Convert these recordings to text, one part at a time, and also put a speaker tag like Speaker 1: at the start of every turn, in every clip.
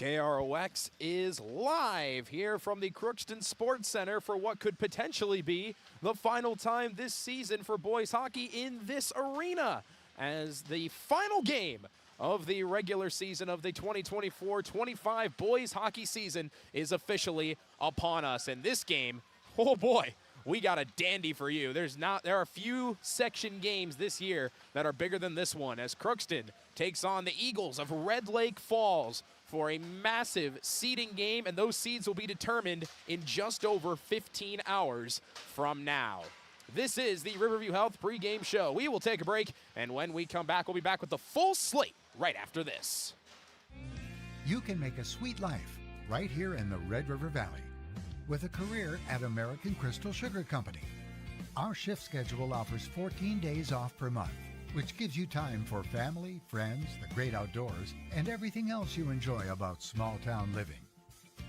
Speaker 1: KROX is live here from the Crookston Sports Center for what could potentially be the final time this season for boys hockey in this arena, as the final game of the regular season of the 2024-25 boys hockey season is officially upon us. And this game, oh boy, we got a dandy for you. There are few section games this year that are bigger than this one, as Crookston takes on the Eagles of Red Lake Falls for a massive seeding game, and those seeds will be determined in just over 15 hours from now. This is the Riverview Health pregame show. We will take a break, and when we come back, we'll be back with the full slate right after this.
Speaker 2: You can make a sweet life right here in the Red River Valley with a career at American Crystal Sugar Company. Our shift schedule offers 14 days off per month, which gives you time for family, friends, the great outdoors, and everything else you enjoy about small-town living.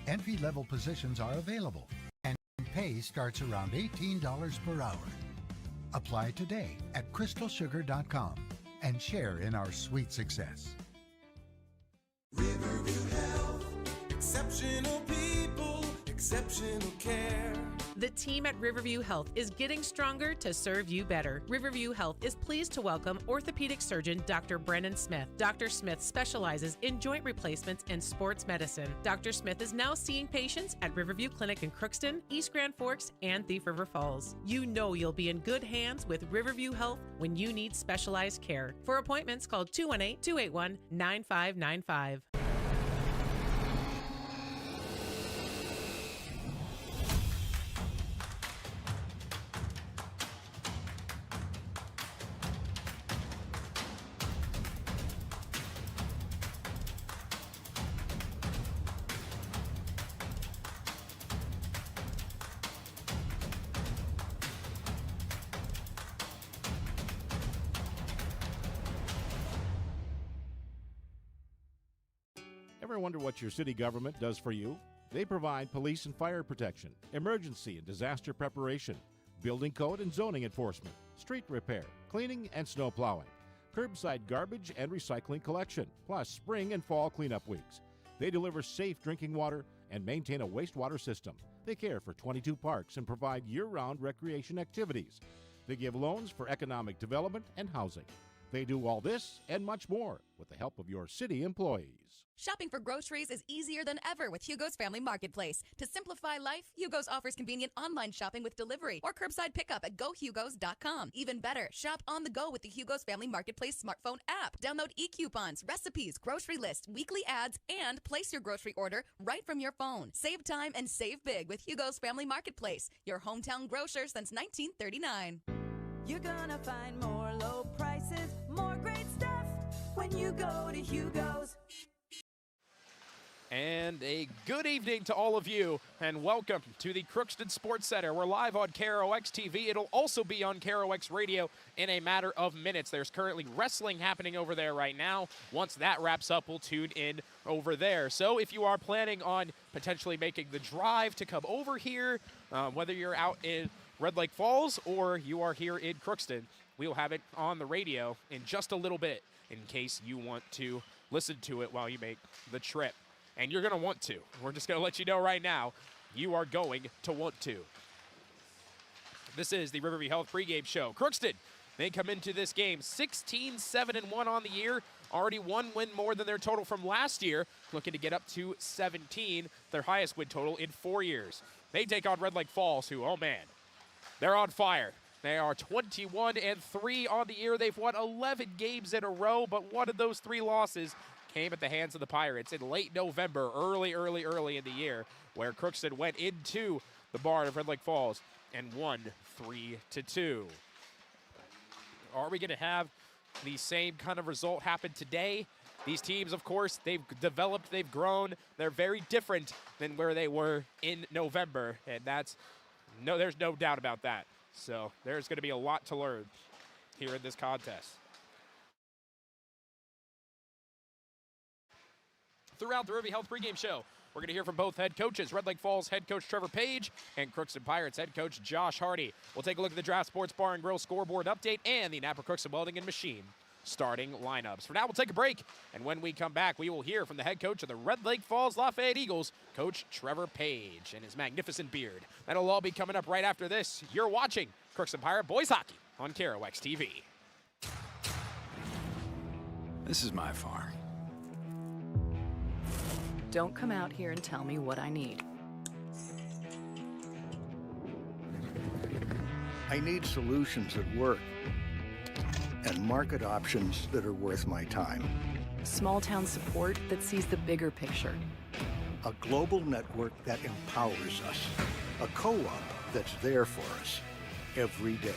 Speaker 2: Entry-level positions are available, and pay starts around $18 per hour. Apply today at crystalsugar.com and share in our sweet success.
Speaker 3: Riverview Health, exceptional people, exceptional care.
Speaker 4: The team at Riverview Health is getting stronger to serve you better. Riverview Health is pleased to welcome orthopedic surgeon Dr. Brennan Smith. Dr. Smith specializes in joint replacements and sports medicine. Dr. Smith is now seeing patients at Riverview Clinic in Crookston, East Grand Forks, and Thief River Falls. You know you'll be in good hands with Riverview Health when you need specialized care. For appointments, call 218-281-9595.
Speaker 5: Ever wonder what your city government does for you? They provide police and fire protection, emergency and disaster preparation, building code and zoning enforcement, street repair, cleaning and snow plowing, curbside garbage and recycling collection, plus spring and fall cleanup weeks. They deliver safe drinking water and maintain a wastewater system. They care for 22 parks and provide year-round recreation activities. They give loans for economic development and housing. They do all this and much more with the help of your city employees.
Speaker 6: Shopping for groceries is easier than ever with Hugo's Family Marketplace. To simplify life, Hugo's offers convenient online shopping with delivery or curbside pickup at GoHugos.com. Even better, shop on the go with the Hugo's Family Marketplace smartphone app. Download e-coupons, recipes, grocery lists, weekly ads, and place your grocery order right from your phone. Save time and save big with Hugo's Family Marketplace, your hometown grocer since 1939.
Speaker 7: You're gonna find more low prices, more great stuff when you go to Hugo's.
Speaker 1: And a good evening to all of you, and welcome to the Crookston Sports Center. We're live on KROX TV. It'll also be on KROX Radio in a matter of minutes. There's currently wrestling happening over there right now. Once that wraps up, we'll tune in over there. So if you are planning on potentially making the drive to come over here, whether you're out in Red Lake Falls or you are here in Crookston, we'll have it on the radio in just a little bit in case you want to listen to it while you make the trip. And you're going to want to. We're just going to let you know right now, you are going to want to. This is the Riverview Health pregame show. Crookston, they come into this game 16-7-1 on the year. Already one win more than their total from last year. Looking to get up to 17, their highest win total in 4 years. They take on Red Lake Falls, who, oh man, they're on fire. They are 21-3 on the year. They've won 11 games in a row, but one of those 3 losses came at the hands of the Pirates in late November, early in the year, where Crookston went into the barn of Red Lake Falls and won 3-2. Are we going to have the same kind of result happen today? These teams, of course, they've developed, they've grown. They're very different than where they were in November, and there's no doubt about that. So there's going to be a lot to learn here in this contest. Throughout the Riverview Health pregame show, we're going to hear from both head coaches, Red Lake Falls head coach Trevor Page and Crookston Pirates head coach Josh Hardy. We'll take a look at the Draft Sports Bar and Grill scoreboard update and the Napa Crookston Welding and Machine starting lineups. For now, we'll take a break, and when we come back, we will hear from the head coach of the Red Lake Falls Lafayette Eagles, Coach Trevor Page, and his magnificent beard. That'll all be coming up right after this. You're watching Crookston Pirate Boys Hockey on KROX TV.
Speaker 8: This is my farm.
Speaker 9: Don't come out here and tell me what I need.
Speaker 10: I need solutions that work and market options that are worth my time.
Speaker 9: Small town support that sees the bigger picture.
Speaker 10: A global network that empowers us. A co-op that's there for us every day.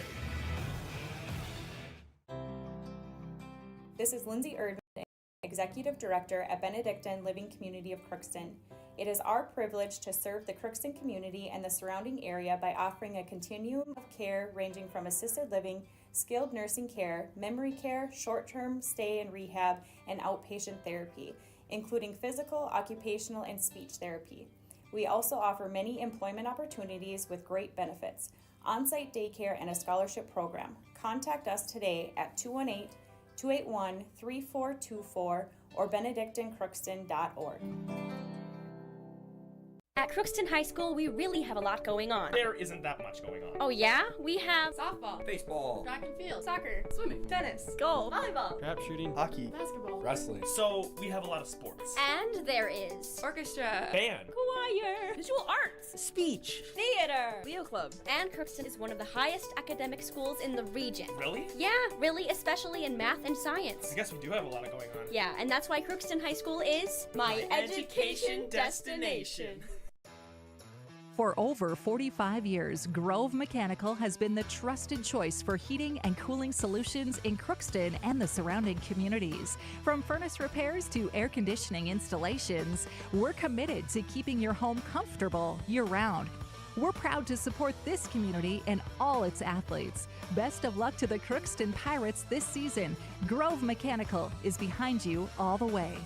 Speaker 11: This is Lindsay Erdman, Executive Director at Benedictine Living Community of Crookston. It is our privilege to serve the Crookston community and the surrounding area by offering a continuum of care ranging from assisted living, skilled nursing care, memory care, short-term stay and rehab, and outpatient therapy, including physical, occupational, and speech therapy. We also offer many employment opportunities with great benefits, on-site daycare, and a scholarship program. Contact us today at 218-281-3424 or benedictinecrookston.org.
Speaker 12: At Crookston High School, we really have a lot going on.
Speaker 13: There isn't that much going on.
Speaker 12: Oh yeah? We have
Speaker 14: softball,
Speaker 13: baseball,
Speaker 14: track and field, soccer, swimming, tennis,
Speaker 12: golf,
Speaker 14: volleyball,
Speaker 8: Crap shooting,
Speaker 14: hockey, basketball,
Speaker 8: wrestling.
Speaker 13: So we have a lot of sports.
Speaker 12: And there is
Speaker 14: orchestra,
Speaker 13: band,
Speaker 12: choir,
Speaker 14: visual arts,
Speaker 12: speech,
Speaker 14: theater, Leo Club.
Speaker 12: And Crookston is one of the highest academic schools in the region.
Speaker 13: Really?
Speaker 12: Yeah, really, especially in math and science.
Speaker 13: I guess we do have a lot of going on.
Speaker 12: Yeah, and that's why Crookston High School is
Speaker 14: my education destination.
Speaker 15: For over 45 years, Grove Mechanical has been the trusted choice for heating and cooling solutions in Crookston and the surrounding communities. From furnace repairs to air conditioning installations, we're committed to keeping your home comfortable year-round. We're proud to support this community and all its athletes. Best of luck to the Crookston Pirates this season. Grove Mechanical is behind you all the way.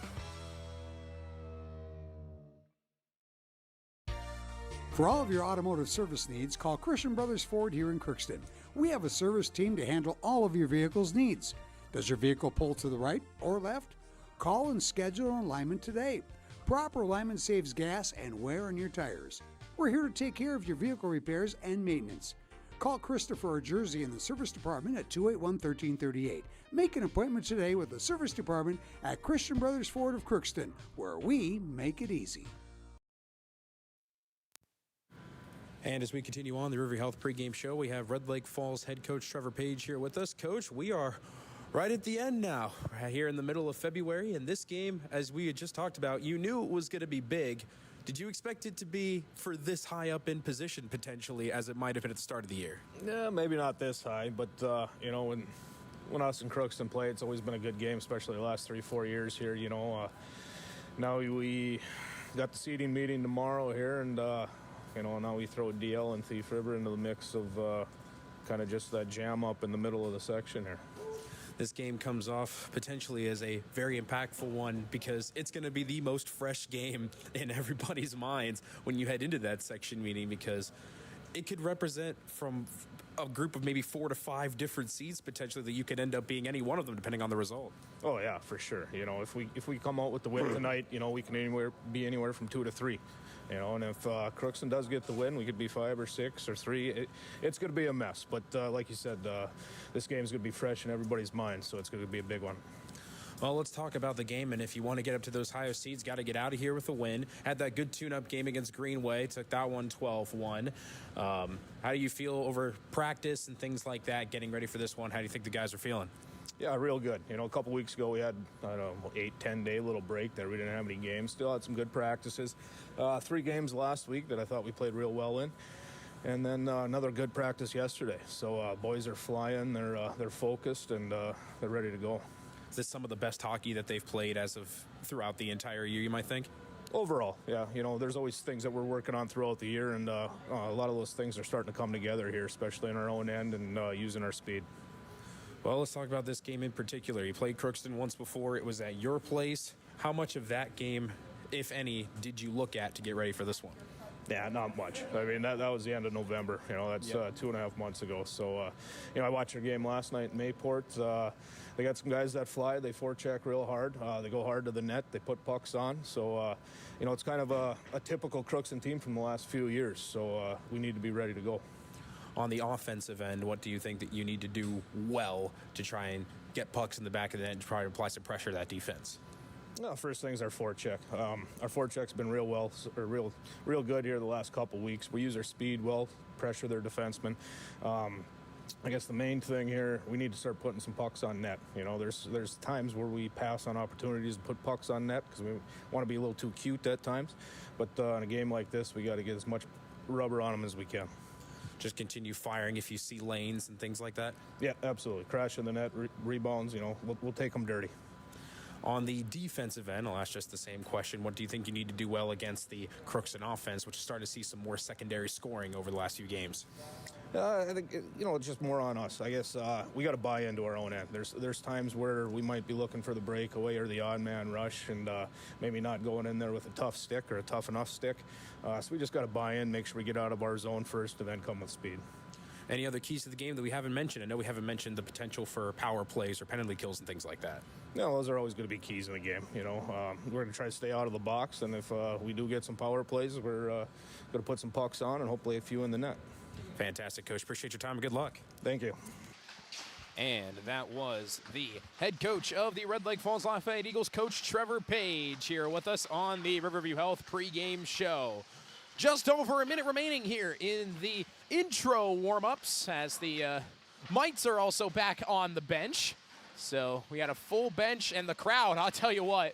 Speaker 16: For all of your automotive service needs, call Christian Brothers Ford here in Crookston. We have a service team to handle all of your vehicle's needs. Does your vehicle pull to the right or left? Call and schedule an alignment today. Proper alignment saves gas and wear on your tires. We're here to take care of your vehicle repairs and maintenance. Call Christopher or Jersey in the service department at 281-1338. Make an appointment today with the service department at Christian Brothers Ford of Crookston, where we make it easy.
Speaker 17: And as we continue on the River Health pregame show, we have Red Lake Falls head coach Trevor Page here with us. Coach, we are right at the end now, right here in the middle of February. And this game, as we had just talked about, you knew it was going to be big. Did you expect it to be for this high up in position potentially as it might have been at the start of the year?
Speaker 18: Yeah, maybe not this high, but, you know, when us and Crookston play, it's always been a good game, especially the last 3-4 years here, you know. Now we got the seeding meeting tomorrow here, and, you know, now we throw DL and Thief River into the mix of kind of just that jam up in the middle of the section here.
Speaker 17: This game comes off potentially as a very impactful one because it's going to be the most fresh game in everybody's minds when you head into that section meeting, because it could represent from a group of maybe 4 to 5 different seeds potentially that you could end up being any one of them depending on the result.
Speaker 18: Oh yeah, for sure. You know, if we come out with the win tonight, you know, we can be anywhere from 2 to 3. You know, and if Crookston does get the win, we could be 5 or 6 or 3. It's going to be a mess. But like you said, this game's going to be fresh in everybody's mind, so it's going to be a big one.
Speaker 17: Well, let's talk about the game, and if you want to get up to those higher seeds, got to get out of here with a win. Had that good tune-up game against Greenway, took that one 12-1. How do you feel over practice and things like that, getting ready for this one? How do you think the guys are feeling?
Speaker 18: Yeah, real good. You know, a couple weeks ago we had, I don't know, 8-10 day little break there. We didn't have any games. Still had some good practices. 3 games last week that I thought we played real well in. And then another good practice yesterday. So boys are flying, they're focused, and they're ready to go.
Speaker 17: Is this some of the best hockey that they've played as of throughout the entire year, you might think?
Speaker 18: Overall, yeah. You know, there's always things that we're working on throughout the year, and a lot of those things are starting to come together here, especially in our own end and using our speed.
Speaker 17: Well, let's talk about this game in particular. You played Crookston once before. It was at your place. How much of that game, if any, did you look at to get ready for this one?
Speaker 18: Yeah, not much. I mean, that was the end of November. You know, that's 2.5 months ago. So, you know, I watched their game last night in Mayport. they got some guys that fly. They forecheck real hard. They go hard to the net. They put pucks on. So, it's kind of a typical Crookston team from the last few years. So we need to be ready to go.
Speaker 17: On the offensive end, what do you think that you need to do well to try and get pucks in the back of the net and try to apply some pressure to that defense?
Speaker 18: Well, first thing's our forecheck. Our forecheck's been real good here the last couple weeks. We use our speed well, pressure their defensemen. I guess the main thing here, we need to start putting some pucks on net. There's times where we pass on opportunities to put pucks on net because we want to be a little too cute at times. But in a game like this, we got to get as much rubber on them as we can.
Speaker 17: Just continue firing if you see lanes and things like that?
Speaker 18: Yeah, absolutely. Crash in the net, rebounds, we'll take them dirty.
Speaker 17: On the defensive end, I'll ask just the same question. What do you think you need to do well against the Crookston offense, which is starting to see some more secondary scoring over the last few games?
Speaker 18: I think, it's just more on us. I guess we got to buy into our own end. There's times where we might be looking for the breakaway or the odd man rush and maybe not going in there with a tough stick or a tough enough stick. So we just got to buy in, make sure we get out of our zone first, and then come with speed.
Speaker 17: Any other keys to the game that we haven't mentioned? I know we haven't mentioned the potential for power plays or penalty kills and things like that.
Speaker 18: No, those are always going to be keys in the game. We're going to try to stay out of the box, and if we do get some power plays, we're going to put some pucks on and hopefully a few in the net.
Speaker 17: Fantastic, Coach. Appreciate your time and good luck.
Speaker 18: Thank you.
Speaker 1: And that was the head coach of the Red Lake Falls Lafayette Eagles, Coach Trevor Page, here with us on the Riverview Health pregame show. Just over a minute remaining here in the intro warm-ups as the Mites are also back on the bench. So we got a full bench and the crowd, I'll tell you what,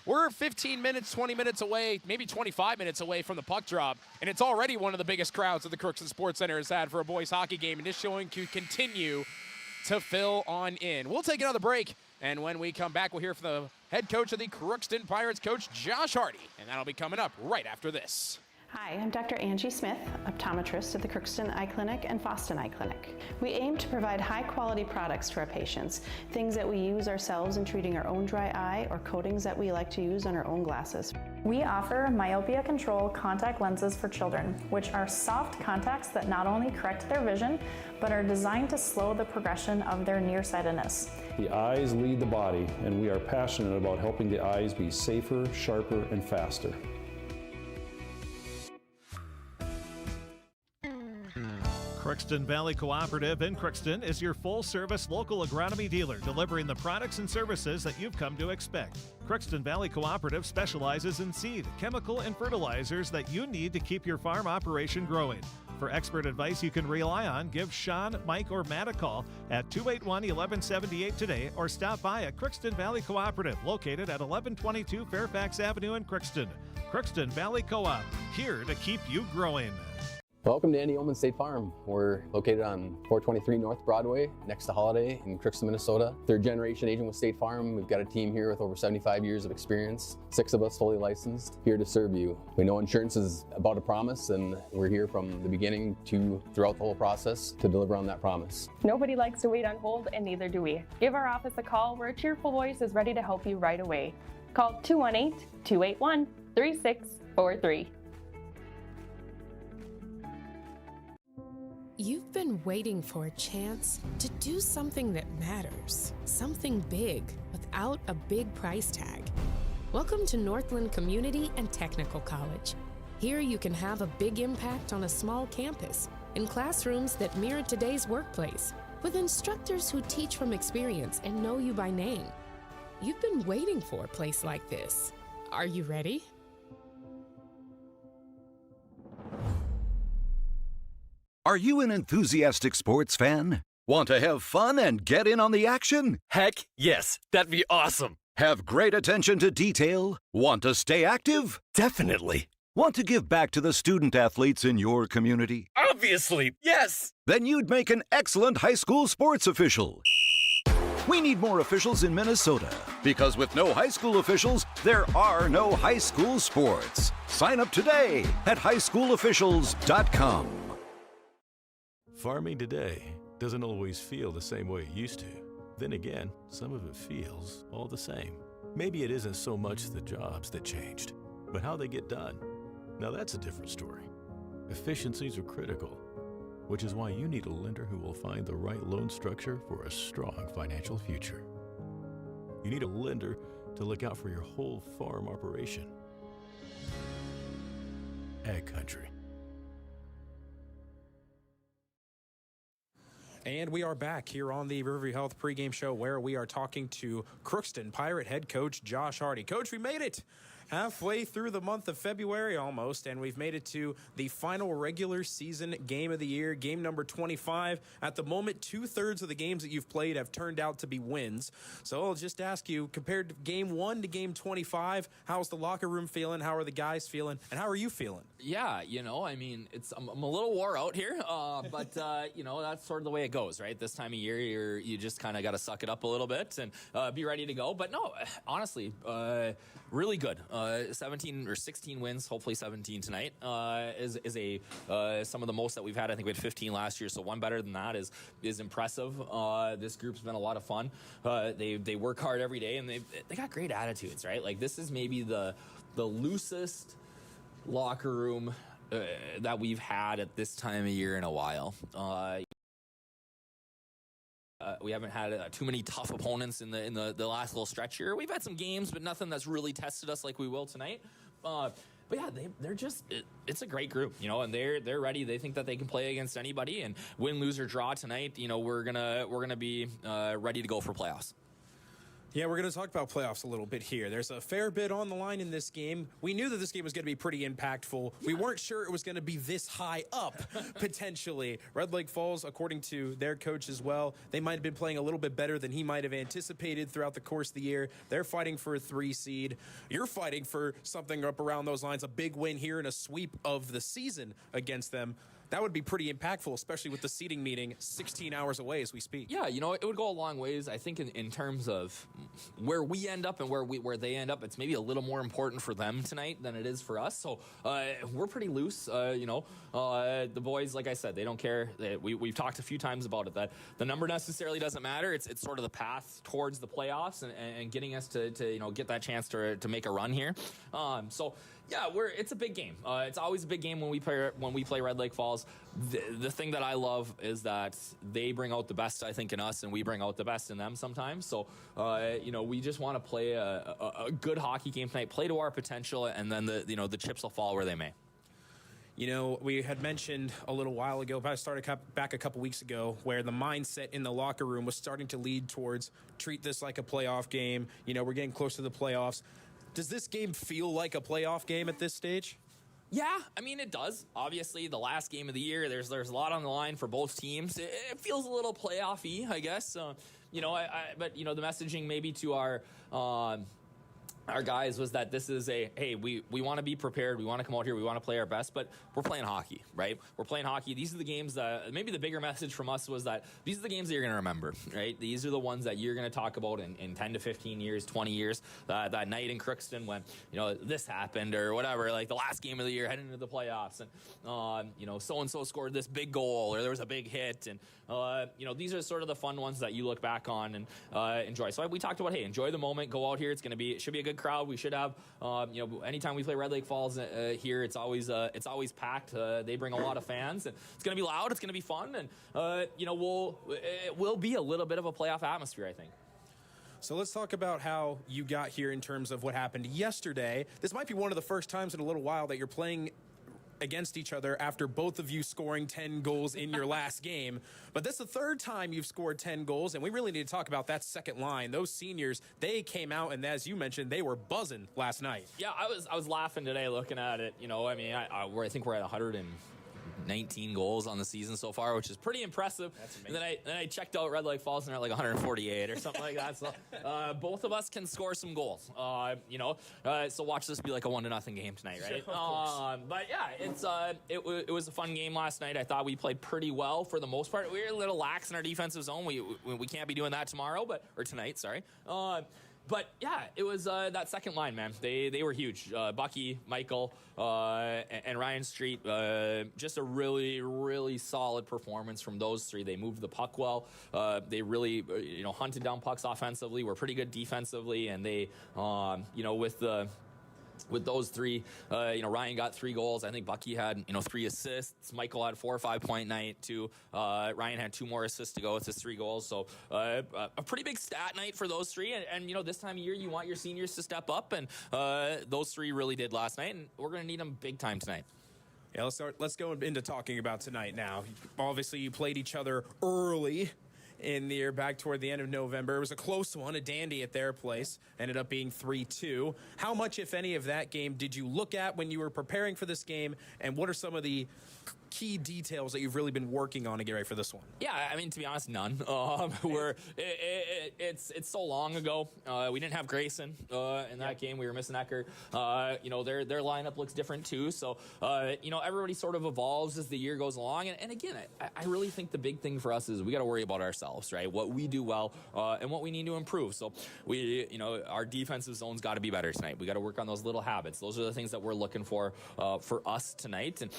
Speaker 1: we're 15 minutes, 20 minutes away, maybe 25 minutes away from the puck drop, and it's already one of the biggest crowds that the Crookston Sports Center has had for a boys hockey game, and it's showing to continue to fill on in. We'll take another break, and when we come back, we'll hear from the head coach of the Crookston Pirates, Coach Josh Hardy, and that'll be coming up right after this.
Speaker 19: Hi, I'm Dr. Angie Smith, optometrist at the Crookston Eye Clinic and Foston Eye Clinic. We aim to provide high-quality products to our patients, things that we use ourselves in treating our own dry eye or coatings that we like to use on our own glasses.
Speaker 20: We offer myopia control contact lenses for children, which are soft contacts that not only correct their vision, but are designed to slow the progression of their nearsightedness.
Speaker 21: The eyes lead the body, and we are passionate about helping the eyes be safer, sharper, and faster.
Speaker 22: Crookston Valley Cooperative in Crookston is your full-service local agronomy dealer, delivering the products and services that you've come to expect. Crookston Valley Cooperative specializes in seed, chemical, and fertilizers that you need to keep your farm operation growing. For expert advice you can rely on, give Sean, Mike, or Matt a call at 281-1178 today or stop by at Crookston Valley Cooperative, located at 1122 Fairfax Avenue in Crookston. Crookston Valley Co-op, here to keep you growing.
Speaker 23: Welcome to Andy Oman State Farm. We're located on 423 North Broadway, next to Holiday in Crookston, Minnesota. Third generation agent with State Farm. We've got a team here with over 75 years of experience. 6 of us fully licensed, here to serve you. We know insurance is about a promise, and we're here from the beginning to throughout the whole process to deliver on that promise.
Speaker 20: Nobody likes to wait on hold, and neither do we. Give our office a call where a cheerful voice is ready to help you right away. Call 218-281-3643.
Speaker 4: You've been waiting for a chance to do something that matters, something big without a big price tag. Welcome to Northland Community and Technical College. Here you can have a big impact on a small campus, in classrooms that mirror today's workplace, with instructors who teach from experience and know you by name. You've been waiting for a place like this. Are you ready?
Speaker 24: Are you an enthusiastic sports fan? Want to have fun and get in on the action?
Speaker 25: Heck, yes. That'd be awesome.
Speaker 24: Have great attention to detail? Want to stay active?
Speaker 25: Definitely.
Speaker 24: Want to give back to the student athletes in your community?
Speaker 25: Obviously, yes.
Speaker 24: Then you'd make an excellent high school sports official. We need more officials in Minnesota, because with no high school officials, there are no high school sports. Sign up today at highschoolofficials.com.
Speaker 26: Farming today doesn't always feel the same way it used to. Then again, some of it feels all the same. Maybe it isn't so much the jobs that changed, but how they get done. Now that's a different story. Efficiencies are critical, which is why you need a lender who will find the right loan structure for a strong financial future. you need a lender to look out for your whole farm operation. Ag Country.
Speaker 17: And we are back here on the Riverview Health pregame show where we are talking to Crookston Pirate head coach Josh Hardy. Coach, we made it halfway through the month of February almost, and we've made it to the final regular season game of the year, game number 25. At the moment, 2/3 of the games that you've played have turned out to be wins. So I'll just ask you, compared to game 1 to game 25, how's the locker room feeling? How are the guys feeling? And how are you feeling?
Speaker 2: Yeah, I mean, I'm a little wore out here, but that's sort of the way it goes, right? This time of year, you just kind of got to suck it up a little bit and be ready to go. But no, honestly, really good. 17 or 16 wins, hopefully 17 tonight, is some of the most that we've had. I think we had 15 last year, so one better than that is impressive. This group's been a lot of fun. They work hard every day, and they got great attitudes, right? Like, this is maybe the loosest locker room that we've had at this time of year in a while. We haven't had too many tough opponents in the last little stretch here. We've had some games, but nothing that's really tested us like we will tonight. But yeah, they're just it's a great group, and they're ready. They think that they can play against anybody, and win, lose, or draw tonight. We're gonna be ready to go for playoffs.
Speaker 17: Yeah, we're going to talk about playoffs a little bit here. There's a fair bit on the line in this game. We knew that this game was going to be pretty impactful. Yeah. We weren't sure it was going to be this high up, potentially. Red Lake Falls, according to their coach as well, they might have been playing a little bit better than he might have anticipated throughout the course of the year. They're fighting for a 3 seed. You're fighting for something up around those lines, a big win here and a sweep of the season against them. That would be pretty impactful, especially with the seating meeting 16 hours away as we speak.
Speaker 2: Yeah, it would go a long ways. I think in terms of where we end up and where they end up, it's maybe a little more important for them tonight than it is for us. So we're pretty loose. The boys, like I said, they don't care. We've talked a few times about it, that the number necessarily doesn't matter. It's sort of the path towards the playoffs and getting us to get that chance to make a run here. Yeah, it's a big game. It's always a big game when we play Red Lake Falls. The thing that I love is that they bring out the best, I think, in us, and we bring out the best in them sometimes. So, we just want to play a good hockey game tonight, play to our potential, and then the chips will fall where they may.
Speaker 17: We had mentioned a little while ago, but I started back a couple weeks ago, where the mindset in the locker room was starting to lead towards treat this like a playoff game. We're getting close to the playoffs. Does this game feel like a playoff game at this stage?
Speaker 2: Yeah, I mean, it does. Obviously, the last game of the year, there's a lot on the line for both teams. It feels a little playoff-y, I guess. But the messaging maybe to our guys was that this is hey, we want to be prepared. We want to come out here. We want to play our best, but we're playing hockey, right? We're playing hockey. These are the games that maybe the bigger message from us was that these are the games that you're going to remember, right? These are the ones that you're going to talk about in 10 to 15 years, 20 years. That night in Crookston when, this happened or whatever, like the last game of the year heading into the playoffs and, so-and-so scored this big goal or there was a big hit. And, these are sort of the fun ones that you look back on and enjoy. So we talked about, hey, enjoy the moment, go out here. It should be a good crowd. We should have, anytime we play Red Lake Falls here, it's always packed. They bring a lot of fans, and it's going to be loud. It's going to be fun, and it will be a little bit of a playoff atmosphere, I think.
Speaker 17: So let's talk about how you got here in terms of what happened yesterday. This might be one of the first times in a little while that you're playing against each other after both of you scoring 10 goals in your last game. But that's the third time you've scored 10 goals, and we really need to talk about that second line. Those seniors, they came out, and as you mentioned, they were buzzing last night.
Speaker 2: Yeah, I was laughing today looking at it. I think we're at 119 goals on the season so far, which is pretty impressive. That's amazing. And then I checked out Red Lake Falls, and they're at like 148 or something like that. So both of us can score some goals. So watch this be like a 1-0 game tonight, right? But yeah, it was a fun game last night. I thought we played pretty well for the most part. We were a little lax in our defensive zone. We can't be doing that tonight. Sorry. But yeah, it was that second line, man. They were huge. Bucky, Michael, and Ryan Street. Just a really, really solid performance from those three. They moved the puck well. They really, hunted down pucks offensively. Were pretty good defensively, and they, with with those three, Ryan got 3 goals. I think Bucky had, 3 assists. Michael had 4 or 5-point night too. Ryan had 2 more assists to go with his 3 goals. So a pretty big stat night for those 3. And this time of year, you want your seniors to step up. And those 3 really did last night. And we're going to need them big time tonight.
Speaker 17: Yeah, let's go into talking about tonight now. Obviously, you played each other early in the year, back toward the end of November. It was a close one, a dandy at their place. Ended up being 3-2. How much, if any, of that game did you look at when you were preparing for this game, and what are some of the key details that you've really been working on to get ready for this one?
Speaker 2: Yeah, I mean, to be honest, none. It's so long ago. We didn't have Grayson in that game. We were missing Eckert. Their lineup looks different too. So, everybody sort of evolves as the year goes along. And again, I really think the big thing for us is we got to worry about ourselves, right? What we do well and what we need to improve. So our defensive zone's got to be better tonight. We got to work on those little habits. Those are the things that we're looking for us tonight. And,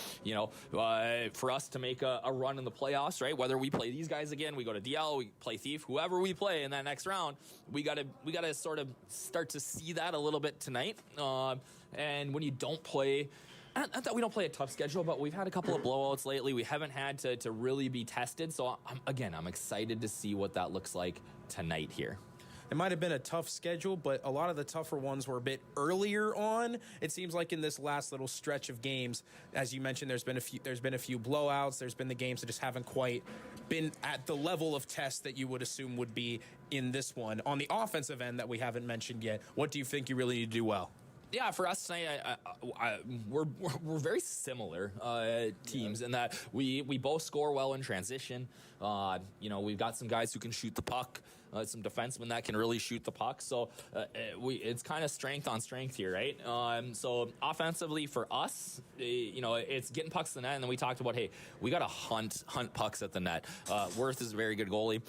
Speaker 2: for us to make a run in the playoffs, right? Whether we play these guys again, we go to DL, we play Thief, whoever we play in that next round, we gotta sort of start to see that a little bit tonight. And when you don't play, not that we don't play a tough schedule, but we've had a couple of blowouts lately. We haven't had to really be tested. So I'm excited to see what that looks like tonight here.
Speaker 17: It might have been a tough schedule, but a lot of the tougher ones were a bit earlier on. It seems like in this last little stretch of games, as you mentioned, there's been a few blowouts. There's been the games that just haven't quite been at the level of test that you would assume would be in this one. On the offensive end that we haven't mentioned yet, what do you think you really need to do well?
Speaker 2: Yeah, for us tonight, we're very similar teams in that we both score well in transition. We've got some guys who can shoot the puck, some defensemen that can really shoot the puck. So it's kind of strength on strength here, right? So offensively for us, it's getting pucks to the net, and then we talked about, hey, we got to hunt pucks at the net. Worth is a very good goalie,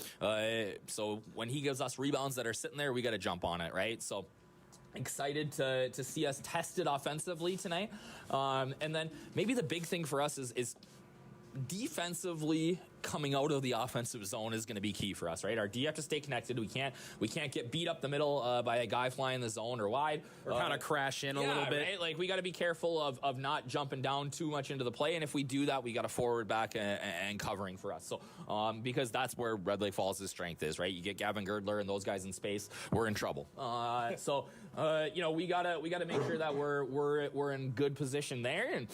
Speaker 2: so when he gives us rebounds that are sitting there, we got to jump on it, right? So excited to see us tested offensively tonight. And then maybe the big thing for us is defensively coming out of the offensive zone is going to be key for us, right? Our D have to stay connected. We can't get beat up the middle by a guy flying the zone or wide.
Speaker 17: Or kind of crash in a little bit.
Speaker 2: Right? Like, we got to be careful of not jumping down too much into the play. And if we do that, we got a forward back and covering for us. So, because that's where Red Lake Falls' strength is, right? You get Gavin Girdler and those guys in space, we're in trouble. We gotta make sure that we're in good position there. And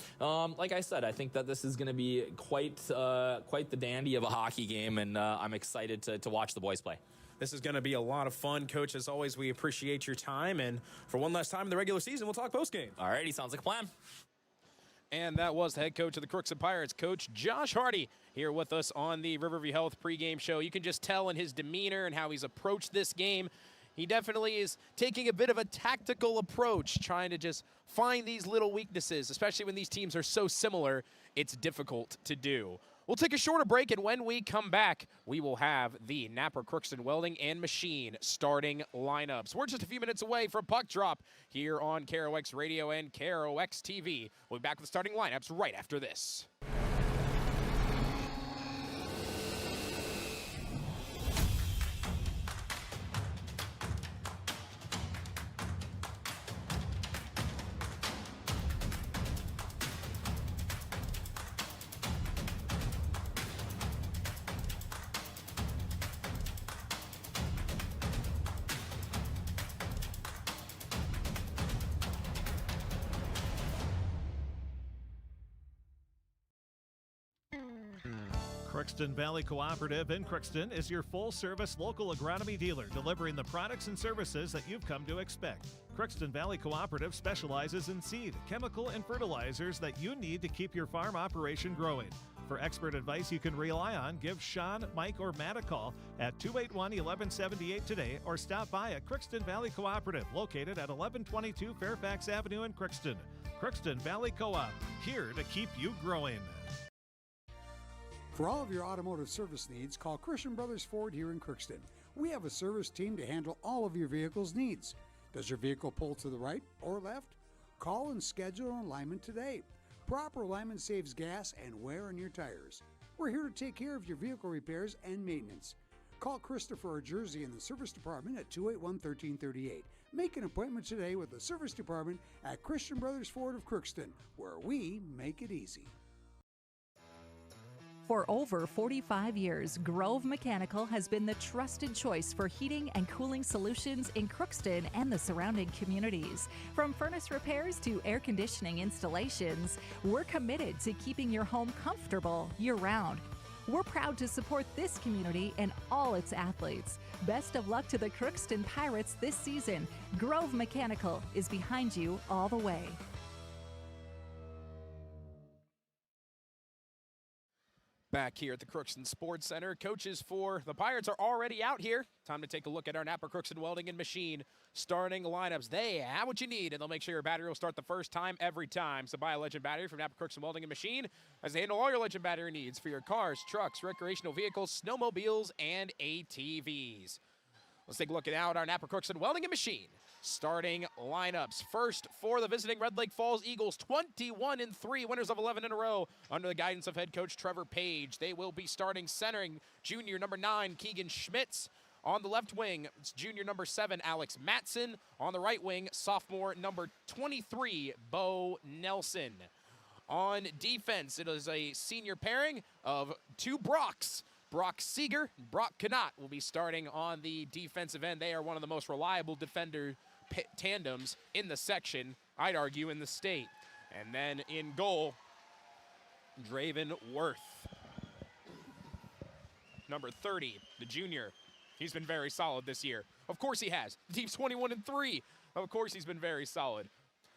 Speaker 2: like I said, I think that this is going to be quite the dandy of a hockey game, and I'm excited to watch the boys play.
Speaker 17: This is going to be a lot of fun, Coach. As always, we appreciate your time, and for one last time in the regular season, we'll talk postgame.
Speaker 2: All righty, sounds like a plan.
Speaker 1: And that was the head coach of the Crookston Pirates, Coach Josh Hardy, here with us on the Riverview Health pregame show. You can just tell in his demeanor and how he's approached this game, he definitely is taking a bit of a tactical approach, trying to just find these little weaknesses, especially when these teams are so similar, it's difficult to do. We'll take a shorter break, and when we come back, we will have the Napper Crookston Welding and Machine starting lineups. We're just a few minutes away from puck drop here on KROX Radio and KROX TV. We'll be back with the starting lineups right after this.
Speaker 22: Crookston Valley Cooperative in Crookston is your full-service local agronomy dealer, delivering the products and services that you've come to expect. Crookston Valley Cooperative specializes in seed, chemical, and fertilizers that you need to keep your farm operation growing. For expert advice you can rely on, give Sean, Mike, or Matt a call at 281-1178 today, or stop by at Crookston Valley Cooperative, located at 1122 Fairfax Avenue in Crookston. Crookston Valley Co-op, here to keep you growing.
Speaker 16: For all of your automotive service needs, call Christian Brothers Ford here in Crookston. We have a service team to handle all of your vehicle's needs. Does your vehicle pull to the right or left? Call and schedule an alignment today. Proper alignment saves gas and wear on your tires. We're here to take care of your vehicle repairs and maintenance. Call Christopher or Jersey in the service department at 281-1338. Make an appointment today with the service department at Christian Brothers Ford of Crookston, where we make it easy.
Speaker 15: For over 45 years, Grove Mechanical has been the trusted choice for heating and cooling solutions in Crookston and the surrounding communities. From furnace repairs to air conditioning installations, we're committed to keeping your home comfortable year-round. We're proud to support this community and all its athletes. Best of luck to the Crookston Pirates this season. Grove Mechanical is behind you all the way.
Speaker 1: Back here at the Crookston Sports Center, coaches for the Pirates are already out here. Time to take a look at our Napa Crookston Welding and Machine starting lineups. They have what you need, and they'll make sure your battery will start the first time every time. So buy a Legend battery from Napa Crookston Welding and Machine as they handle all your Legend battery needs for your cars, trucks, recreational vehicles, snowmobiles, and ATVs. Let's take a look at our Napa Crookston Welding and Machine starting lineups. First for the visiting Red Lake Falls Eagles, 21-3, winners of 11 in a row under the guidance of head coach Trevor Page. They will be starting centering junior number 9, Keegan Schmitz. On the left wing, it's junior number 7, Alex Matson. On the right wing, sophomore number 23, Bo Nelson. On defense, it is a senior pairing of 2 Brocks. Brock Seeger and Brock Knott will be starting on the defensive end. They are one of the most reliable defender tandems in the section, I'd argue, in the state. And then in goal, Draven Worth. Number 30, the junior. He's been very solid this year. Of course he has. The team's 21-3. Of course he's been very solid.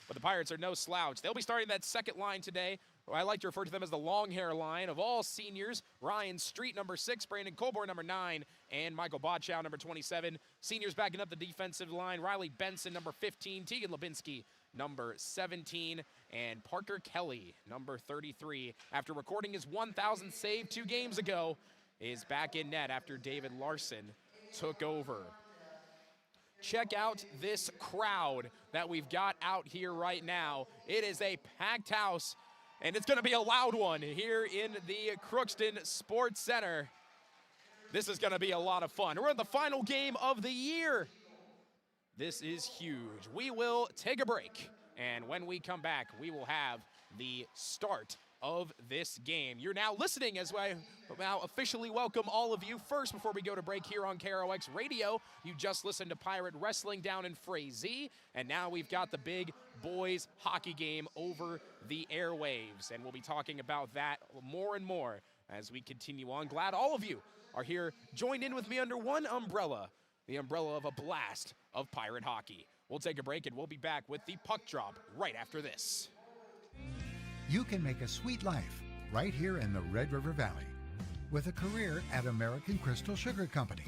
Speaker 1: But the Pirates are no slouch. They'll be starting that second line today. I like to refer to them as the long hair line of all seniors. Ryan Street, number 6, Brandon Colborn, number 9, and Michael Bochow, number 27. Seniors backing up the defensive line, Riley Benson, number 15, Tegan Lubinsky, number 17, and Parker Kelly, number 33. After recording his 1,000th save 2 games ago, is back in net after David Larson took over. Check out this crowd that we've got out here right now. It is a packed house, and it's going to be a loud one here in the Crookston Sports Center. This is going to be a lot of fun. We're in the final game of the year. This is huge. We will take a break, and when we come back, we will have the start of this game. You're now listening as I now officially welcome all of you. First, before we go to break here on KROX Radio, you just listened to Pirate Wrestling down in Frazee, and now we've got the big boys hockey game over the airwaves, and we'll be talking about that more and more as we continue on. Glad all of you are here, joined in with me under one umbrella, the umbrella of a blast of Pirate hockey. We'll take a break, and we'll be back with the puck drop right after this.
Speaker 3: You can make a sweet life right here in the Red River Valley with a career at American Crystal Sugar Company.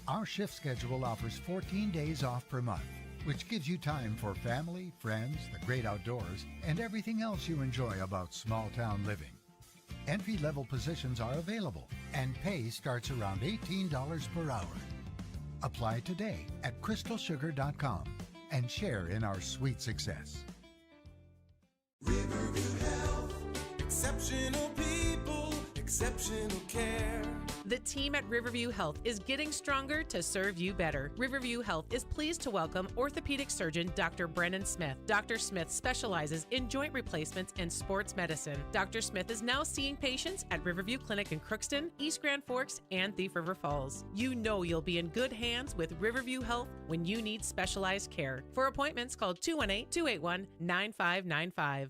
Speaker 3: Our shift schedule offers 14 days off per month, which gives you time for family, friends, the great outdoors, and everything else you enjoy about small town living. Entry-level positions are available, and pay starts around $18 per hour. Apply today at crystalsugar.com and share in our sweet success.
Speaker 5: Riverview Health, exceptional people, exceptional care.
Speaker 4: The team at Riverview Health is getting stronger to serve you better. Riverview Health is pleased to welcome orthopedic surgeon Dr. Brennan Smith. Dr. Smith specializes in joint replacements and sports medicine. Dr. Smith is now seeing patients at Riverview Clinic in Crookston, East Grand Forks, and Thief River Falls. You know you'll be in good hands with Riverview Health when you need specialized care. For appointments, call 218-281-9595.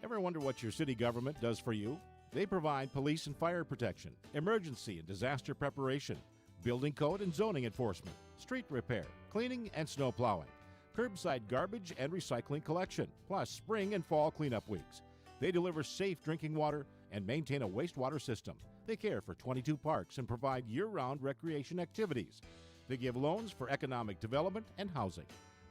Speaker 6: Ever wonder what your city government does for you? They provide police and fire protection, emergency and disaster preparation, building code and zoning enforcement, street repair, cleaning and snow plowing, curbside garbage and recycling collection, plus spring and fall cleanup weeks. They deliver safe drinking water and maintain a wastewater system. They care for 22 parks and provide year-round recreation activities. They give loans for economic development and housing.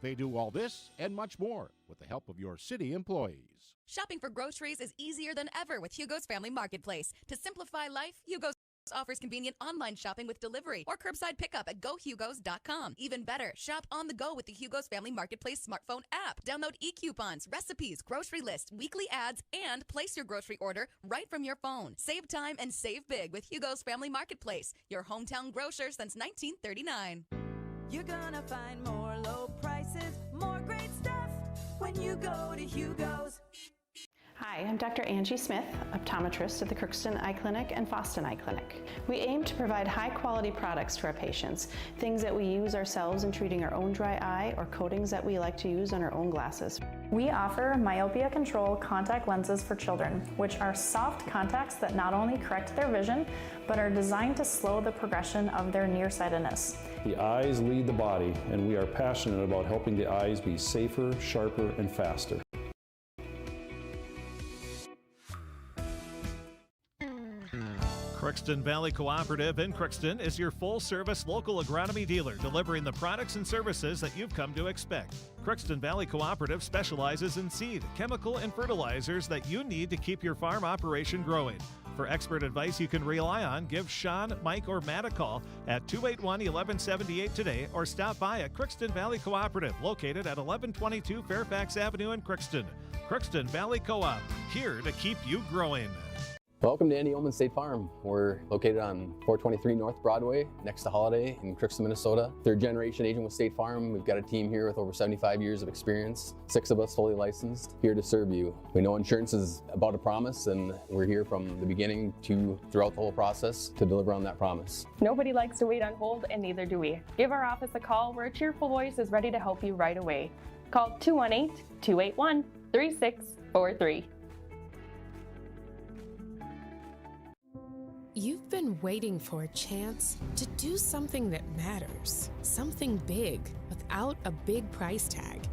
Speaker 6: They do all this and much more with the help of your city employees.
Speaker 7: Shopping for groceries is easier than ever with Hugo's Family Marketplace. To simplify life, Hugo's offers convenient online shopping with delivery or curbside pickup at gohugos.com. Even better, shop on the go with the Hugo's Family Marketplace smartphone app. Download e-coupons, recipes, grocery lists, weekly ads, and place your grocery order right from your phone. Save time and save big with Hugo's Family Marketplace, your hometown grocer since 1939.
Speaker 8: You're gonna find more low prices, more great stuff when you go to Hugo's.
Speaker 19: Hi, I'm Dr. Angie Smith, optometrist at the Crookston Eye Clinic and Foston Eye Clinic. We aim to provide high-quality products to our patients, things that we use ourselves in treating our own dry eye or coatings that we like to use on our own glasses.
Speaker 20: We offer myopia control contact lenses for children, which are soft contacts that not only correct their vision, but are designed to slow the progression of their nearsightedness.
Speaker 21: The eyes lead the body, and we are passionate about helping the eyes be safer, sharper, and faster.
Speaker 22: Crookston Valley Cooperative in Crookston is your full-service local agronomy dealer, delivering the products and services that you've come to expect. Crookston Valley Cooperative specializes in seed, chemical, and fertilizers that you need to keep your farm operation growing. For expert advice you can rely on, give Sean, Mike, or Matt a call at 281-1178 today or stop by at Crookston Valley Cooperative, located at 1122 Fairfax Avenue in Crookston. Crookston Valley Co-op, here to keep you growing.
Speaker 23: Welcome to Andy Oman State Farm. We're located on 423 North Broadway, next to Holiday in Crookston, Minnesota. Third generation agent with State Farm. We've got a team here with over 75 years of experience. 6 of us fully licensed, here to serve you. We know insurance is about a promise, and we're here from the beginning to throughout the whole process to deliver on that promise.
Speaker 9: Nobody likes to wait on hold, and neither do we. Give our office a call where a cheerful voice is ready to help you right away. Call 218-281-3643.
Speaker 4: You've been waiting for a chance to do something that matters, something big without a big price tag.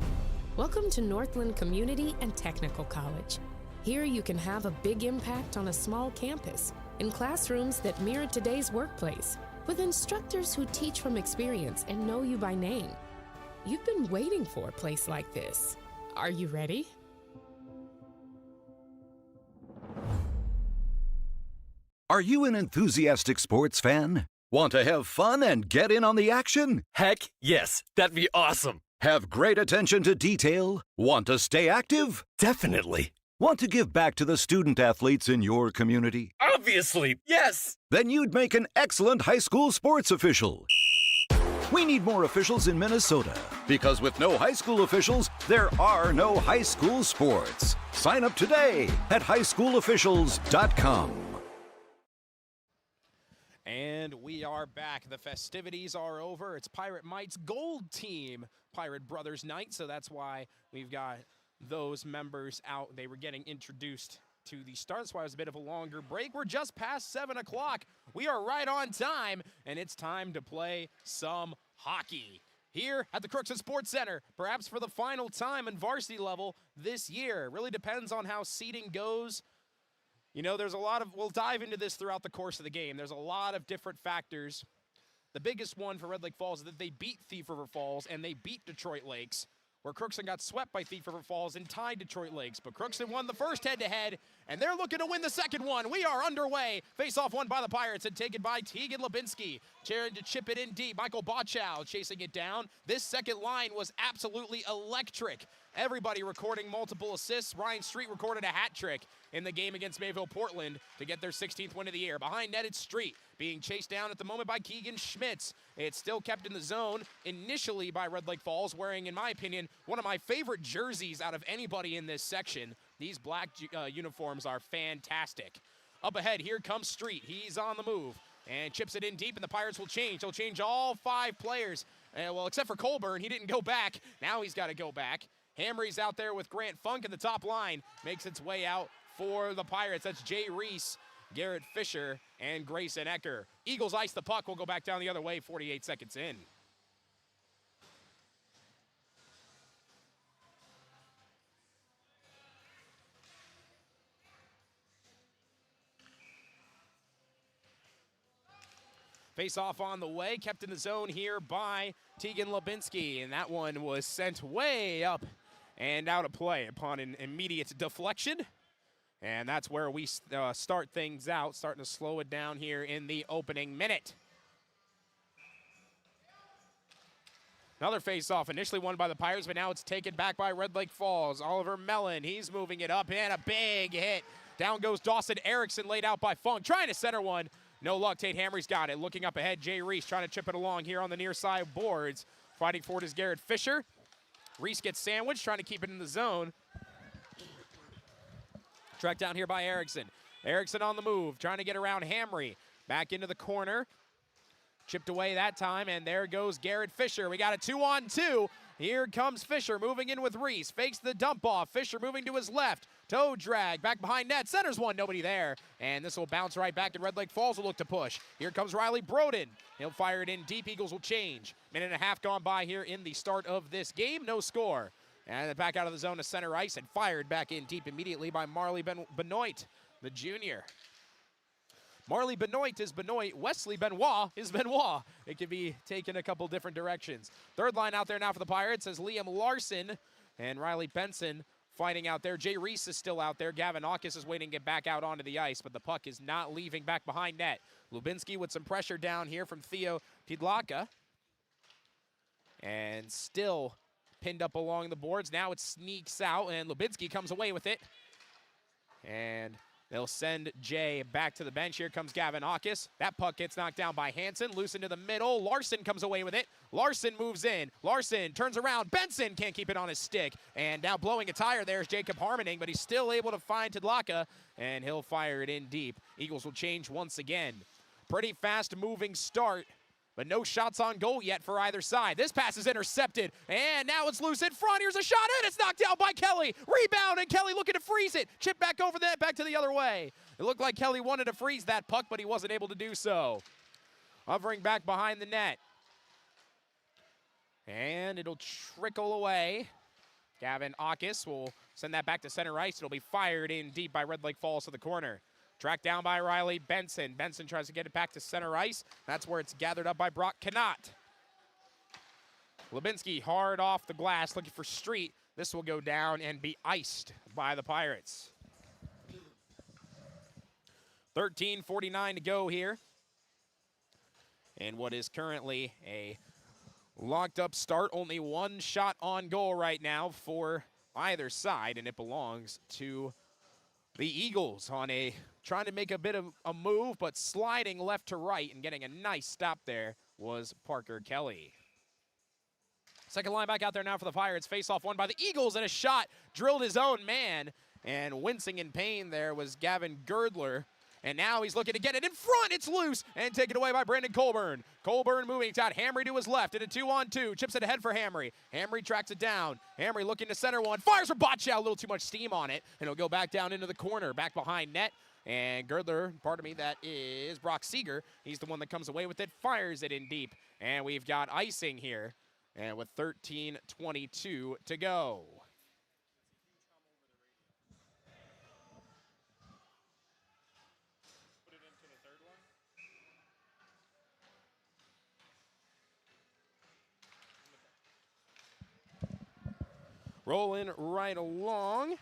Speaker 4: Welcome to Northland Community and Technical College. Here you can have a big impact on a small campus, in classrooms that mirror today's workplace, with instructors who teach from experience and know you by name. You've been waiting for a place like this. Are you ready?
Speaker 24: Are you an enthusiastic sports fan? Want to have fun and get in on the action?
Speaker 25: Heck, yes. That'd be awesome.
Speaker 24: Have great attention to detail? Want to stay active?
Speaker 25: Definitely.
Speaker 24: Want to give back to the student athletes in your community?
Speaker 25: Obviously, yes.
Speaker 24: Then you'd make an excellent high school sports official. We need more officials in Minnesota, because with no high school officials, there are no high school sports. Sign up today at highschoolofficials.com.
Speaker 1: And we are back. The festivities are over. It's Pirate Mite's Gold Team Pirate Brothers Night, so that's why we've got those members out. They were getting introduced to the start. That's why it was a bit of a longer break. We're just past 7 o'clock. We are right on time, and it's time to play some hockey here at the Crookston Sports Center, perhaps for the final time in varsity level this year. It really depends on how seeding goes. You know, there's a lot of, we'll dive into this throughout the course of the game. There's a lot of different factors. The biggest one for Red Lake Falls is that they beat Thief River Falls and they beat Detroit Lakes, where Crookston got swept by Thief River Falls and tied Detroit Lakes. But Crookston won the first head-to-head, and they're looking to win the second one. We are underway. Face-off won by the Pirates and taken by Tegan Lubinski. Trying to chip it in deep. Michael Bochow chasing it down. This second line was absolutely electric. Everybody recording multiple assists. Ryan Street recorded a hat trick in the game against Mayville Portland to get their 16th win of the year. Behind net, it's Street being chased down at the moment by Keegan Schmitz. It's still kept in the zone initially by Red Lake Falls, wearing, in my opinion, one of my favorite jerseys out of anybody in this section. These black uniforms are fantastic. Up ahead, here comes Street. He's on the move and chips it in deep, and the Pirates will change. They'll change all 5 players. Well, except for Colburn. He didn't go back. Now he's got to go back. Hamry's out there with Grant Funk in the top line. Makes its way out for the Pirates. That's Jay Reese, Garrett Fisher, and Grayson Ecker. Eagles ice the puck. We'll go back down the other way 48 seconds in. Face off on the way, kept in the zone here by Tegan Lubinsky, and that one was sent way up and out of play upon an immediate deflection. And that's where we start things out, starting to slow it down here in the opening minute. Another face-off, initially won by the Pirates, but now it's taken back by Red Lake Falls. Oliver Mellon, he's moving it up, and a big hit. Down goes Dawson Erickson, laid out by Funk, trying to center one. No luck, Tate Hamry's got it. Looking up ahead, Jay Reese trying to chip it along here on the near side boards. Fighting for it is Garrett Fisher. Reese gets sandwiched, trying to keep it in the zone. Tracked down here by Erickson. Erickson on the move, trying to get around Hamry. Back into the corner. Chipped away that time, and there goes Garrett Fisher. We got a 2-on-2. Here comes Fisher moving in with Reese. Fakes the dump off. Fisher moving to his left. Toe drag back behind net. Centers one, nobody there. And this will bounce right back, and Red Lake Falls will look to push. Here comes Riley Broden. He'll fire it in deep. Eagles will change. Minute and a half gone by here in the start of this game. No score. And back out of the zone to center ice and fired back in deep immediately by Marley Benoit, the junior. Marley Benoit is Benoit. Wesley Benoit is Benoit. It can be taken a couple different directions. Third line out there now for the Pirates is Liam Larson and Riley Benson fighting out there. Jay Reese is still out there. Gavin Aukis is waiting to get back out onto the ice, but the puck is not leaving back behind net. Lubinsky with some pressure down here from Theo Tidlaka. And still pinned up along the boards. Now it sneaks out, and Lubinsky comes away with it. And they'll send Jay back to the bench. Here comes Gavin Aukis. That puck gets knocked down by Hansen. Loose into the middle. Larson comes away with it. Larson moves in. Larson turns around. Benson can't keep it on his stick. And now blowing a tire there is Jacob Harmoning, but he's still able to find Tidlaka, and he'll fire it in deep. Eagles will change once again. Pretty fast moving start, but no shots on goal yet for either side. This pass is intercepted, and now it's loose in front. Here's a shot, and it's knocked down by Kelly. Rebound, and Kelly looking to freeze it. Chip back over that, back to the other way. It looked like Kelly wanted to freeze that puck, but he wasn't able to do so. Hovering back behind the net. And it'll trickle away. Gavin Aukis will send that back to center ice. It'll be fired in deep by Red Lake Falls to the corner. Tracked down by Riley Benson. Benson tries to get it back to center ice. That's where it's gathered up by Brock Knott. Lubinsky hard off the glass, looking for Street. This will go down and be iced by the Pirates. 13:49 to go here. And what is currently a locked up start. Only one shot on goal right now for either side, and it belongs to the Eagles on a trying to make a bit of a move, but sliding left to right and getting a nice stop there was Parker Kelly. Second line back out there now for the Pirates. Face-off won by the Eagles, and a shot drilled his own man. And wincing in pain there was Gavin Girdler. And now he's looking to get it in front. It's loose and taken away by Brandon Colburn. Colburn moving. It's out Hamry to his left in a 2-on-2. Chips it ahead for Hamry. Hamry tracks it down. Hamry looking to center one. Fires for Botchow. A little too much steam on it. And it'll go back down into the corner. Back behind net. And Girdler, pardon me, that is Brock Seeger. He's the one that comes away with it. Fires it in deep. And we've got icing here. And with 13:22 to go. Rolling right along.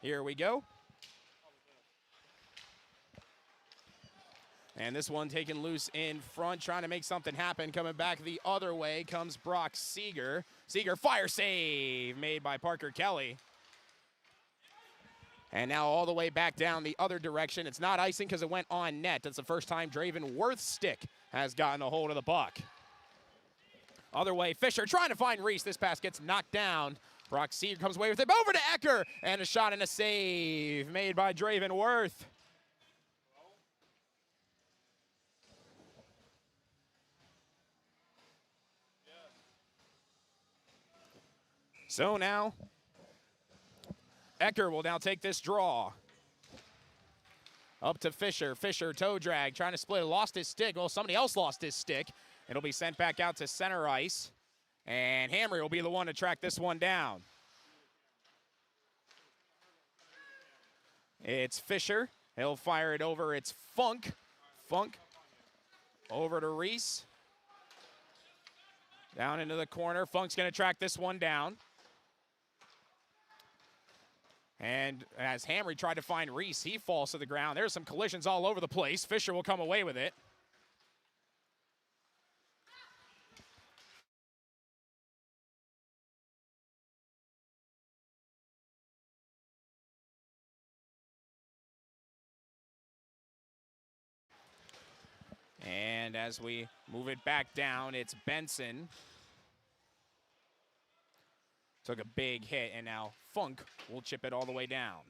Speaker 1: Here we go. And this one taken loose in front, trying to make something happen. Coming back the other way comes Brock Seeger. Seeger, fire save made by Parker Kelly. And now all the way back down the other direction. It's not icing because it went on net. That's the first time Draven Worth's stick has gotten a hold of the puck. Other way, Fisher trying to find Reese. This pass gets knocked down. Brock Seeger comes away with it. Over to Ecker. And a shot and a save made by Draven Worth. So now, Ecker will now take this draw. Up to Fisher. Fisher, toe drag, trying to split. Lost his stick. Well, somebody else lost his stick. It'll be sent back out to center ice. And Hamry will be the one to track this one down. It's Fisher. He'll fire it over. It's Funk. Funk over to Reese. Down into the corner. Funk's going to track this one down. And as Hamry tried to find Reese, he falls to the ground. There's some collisions all over the place. Fisher will come away with it. And as we move it back down, it's Benson. Took a big hit, and now Funk will chip it all the way down.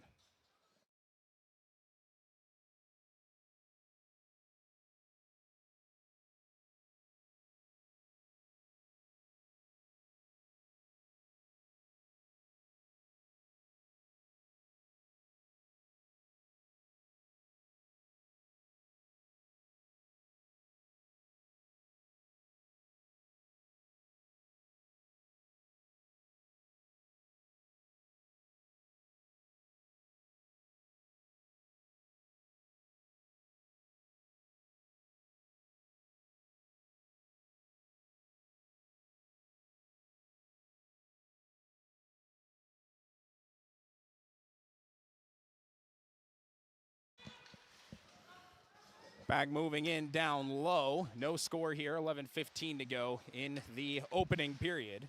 Speaker 1: Back moving in down low. No score here, 11:15 to go in the opening period.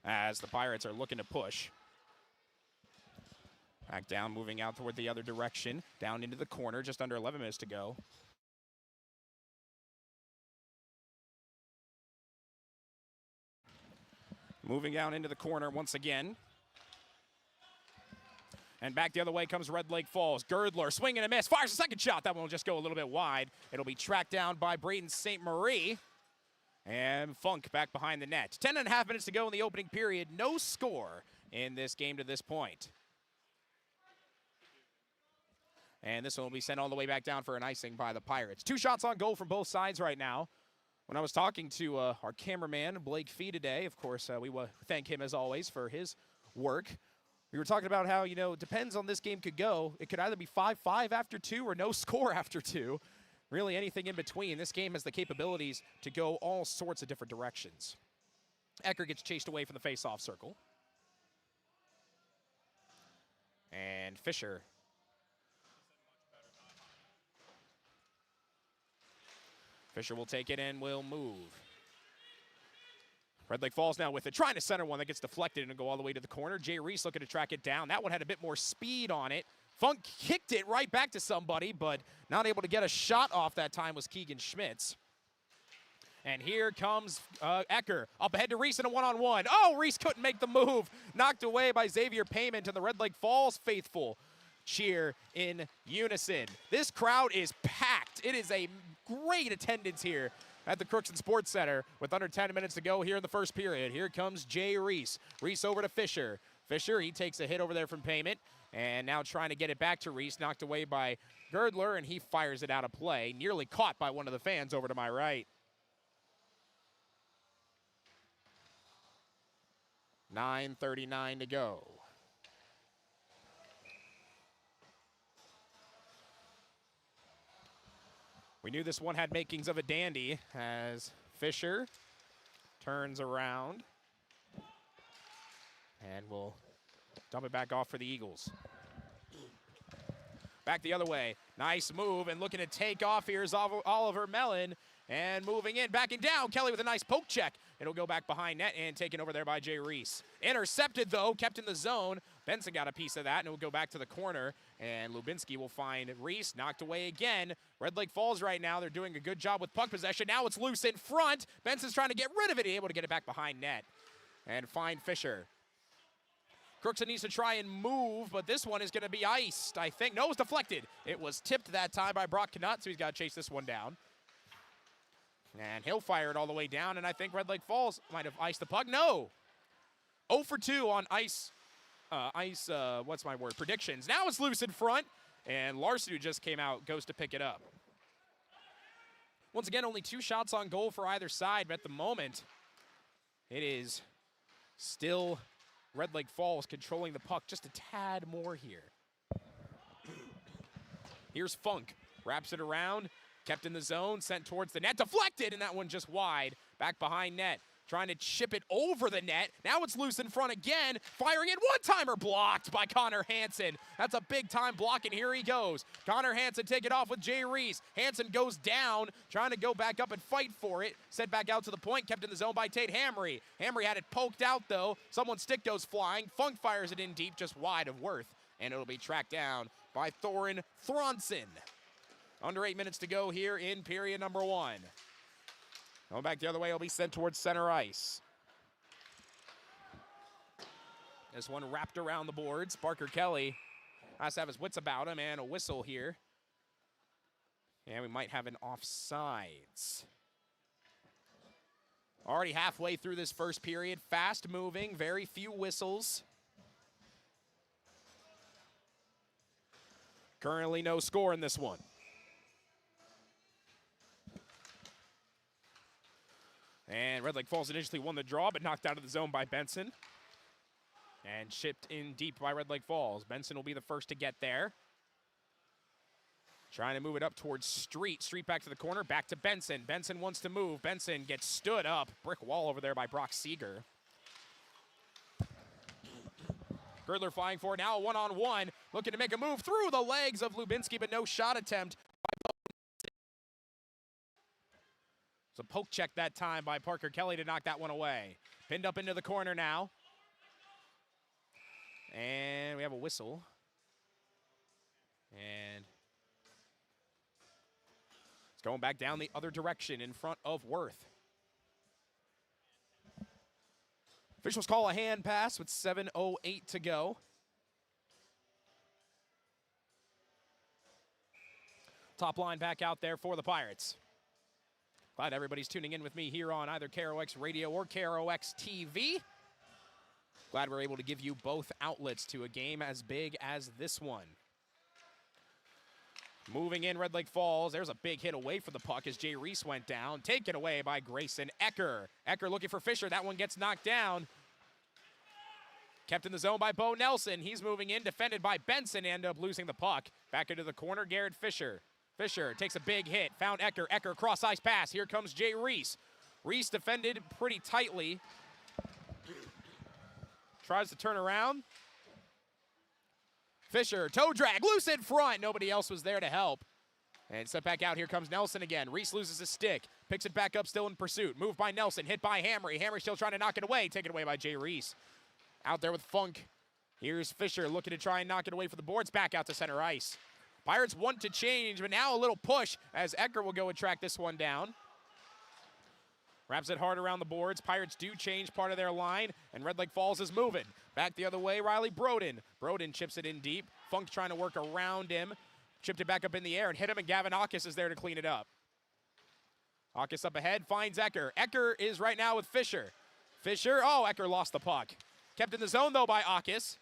Speaker 1: As the Pirates are looking to push. Back down, moving out toward the other direction. Down into the corner, just under 11 minutes to go. Moving down into the corner once again. And back the other way comes Red Lake Falls. Girdler, swing and a miss, fires a second shot. That one will just go a little bit wide. It'll be tracked down by Braden St. Marie. And Funk back behind the net. 10.5 minutes to go in the opening period. No score in this game to this point. And this one will be sent all the way back down for an icing by the Pirates. 2 shots on goal from both sides right now. When I was talking to our cameraman, Blake Fee, today, of course, we thank him as always for his work. We were talking about how, it depends on this game could go. It could either be 5-5 after 2 or no score after 2. Really anything in between. This game has the capabilities to go all sorts of different directions. Ecker gets chased away from the face-off circle. And Fisher. Fisher will take it and will move. Red Lake Falls now with it, trying to center one that gets deflected and go all the way to the corner. Jay Reese looking to track it down. That one had a bit more speed on it. Funk kicked it right back to somebody, but not able to get a shot off that time was Keegan Schmitz. And here comes Ecker. Up ahead to Reese in a one-on-one. Oh, Reese couldn't make the move. Knocked away by Xavier Payment, and the Red Lake Falls faithful cheer in unison. This crowd is packed. It is a great attendance here at the Crookston Sports Center with under 10 minutes to go here in the first period. Here comes Jay Reese. Reese over to Fisher. Fisher, he takes a hit over there from Payment, and now trying to get it back to Reese, knocked away by Girdler, and he fires it out of play. Nearly caught by one of the fans over to my right. 9:39 to go. We knew this one had makings of a dandy as Fisher turns around and will dump it back off for the Eagles. Back the other way. Nice move, and looking to take off here is Oliver Mellon. And moving in, backing down, Kelly with a nice poke check. It'll go back behind net and taken over there by Jay Reese. Intercepted, though, kept in the zone. Benson got a piece of that, and it will go back to the corner. And Lubinsky will find Reese, knocked away again. Red Lake Falls right now, they're doing a good job with puck possession. Now it's loose in front. Benson's trying to get rid of it, able to get it back behind net. And find Fisher. Crookston needs to try and move, but this one is going to be iced, I think. No, it was deflected. It was tipped that time by Brock Knott, so he's got to chase this one down. And he'll fire it all the way down, and I think Red Lake Falls might have iced the puck. No. 0 for 2 on predictions. Now it's loose in front, and Larson, who just came out, goes to pick it up. Once again, only 2 shots on goal for either side, but at the moment, It is still Red Lake Falls controlling the puck just a tad more here. Here's Funk, wraps it around, kept in the zone, sent towards the net, deflected, and that one just wide, back behind net. Trying to chip it over the net. Now it's loose in front again. Firing it. One-timer blocked by Connor Hansen. That's a big-time block, and here he goes. Connor Hansen take it off with Jay Reese. Hansen goes down, trying to go back up and fight for it. Set back out to the point, kept in the zone by Tate Hamry. Hamry had it poked out, though. Someone's stick goes flying. Funk fires it in deep, just wide of Worth, and it'll be tracked down by Thorin Thronson. Under 8 minutes to go here in period number 1. Going back the other way, it'll be sent towards center ice. This one wrapped around the boards. Parker Kelly has to have his wits about him, and a whistle here. And we might have an offsides. Already halfway through this first period. Fast moving, very few whistles. Currently no score in this one. And Red Lake Falls initially won the draw, but knocked out of the zone by Benson. And shipped in deep by Red Lake Falls. Benson will be the first to get there. Trying to move it up towards Street. Street back to the corner, back to Benson. Benson wants to move. Benson gets stood up. Brick wall over there by Brock Seeger. Girdler flying for it now, a one-on-one. Looking to make a move through the legs of Lubinsky, but no shot attempt. So poke check that time by Parker Kelly to knock that one away. Pinned up into the corner now. And we have a whistle. And it's going back down the other direction in front of Worth. Officials call a hand pass with 7:08 to go. Top line back out there for the Pirates. Glad everybody's tuning in with me here on either KROX Radio or KROX TV. Glad we're able to give you both outlets to a game as big as this one. Moving in Red Lake Falls, there's a big hit away from the puck as Jay Reese went down. Taken away by Grayson Ecker. Ecker looking for Fisher, that one gets knocked down. Kept in the zone by Bo Nelson. He's moving in, defended by Benson, end up losing the puck. Back into the corner, Garrett Fisher. Fisher takes a big hit, found Ecker. Ecker cross ice pass, here comes Jay Reese. Reese defended pretty tightly. Tries to turn around. Fisher, toe drag, loose in front. Nobody else was there to help. And set back out, here comes Nelson again. Reese loses his stick, picks it back up, still in pursuit. Moved by Nelson, hit by Hamry. Hamry still trying to knock it away, taken away by Jay Reese. Out there with Funk. Here's Fisher looking to try and knock it away for the boards, back out to center ice. Pirates want to change, but now a little push as Ecker will go and track this one down. Wraps it hard around the boards. Pirates do change part of their line, and Red Lake Falls is moving. Back the other way, Riley Broden. Broden chips it in deep. Funk trying to work around him. Chipped it back up in the air and hit him, and Gavin Aukus is there to clean it up. Aukus up ahead, finds Ecker. Ecker is right now with Fisher. Fisher, oh, Ecker lost the puck. Kept in the zone, though, by Aukus.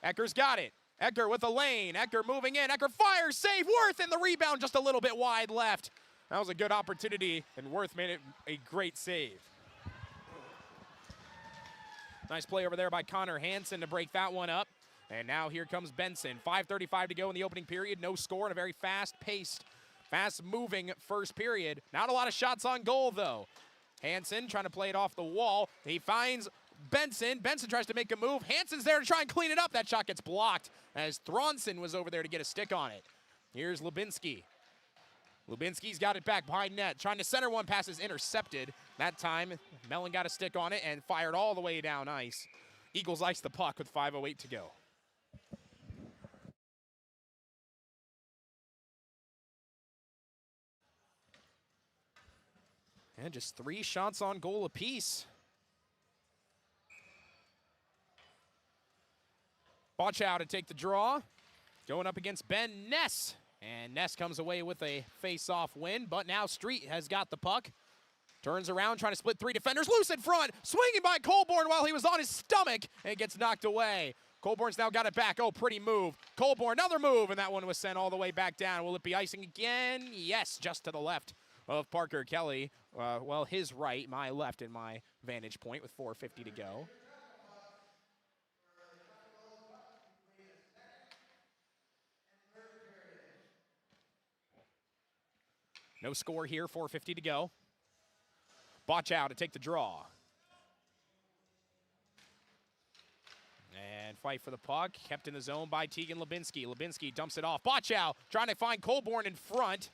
Speaker 1: Ecker's got it. Ecker with a lane. Ecker moving in. Ecker fires, save. Worth, and the rebound just a little bit wide left. That was a good opportunity, and Worth made it a great save. Nice play over there by Connor Hansen to break that one up. And now here comes Benson. 5:35 to go in the opening period. No score and a very fast-paced, fast-moving first period. Not a lot of shots on goal, though. Hansen trying to play it off the wall. He finds Benson. Benson tries to make a move. Hansen's there to try and clean it up. That shot gets blocked as Thronson was over there to get a stick on it. Here's Lubinsky. Lubinsky's got it back behind net. Trying to center one, pass is intercepted. That time, Mellon got a stick on it and fired all the way down ice. Eagles ice the puck with 5:08 to go. And just 3 shots on goal apiece. Bochow to take the draw. Going up against Ben Ness. And Ness comes away with a face-off win, but now Street has got the puck. Turns around, trying to split 3 defenders. Loose in front, swinging by Colborn while he was on his stomach, and gets knocked away. Colborn's now got it back. Oh, pretty move. Colborn, another move, and that one was sent all the way back down. Will it be icing again? Yes, just to the left of Parker Kelly. Well, his right, my left in my vantage point with 4:50 to go. No score here, 4:50 to go. Bochow to take the draw. And fight for the puck, kept in the zone by Tegan Lubinsky. Lubinsky dumps it off. Bochow trying to find Colborn in front.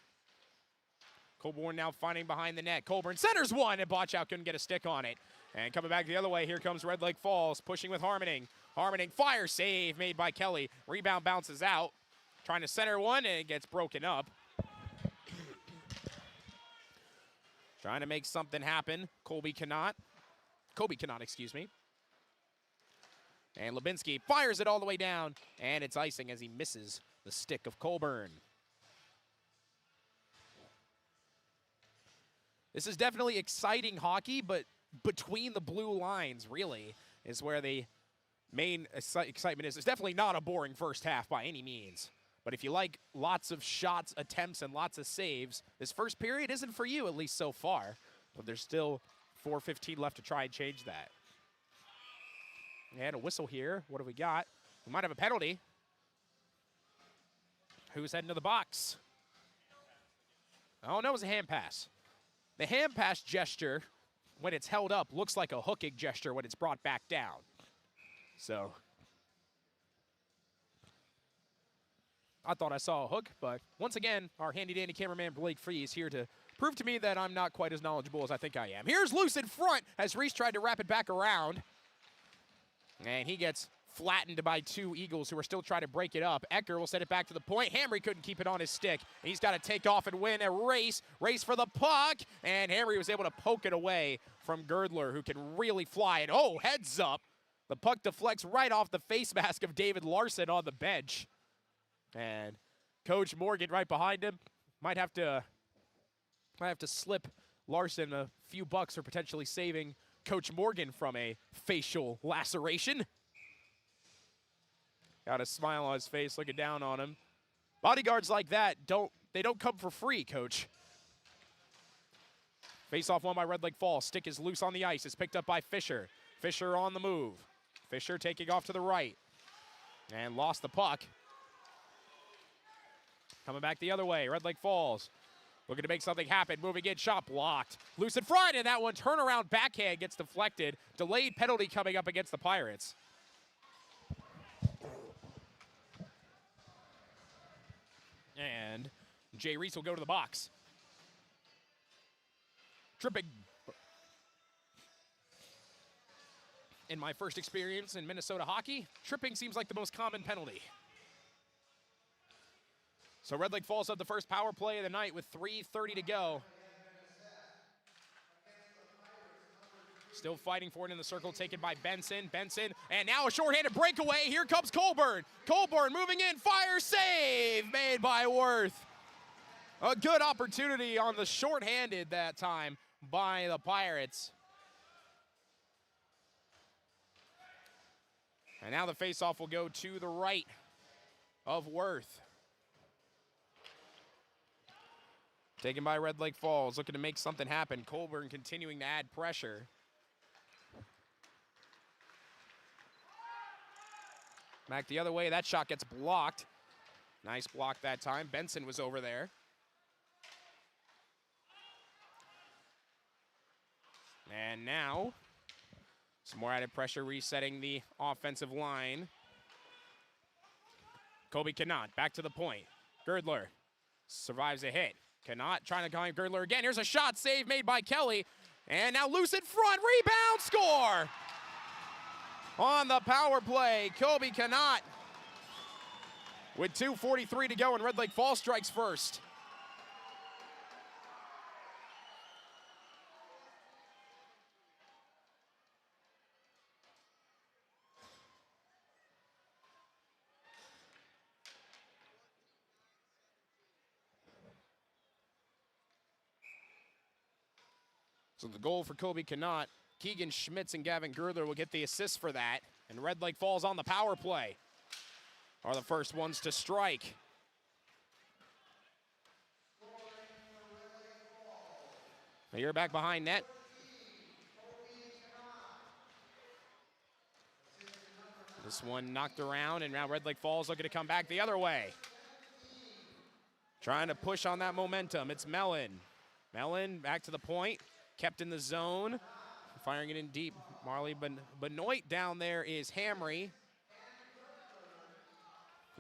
Speaker 1: Colborn now finding behind the net. Colborn centers one, and Bochow couldn't get a stick on it. And coming back the other way, here comes Red Lake Falls, pushing with Harmoning. Harmoning, fire save made by Kelly. Rebound bounces out. Trying to center one, and it gets broken up. Trying to make something happen. Kobe Cannot, excuse me. And Lubinsky fires it all the way down, and it's icing as he misses the stick of Colburn. This is definitely exciting hockey, but between the blue lines, really, is where the main excitement is. It's definitely not a boring first half by any means. But if you like lots of shots, attempts, and lots of saves, this first period isn't for you, at least so far. But there's still 4:15 left to try and change that. And a whistle here. What have we got? We might have a penalty. Who's heading to the box? Oh, no, it was a hand pass. The hand pass gesture, when it's held up, looks like a hooking gesture when it's brought back down. So I thought I saw a hook, but once again, our handy-dandy cameraman Blake Free is here to prove to me that I'm not quite as knowledgeable as I think I am. Here's loose in front as Reese tried to wrap it back around. And he gets flattened by two Eagles who are still trying to break it up. Ecker will set it back to the point. Hamry couldn't keep it on his stick. He's got to take off and win a race. Race for the puck. And Hamry was able to poke it away from Girdler, who can really fly it. Oh, heads up. The puck deflects right off the face mask of David Larson on the bench. And Coach Morgan right behind him. Might have to slip Larson a few bucks for potentially saving Coach Morgan from a facial laceration. Got a smile on his face, looking down on him. Bodyguards like that don't come for free, Coach. Face-off won by Red Lake Falls. Stick is loose on the ice. It's picked up by Fisher. Fisher on the move. Fisher taking off to the right. And lost the puck. Coming back the other way, Red Lake Falls. Looking to make something happen. Moving in, shot blocked. Loose in front, and that one turnaround backhand gets deflected. Delayed penalty coming up against the Pirates. And Jay Reese will go to the box. Tripping. In my first experience in Minnesota hockey, tripping seems like the most common penalty. So Red Lake Falls up the first power play of the night with 3:30 to go. Still fighting for it in the circle, taken by Benson. Benson, and now a shorthanded breakaway. Here comes Colburn. Colburn moving in, fire save made by Worth. A good opportunity on the shorthanded that time by the Pirates. And now the faceoff will go to the right of Worth. Taken by Red Lake Falls, looking to make something happen. Colburn continuing to add pressure. Back the other way, that shot gets blocked. Nice block that time. Benson was over there. And now, some more added pressure, resetting the offensive line. Kobe Cannot, back to the point. Girdler survives a hit. Cannot trying to climb Girdler again. Here's a shot save made by Kelly. And now loose in front, rebound, score! On the power play, Kobe Cannot with 2:43 to go, and Red Lake Falls strikes first. So the goal for Kobe Cannot, Keegan Schmitz and Gavin Girdler will get the assist for that. And Red Lake Falls on the power play are the first ones to strike. You're back behind net. This one knocked around, and now Red Lake Falls looking to come back the other way. Trying to push on that momentum. It's Mellon. Mellon back to the point, kept in the zone, firing it in deep. Marley Benoit down there is Hamry.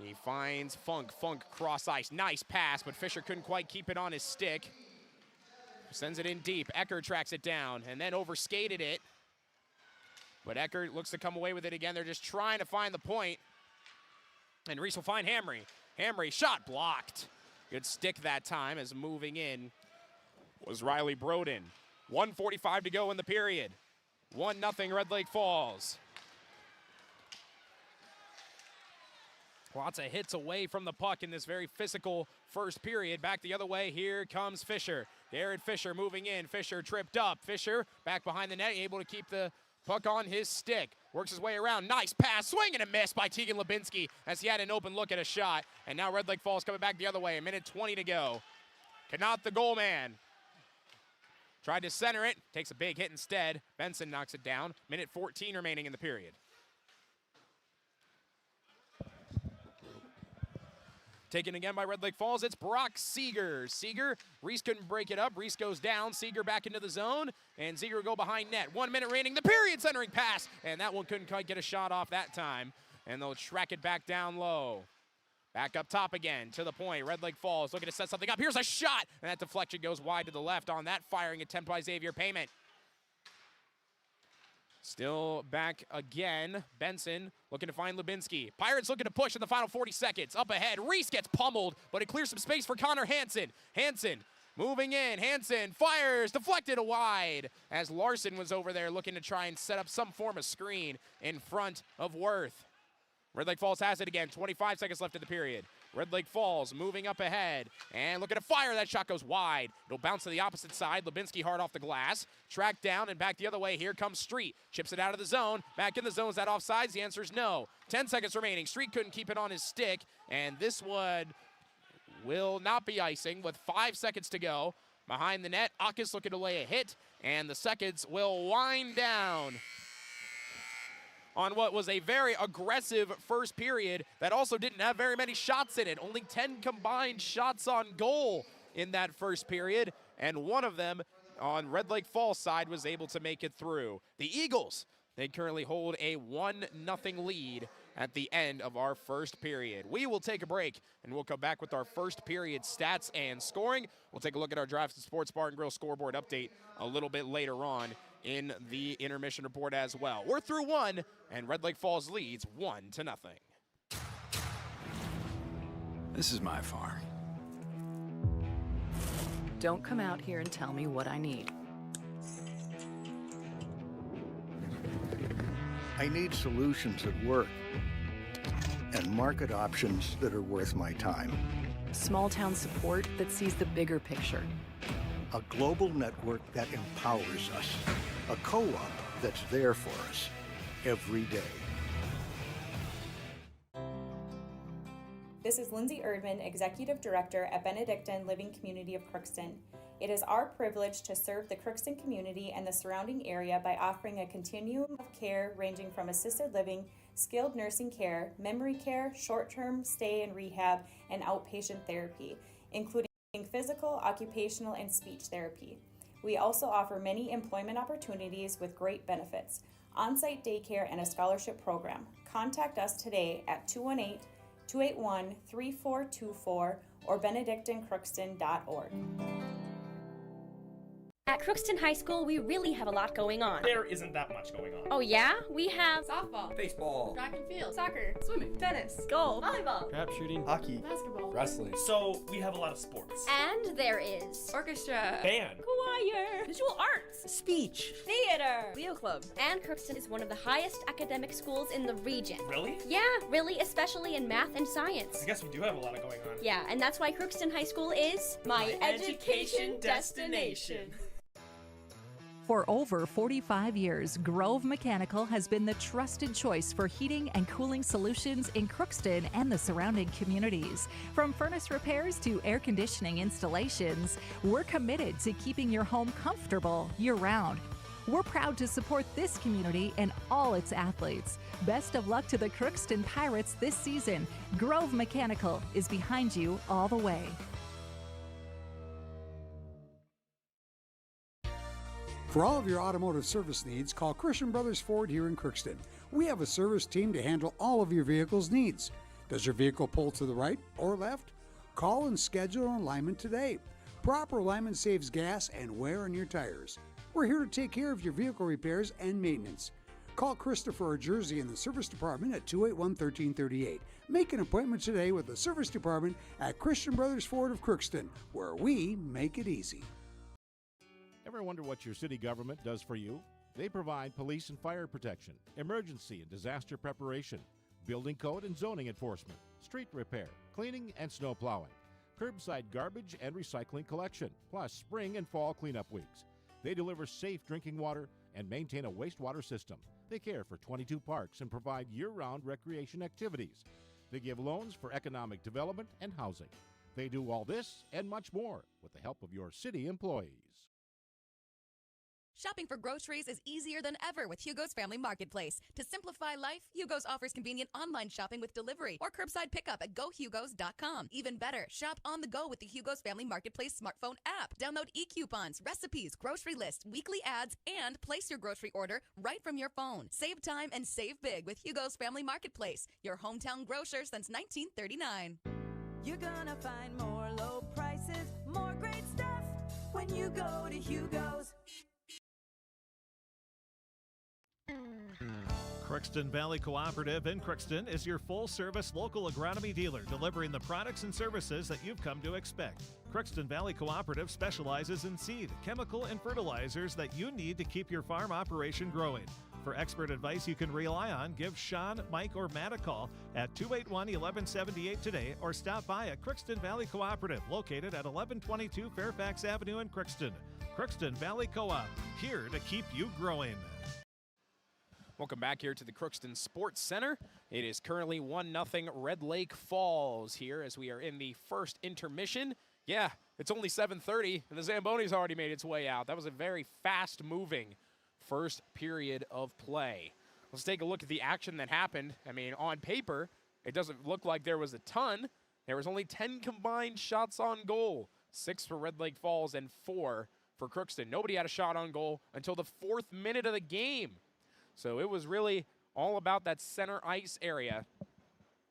Speaker 1: He finds Funk. Funk cross ice. Nice pass, but Fisher couldn't quite keep it on his stick. Sends it in deep. Ecker tracks it down and then overskated it. But Ecker looks to come away with it again. They're just trying to find the point. And Reese will find Hamry. Hamry, shot blocked. Good stick that time, as moving in was Riley Broden. 1:45 to go in the period. 1-0 Red Lake Falls. Lots of hits away from the puck in this very physical first period. Back the other way, here comes Fisher. Garrett Fisher moving in. Fisher tripped up. Fisher back behind the net, able to keep the puck on his stick. Works his way around. Nice pass. Swing and a miss by Tegan Lubinsky as he had an open look at a shot. And now Red Lake Falls coming back the other way. 1:20 to go. Knott, the goal man. Tried to center it. Takes a big hit instead. Benson knocks it down. 1:14 remaining in the period. Taken again by Red Lake Falls, it's Brock Seeger. Seeger, Reese couldn't break it up. Reese goes down, Seeger back into the zone, and Seeger will go behind net. 1 minute remaining, the period centering pass, and that one couldn't quite get a shot off that time, and they'll track it back down low. Back up top again, to the point. Red Lake Falls looking to set something up. Here's a shot, and that deflection goes wide to the left on that firing attempt by Xavier Payment. Still back again. Benson looking to find Lubinsky. Pirates looking to push in the final 40 seconds. Up ahead, Reese gets pummeled, but it clears some space for Connor Hansen. Hansen moving in. Hansen fires, deflected wide as Larson was over there looking to try and set up some form of screen in front of Worth. Red Lake Falls has it again. 25 seconds left in the period. Red Lake Falls moving up ahead and looking to fire. That shot goes wide. It'll bounce to the opposite side. Lubinsky hard off the glass. Tracked down and back the other way. Here comes Street. Chips it out of the zone. Back in the zone. Is that offsides? The answer is no. 10 seconds remaining. Street couldn't keep it on his stick. And this one will not be icing with 5 seconds to go. Behind the net, Akis looking to lay a hit. And the seconds will wind down on what was a very aggressive first period that also didn't have very many shots in it. Only 10 combined shots on goal in that first period, and one of them on Red Lake Falls side was able to make it through. The Eagles, they currently hold a 1-0 lead at the end of our first period. We will take a break, and we'll come back with our first period stats and scoring. We'll take a look at our Drive to Sports Bar and Grill scoreboard update a little bit later on in the intermission report as well. We're through one, and Red Lake Falls leads 1-0.
Speaker 10: This is my farm.
Speaker 11: Don't come out here and tell me what I need.
Speaker 12: I need solutions that work and market options that are worth my time.
Speaker 11: Small town support that sees the bigger picture.
Speaker 12: A global network that empowers us. A co-op that's there for us every day.
Speaker 13: This is Lindsay Erdman, Executive Director at Benedictine Living Community of Crookston. It is our privilege to serve the Crookston community and the surrounding area by offering a continuum of care ranging from assisted living, skilled nursing care, memory care, short-term stay and rehab, and outpatient therapy, including physical, occupational, and speech therapy. We also offer many employment opportunities with great benefits, on-site daycare, and a scholarship program. Contact us today at 218-281-3424 or benedictinecrookston.org.
Speaker 14: At Crookston High School, we really have a lot going on.
Speaker 18: There isn't that much going on.
Speaker 14: Oh yeah? We have
Speaker 18: softball, baseball,
Speaker 14: track and field, soccer, swimming, tennis, golf, volleyball,
Speaker 18: trap shooting, hockey,
Speaker 14: basketball,
Speaker 18: wrestling. So we have a lot of sports.
Speaker 14: And there is orchestra,
Speaker 18: band,
Speaker 14: choir, visual arts,
Speaker 18: speech,
Speaker 14: theater, Leo Club. And Crookston is one of the highest academic schools in the region.
Speaker 18: Really?
Speaker 14: Yeah, really, especially in math and science.
Speaker 18: I guess we do have a lot going on.
Speaker 14: Yeah, and that's why Crookston High School is my education destination.
Speaker 2: For over 45 years, Grove Mechanical has been the trusted choice for heating and cooling solutions in Crookston and the surrounding communities. From furnace repairs to air conditioning installations, we're committed to keeping your home comfortable year-round. We're proud to support this community and all its athletes. Best of luck to the Crookston Pirates this season. Grove Mechanical is behind you all the way.
Speaker 3: For all of your automotive service needs, call Christian Brothers Ford here in Crookston. We have a service team to handle all of your vehicle's needs. Does your vehicle pull to the right or left? Call and schedule an alignment today. Proper alignment saves gas and wear on your tires. We're here to take care of your vehicle repairs and maintenance. Call Christopher or Jersey in the service department at 281-1338. Make an appointment today with the service department at Christian Brothers Ford of Crookston, where we make it easy.
Speaker 6: Ever wonder what your city government does for you? They provide police and fire protection, emergency and disaster preparation, building code and zoning enforcement, street repair, cleaning and snow plowing, curbside garbage and recycling collection, plus spring and fall cleanup weeks. They deliver safe drinking water and maintain a wastewater system. They care for 22 parks and provide year-round recreation activities. They give loans for economic development and housing. They do all this and much more with the help of your city employees.
Speaker 7: Shopping for groceries is easier than ever with Hugo's Family Marketplace. To simplify life, Hugo's offers convenient online shopping with delivery or curbside pickup at gohugos.com. Even better, shop on the go with the Hugo's Family Marketplace smartphone app. Download e-coupons, recipes, grocery lists, weekly ads, and place your grocery order right from your phone. Save time and save big with Hugo's Family Marketplace, your hometown grocer since 1939.
Speaker 8: You're gonna find more low prices, more great stuff when you go to Hugo's.
Speaker 22: Crookston Valley Cooperative in Crookston is your full-service local agronomy dealer, delivering the products and services that you've come to expect. Crookston Valley Cooperative specializes in seed, chemical, and fertilizers that you need to keep your farm operation growing. For expert advice you can rely on, give Sean, Mike, or Matt a call at 281-1178 today or stop by at Crookston Valley Cooperative, located at 1122 Fairfax Avenue in Crookston. Crookston Valley Co-op, here to keep you growing.
Speaker 1: Welcome back here to the Crookston Sports Center. It is currently 1-0 Red Lake Falls here as we are in the first intermission. Yeah, it's only 7:30 and the Zamboni's already made its way out. That was a very fast-moving first period of play. Let's take a look at the action that happened. I mean, on paper, it doesn't look like there was a ton. There was only 10 combined shots on goal, 6 for Red Lake Falls and 4 for Crookston. Nobody had a shot on goal until the 4th minute of the game. So it was really all about that center ice area,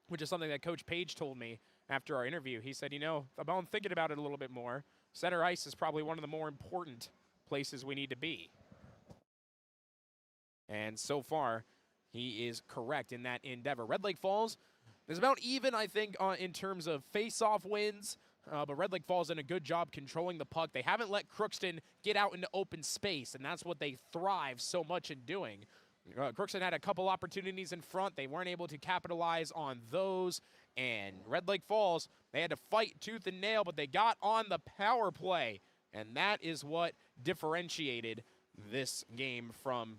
Speaker 1: which is something that Coach Page told me after our interview. He said, you know, I'm thinking about it a little bit more. Center ice is probably one of the more important places we need to be. And so far, he is correct in that endeavor. Red Lake Falls is about even, I think, in terms of face-off wins. But Red Lake Falls did a good job controlling the puck. They haven't let Crookston get out into open space, and that's what they thrive so much in doing. Crookston had a couple opportunities in front. They weren't able to capitalize on those. And Red Lake Falls, they had to fight tooth and nail, but they got on the power play. And that is what differentiated this game from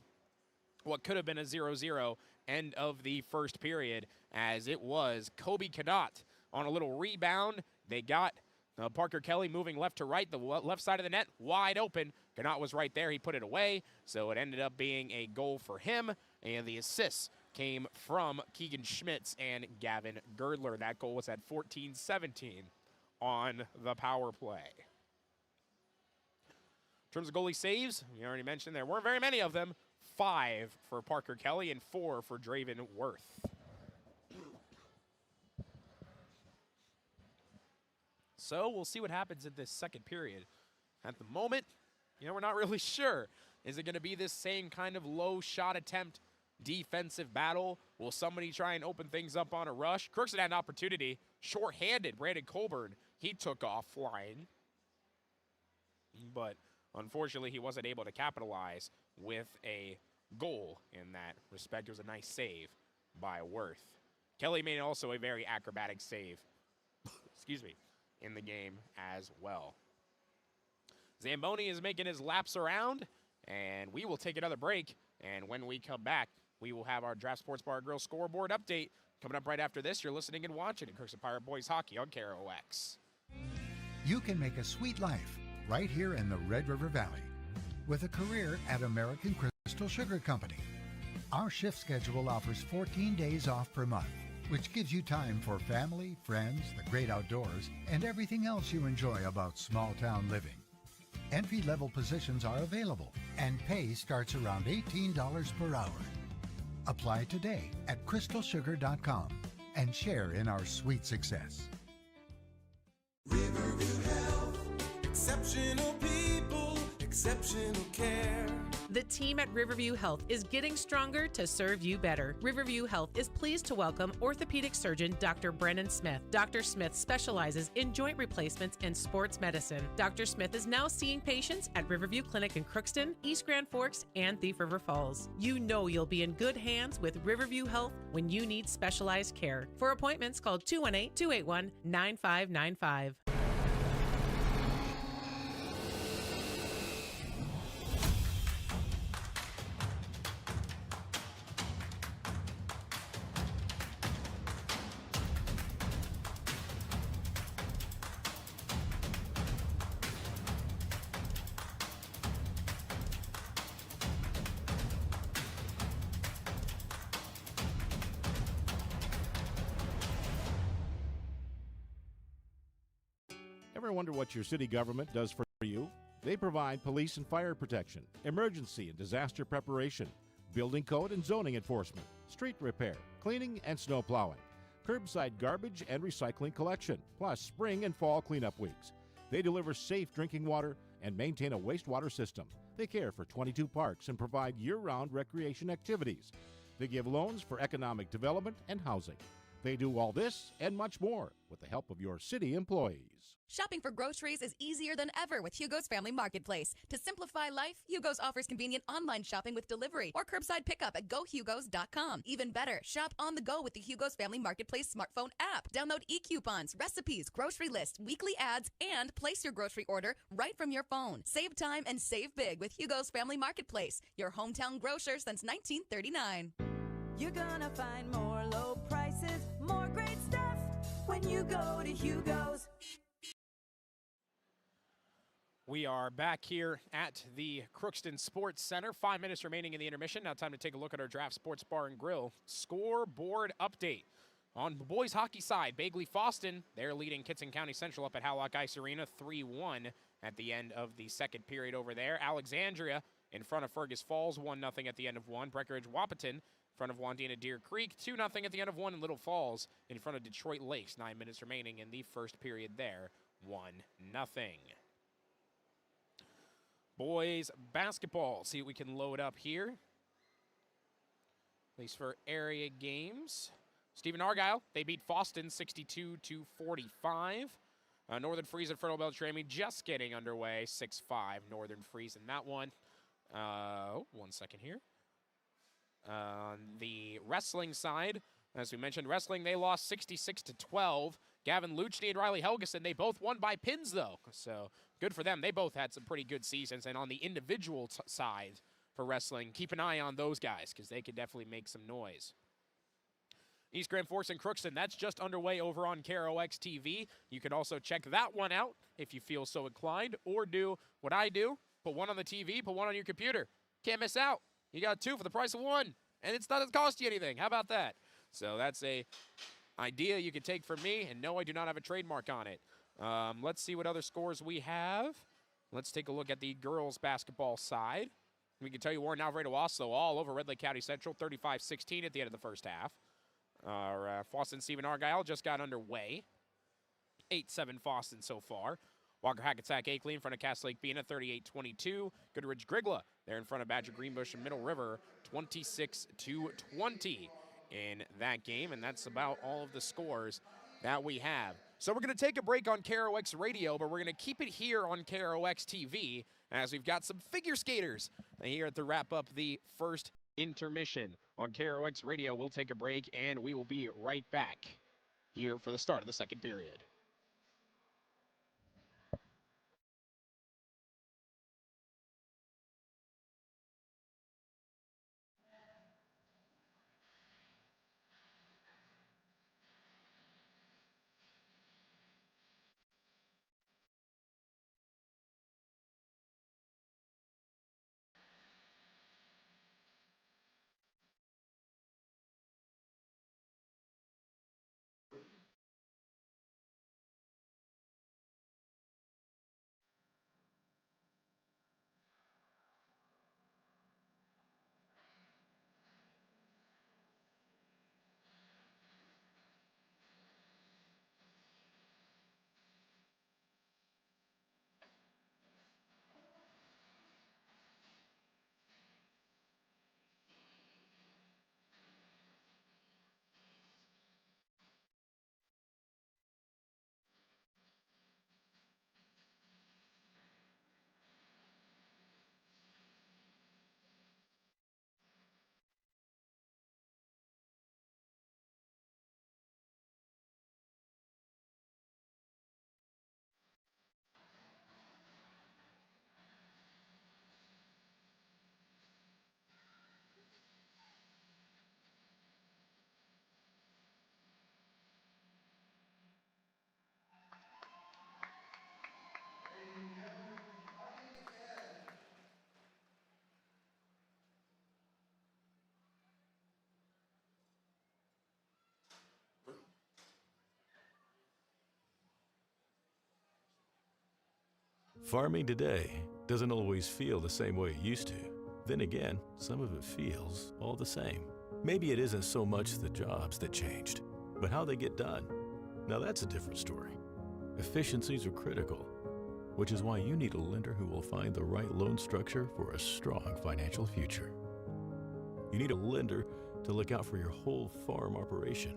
Speaker 1: what could have been a 0-0 end of the first period, as it was Kobe Cadot on a little rebound. They got Parker Kelly moving left to right, the left side of the net, wide open. Ganot was right there. He put it away, so it ended up being a goal for him, and the assists came from Keegan Schmitz and Gavin Girdler. That goal was at 14-17 on the power play. In terms of goalie saves, we already mentioned there weren't very many of them. 5 for Parker Kelly and 4 for Draven Worth. So we'll see what happens in this second period. At the moment, you know, we're not really sure. Is it going to be this same kind of low shot attempt defensive battle? Will somebody try and open things up on a rush? Crookston had an opportunity. Short-handed, Brandon Colburn, he took off flying. But unfortunately, he wasn't able to capitalize with a goal in that respect. It was a nice save by Worth. Kelly made also a very acrobatic save, excuse me, in the game as well. Zamboni is making his laps around, And we will take another break. And when we come back, we will have our Draft Sports Bar and Grill scoreboard update. Coming up right after this, you're listening and watching at Crookston Pirate Boys Hockey on KROX.
Speaker 5: You can make a sweet life right here in the Red River Valley with a career at American Crystal Sugar Company. Our shift schedule offers 14 days off per month, which gives you time for family, friends, the great outdoors, and everything else you enjoy about small-town living. Entry-level positions are available, and pay starts around $18 per hour. Apply today at crystalsugar.com and share in our sweet success.
Speaker 15: Riverview Health, exceptional people, exceptional care.
Speaker 4: The team at Riverview Health is getting stronger to serve you better. Riverview Health is pleased to welcome orthopedic surgeon Dr. Brennan Smith. Dr. Smith specializes in joint replacements and sports medicine. Dr. Smith is now seeing patients at Riverview Clinic in Crookston, East Grand Forks, and Thief River Falls. You know you'll be in good hands with Riverview Health when you need specialized care. For appointments, call 218-281-9595.
Speaker 6: Ever wonder what your city government does for you? They provide police and fire protection, emergency and disaster preparation, building code and zoning enforcement, street repair, cleaning and snow plowing, curbside garbage and recycling collection, plus spring and fall cleanup weeks. They deliver safe drinking water and maintain a wastewater system. They care for 22 parks and provide year-round recreation activities. They give loans for economic development and housing. They do all this and much more with the help of your city employees.
Speaker 7: Shopping for groceries is easier than ever with Hugo's Family Marketplace. To simplify life, Hugo's offers convenient online shopping with delivery or curbside pickup at gohugos.com. Even better, shop on the go with the Hugo's Family Marketplace smartphone app. Download e-coupons, recipes, grocery lists, weekly ads, and place your grocery order right from your phone. Save time and save big with Hugo's Family Marketplace, your hometown grocer since 1939.
Speaker 8: You're gonna find more low prices, more great stuff when you go to Hugo's.
Speaker 1: We are back here at the Crookston Sports Center. 5 minutes remaining in the intermission. Now time to take a look at our Draft Sports Bar and Grill scoreboard update. On the boys hockey side, Bagley-Fawston, they're leading Kitson County Central up at Howlock Ice Arena 3-1 at the end of the second period over there. Alexandria in front of Fergus Falls 1-0 at the end of one. Breckenridge-Wahpeton in front of Wandina Deer Creek 2-0 at the end of one. And Little Falls in front of Detroit Lakes. 9 minutes remaining in the first period there. 1-0. Boys basketball. See what we can load up here. At least for area games. Stephen Argyle, they beat Fawston 62-45. Northern Freeze and Fertile Beltrami just getting underway. 6-5 Northern Freeze in that one. 1 second here. On the wrestling side, as we mentioned, wrestling, they lost 66-12. Gavin Luchny and Riley Helgeson, they both won by pins, though. So good for them. They both had some pretty good seasons. And on the individual side for wrestling, keep an eye on those guys because they could definitely make some noise. East Grand Forks and Crookston, that's just underway over on KROX TV. You can also check that one out if you feel so inclined, or do what I do, put one on the TV, put one on your computer. Can't miss out. You got two for the price of one, and it doesn't cost you anything. How about that? So that's a idea you can take from me, and no, I do not have a trademark on it. Let's see what other scores we have. Let's take a look at the girls basketball side. We can tell you Warren Alvarado also all over Red Lake County Central, 35-16 at the end of the first half. Fawston Stephen Argyle just got underway. 8-7 Fawston so far. Walker Hackensack Akeley in front of Cass Lake Bena, 38-22. Goodridge Grigla, they're in front of Badger Greenbush and Middle River, 26-20 in that game. And that's about all of the scores that we have. So we're going to take a break on KROX Radio, but we're going to keep it here on KROX TV as we've got some figure skaters here to wrap up the first intermission on KROX Radio. We'll take a break, and we will be right back here for the start of the second period.
Speaker 16: Farming today doesn't always feel the same way it used to. Then again, some of it feels all the same. Maybe it isn't so much the jobs that changed, but how they get done. Now that's a different story. Efficiencies are critical, which is why you need a lender who will find the right loan structure for a strong financial future. You need a lender to look out for your whole farm operation.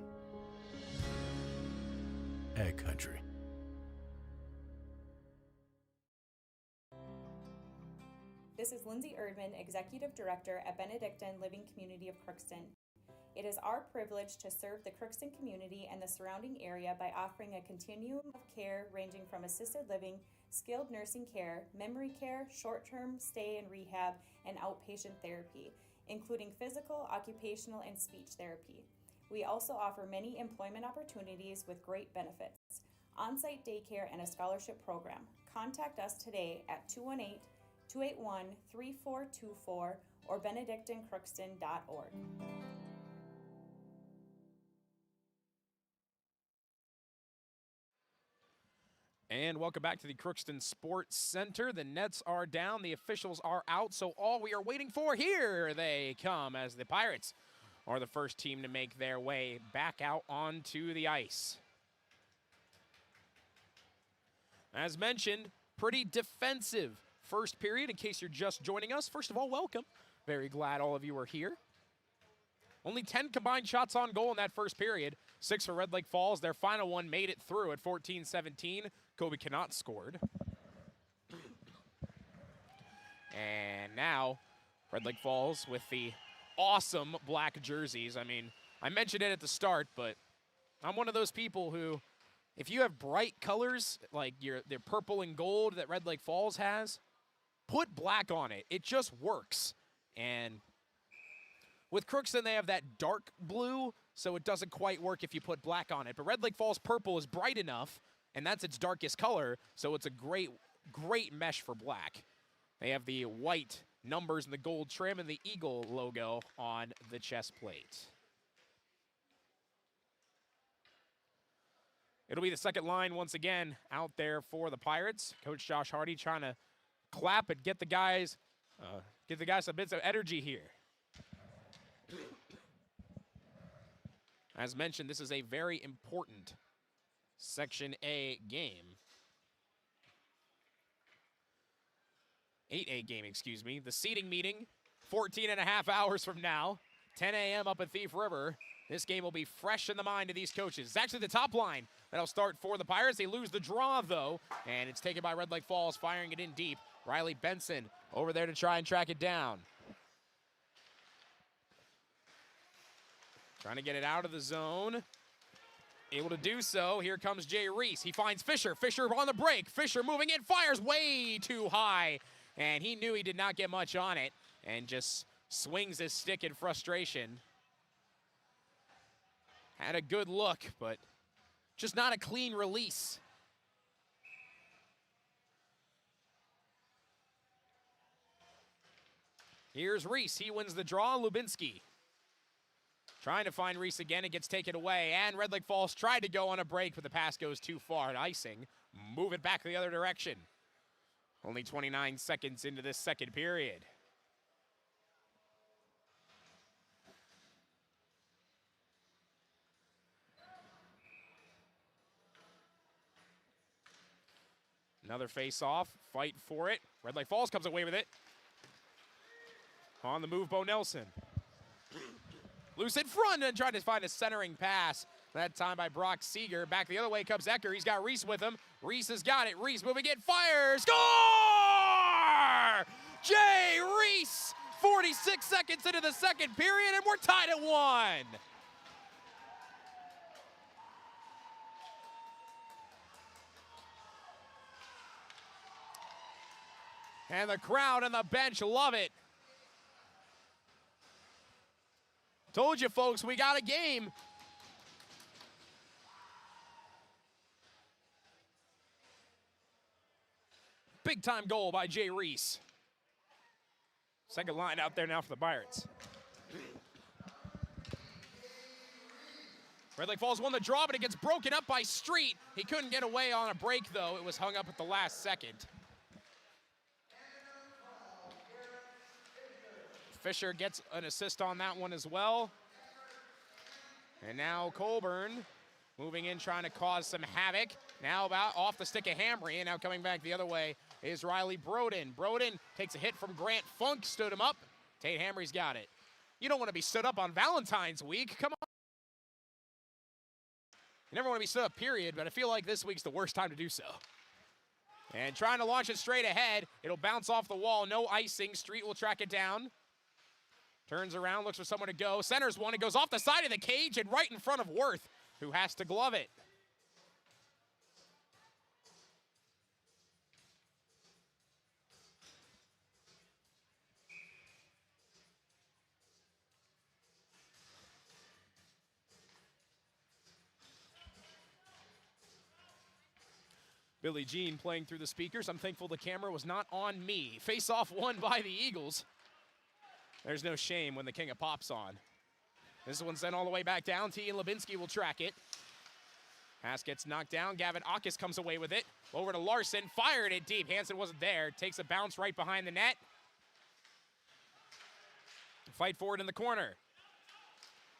Speaker 16: Ag Country.
Speaker 13: This is Lindsay Erdman, Executive Director at Benedictine Living Community of Crookston. It is our privilege to serve the Crookston community and the surrounding area by offering a continuum of care ranging from assisted living, skilled nursing care, memory care, short-term stay and rehab, and outpatient therapy, including physical, occupational, and speech therapy. We also offer many employment opportunities with great benefits, on-site daycare, and a scholarship program. Contact us today at 218-281-3424 or benedictinecrookston.org.
Speaker 1: And welcome back to the Crookston Sports Center. The nets are down, the officials are out, so all we are waiting for, here they come, as the Pirates are the first team to make their way back out onto the ice. As mentioned, pretty defensive first period in case you're just joining us. First of all, welcome. Very glad all of you are here. Only 10 combined shots on goal in that first period. 6 for Red Lake Falls. Their final one made it through at 14-17. Kobe Cannot scored. And now, Red Lake Falls with the awesome black jerseys. I mean, I mentioned it at the start, but I'm one of those people who, if you have bright colors, like the purple and gold that Red Lake Falls has, put black on it. It just works. And with Crookston, they have that dark blue, so it doesn't quite work if you put black on it. But Red Lake Falls purple is bright enough, and that's its darkest color, so it's a great, great mesh for black. They have the white numbers and the gold trim and the Eagle logo on the chest plate. It'll be the second line once again out there for the Pirates. Coach Josh Hardy trying to clap and get the guys some bits of energy here. As mentioned, this is a very important Section A game. 8A game, excuse me. The seating meeting, 14 and a half hours from now, 10 a.m. up at Thief River. This game will be fresh in the mind of these coaches. It's actually the top line that'll start for the Pirates. They lose the draw, though, and it's taken by Red Lake Falls, firing it in deep. Riley Benson over there to try and track it down. Trying to get it out of the zone. Able to do so. Here comes Jay Reese. He finds Fisher. Fisher on the break. Fisher moving in, fires way too high. And he knew he did not get much on it and just swings his stick in frustration. Had a good look, but just not a clean release. Here's Reese. He wins the draw. Lubinski trying to find Reese again. It gets taken away, and Red Lake Falls tried to go on a break, but the pass goes too far, and icing. Move it back the other direction. Only 29 seconds into this second period. Another face-off, fight for it. Red Lake Falls comes away with it. On the move, Bo Nelson. Loose in front and trying to find a centering pass. That time by Brock Seeger. Back the other way comes Ecker. He's got Reese with him. Reese has got it. Reese moving in, fires, score! Jay Reese, 46 seconds into the second period, and we're tied at 1. And the crowd and the bench love it. Told you, folks, we got a game. Big time goal by Jay Reese. Second line out there now for the Pirates. Red Lake Falls won the draw, but it gets broken up by Street. He couldn't get away on a break, though. It was hung up at the last second. Fisher gets an assist on that one as well. And now Colburn moving in, trying to cause some havoc. Now about off the stick of Hamry, and now coming back the other way is Riley Broden. Broden takes a hit from Grant Funk, stood him up. Tate Hamry's got it. You don't want to be stood up on Valentine's week. Come on. You never want to be stood up, period, but I feel like this week's the worst time to do so. And trying to launch it straight ahead. It'll bounce off the wall. No icing. Street will track it down. Turns around, looks for someone to go. Centers one. It goes off the side of the cage and right in front of Worth, who has to glove it. Billie Jean playing through the speakers. I'm thankful the camera was not on me. Face-off won by the Eagles. There's no shame when the King of Pop's on. This one's sent all the way back down. T. and Lubinsky will track it. Pass gets knocked down. Gavin Akis comes away with it. Over to Larson. Fired it deep. Hansen wasn't there. Takes a bounce right behind the net. Fight for it in the corner.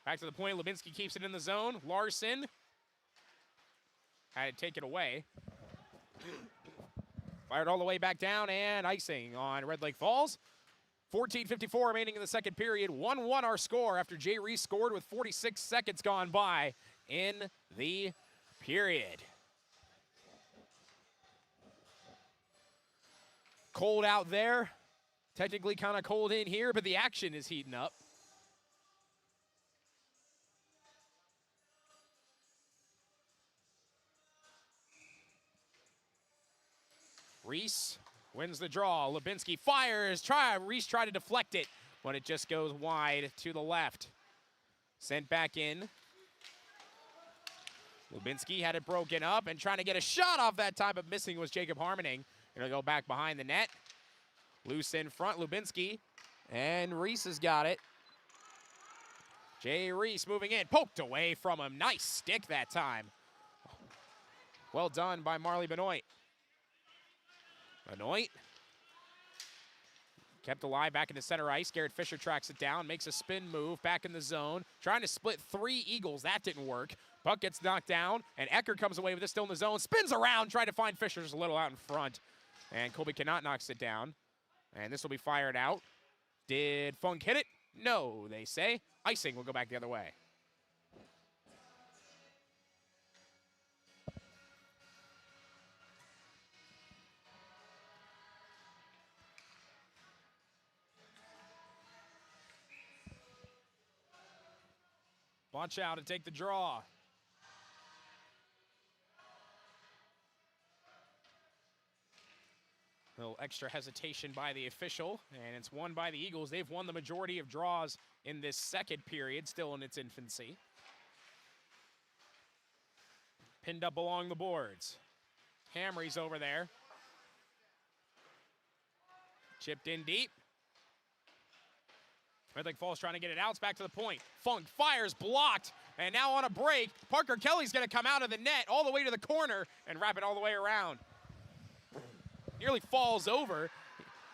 Speaker 1: Back to the point. Lubinsky keeps it in the zone. Larson had to take it away. Fired all the way back down, and icing on Red Lake Falls. 14:54 remaining in the second period. 1-1 our score after Jay Reese scored with 46 seconds gone by in the period. Cold out there. Technically kind of cold in here, but the action is heating up. Reese wins the draw. Lubinsky fires. Reese tried to deflect it, but it just goes wide to the left. Sent back in. Lubinsky had it broken up and trying to get a shot off that time, but missing was Jacob Harmoning. Gonna go back behind the net. Loose in front, Lubinsky. And Reese has got it. Jay Reese moving in. Poked away from him. Nice stick that time. Well done by Marley Benoit. Benoit kept alive back into center ice. Garrett Fisher tracks it down, makes a spin move back in the zone, trying to split three Eagles. That didn't work. Puck gets knocked down, and Ecker comes away with it still in the zone. Spins around, trying to find Fisher just a little out in front. And Colby Cannot knocks it down. And this will be fired out. Did Funk hit it? No, they say. Icing will go back the other way. Watch out to take the draw. A little extra hesitation by the official, and it's won by the Eagles. They've won the majority of draws in this second period, still in its infancy. Pinned up along the boards. Hamry's over there. Chipped in deep. Red Lake Falls trying to get it out. It's back to the point. Funk fires, blocked, and now on a break. Parker Kelly's going to come out of the net all the way to the corner and wrap it all the way around. Nearly falls over,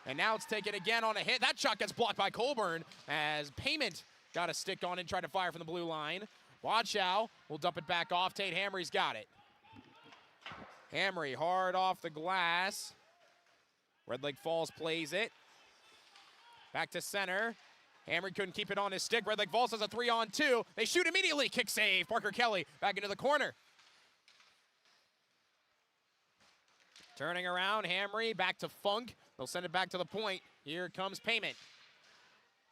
Speaker 1: and now it's taken again on a hit. That shot gets blocked by Colburn as Payment got a stick on and tried to fire from the blue line. Wachow will dump it back off. Tate Hamry's got it. Hamry hard off the glass. Red Lake Falls plays it. Back to center. Hamry couldn't keep it on his stick. Red Lake Falls has a 3-on-2. They shoot immediately. Kick save. Parker Kelly back into the corner. Turning around, Hamry back to Funk. They'll send it back to the point. Here comes Payment.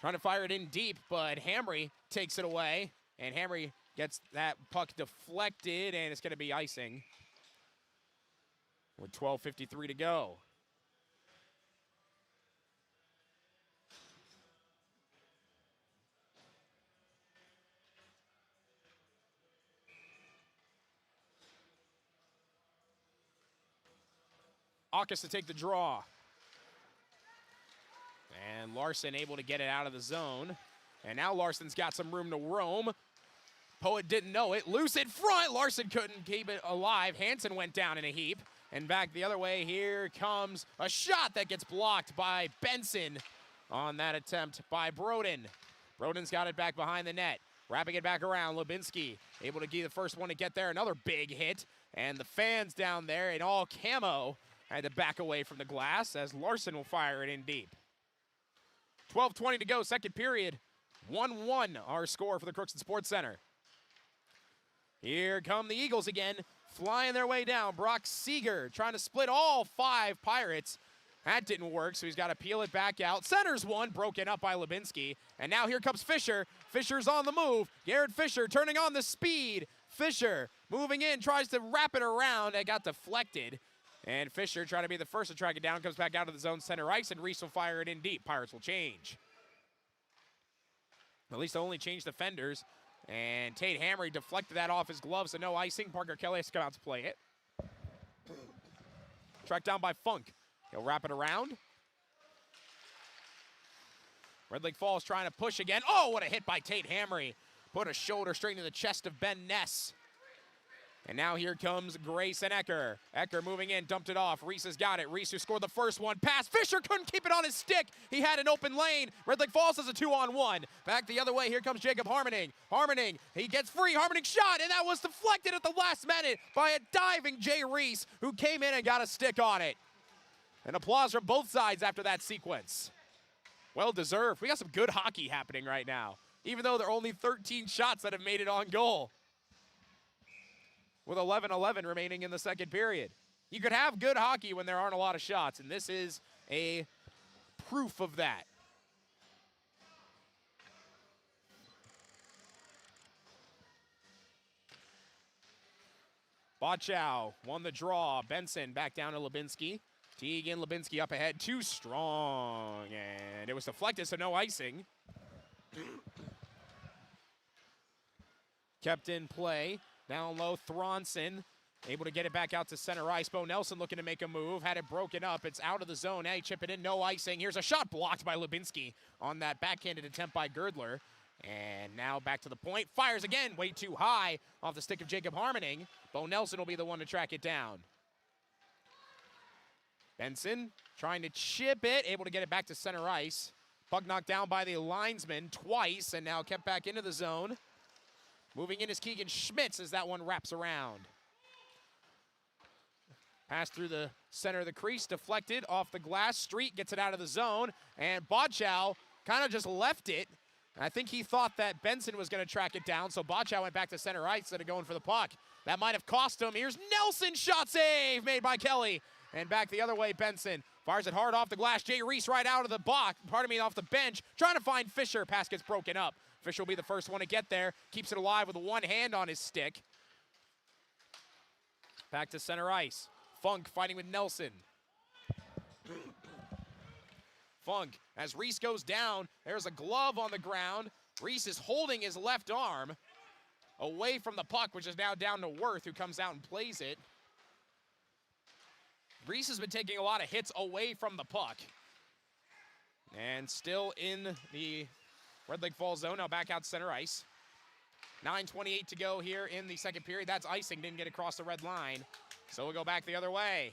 Speaker 1: Trying to fire it in deep, but Hamry takes it away. And Hamry gets that puck deflected, and it's going to be icing with 12:53 to go. Akis to take the draw. And Larson able to get it out of the zone. And now Larson's got some room to roam. Poet didn't know it. Loose in front. Larson couldn't keep it alive. Hansen went down in a heap. And back the other way, here comes a shot that gets blocked by Benson. on that attempt by Broden. Broden's got it back behind the net. Wrapping it back around, Lubinsky able to be the first one to get there. Another big hit, and the fans down there in all camo had to back away from the glass as Larson will fire it in deep. 12:20 to go, second period. 1-1 our score for the Crookston Sports Center. Here come the Eagles again, flying their way down. Brock Seeger trying to split all 5 Pirates. That didn't work, so he's got to peel it back out. Centers one, broken up by Lubinsky. And now here comes Fisher. Fisher's on the move. Garrett Fisher turning on the speed. Fisher moving in, tries to wrap it around. It got deflected. And Fisher trying to be the first to track it down, comes back out of the zone center ice, and Reese will fire it in deep. Pirates will change. At least they'll only change defenders. And Tate Hamry deflected that off his glove, so no icing. Parker Kelly has to come out to play it. Tracked down by Funk. He'll wrap it around. Red Lake Falls trying to push again. Oh, what a hit by Tate Hamry. Put a shoulder straight into the chest of Ben Ness. And now here comes Grayson Ecker. Ecker moving in, dumped it off. Reese has got it. Reese who scored the first one. Pass. Fisher couldn't keep it on his stick. He had an open lane. Red Lake Falls has a 2-on-1. Back the other way. Here comes Jacob Harmoning. Harmoning. He gets free. Harmoning shot, and that was deflected at the last minute by a diving Jay Reese, who came in and got a stick on it. And applause from both sides after that sequence. Well deserved. We got some good hockey happening right now, even though there are only 13 shots that have made it on goal. With 11-11 remaining in the second period. You could have good hockey when there aren't a lot of shots, and this is a proof of that. Bochow won the draw. Benson back down to Lubinsky. Teague and Lubinsky up ahead, too strong, and it was deflected, so no icing. Kept in play, down low, Thronson, able to get it back out to center ice. Bo Nelson looking to make a move, had it broken up, it's out of the zone, now he chip it in, no icing. Here's a shot blocked by Lubinsky on that backhanded attempt by Girdler. And now back to the point, fires again, way too high off the stick of Jacob Harmoning. Bo Nelson will be the one to track it down. Benson trying to chip it, able to get it back to center ice. Puck knocked down by the linesman twice and now kept back into the zone. Moving in is Keegan Schmitz as that one wraps around. Pass through the center of the crease, deflected off the glass. Street gets it out of the zone, and Bochow kind of just left it. I think he thought that Benson was going to track it down, so Bochow went back to center ice instead of going for the puck. That might have cost him. Here's Nelson, shot save made by Kelly. And back the other way, Benson fires it hard off the glass. Jay Reese right out of the box, off the bench, trying to find Fisher. Pass gets broken up. Fisher will be the first one to get there. Keeps it alive with one hand on his stick. Back to center ice. Funk fighting with Nelson. Funk, as Reese goes down, there's a glove on the ground. Reese is holding his left arm away from the puck, which is now down to Worth, who comes out and plays it. Reese has been taking a lot of hits away from the puck. And still in the Red Lake Falls zone, now back out center ice. 9:28 to go here in the second period. That's icing, didn't get across the red line. So we'll go back the other way.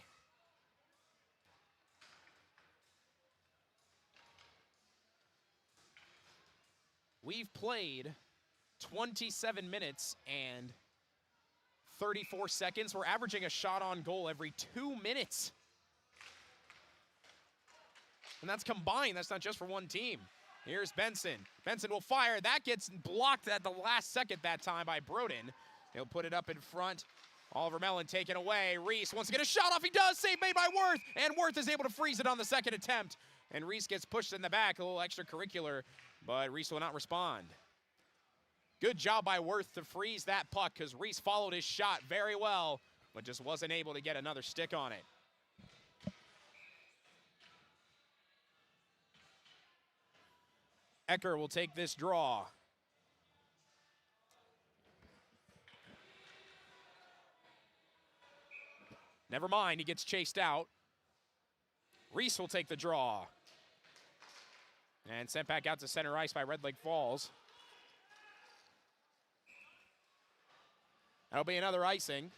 Speaker 1: We've played 27 minutes and 34 seconds. We're averaging a shot on goal every 2 minutes. And that's combined, that's not just for one team. Here's Benson. Benson will fire. That gets blocked at the last second that time by Broden. He'll put it up in front. Oliver Mellon taken away. Reese wants to get a shot off. He does. Save made by Worth. And Worth is able to freeze it on the second attempt. And Reese gets pushed in the back. A little extracurricular, but Reese will not respond. Good job by Worth to freeze that puck because Reese followed his shot very well, but just wasn't able to get another stick on it. Ecker will take this draw. Never mind, he gets chased out. Reese will take the draw. And sent back out to center ice by Red Lake Falls. That'll be another icing.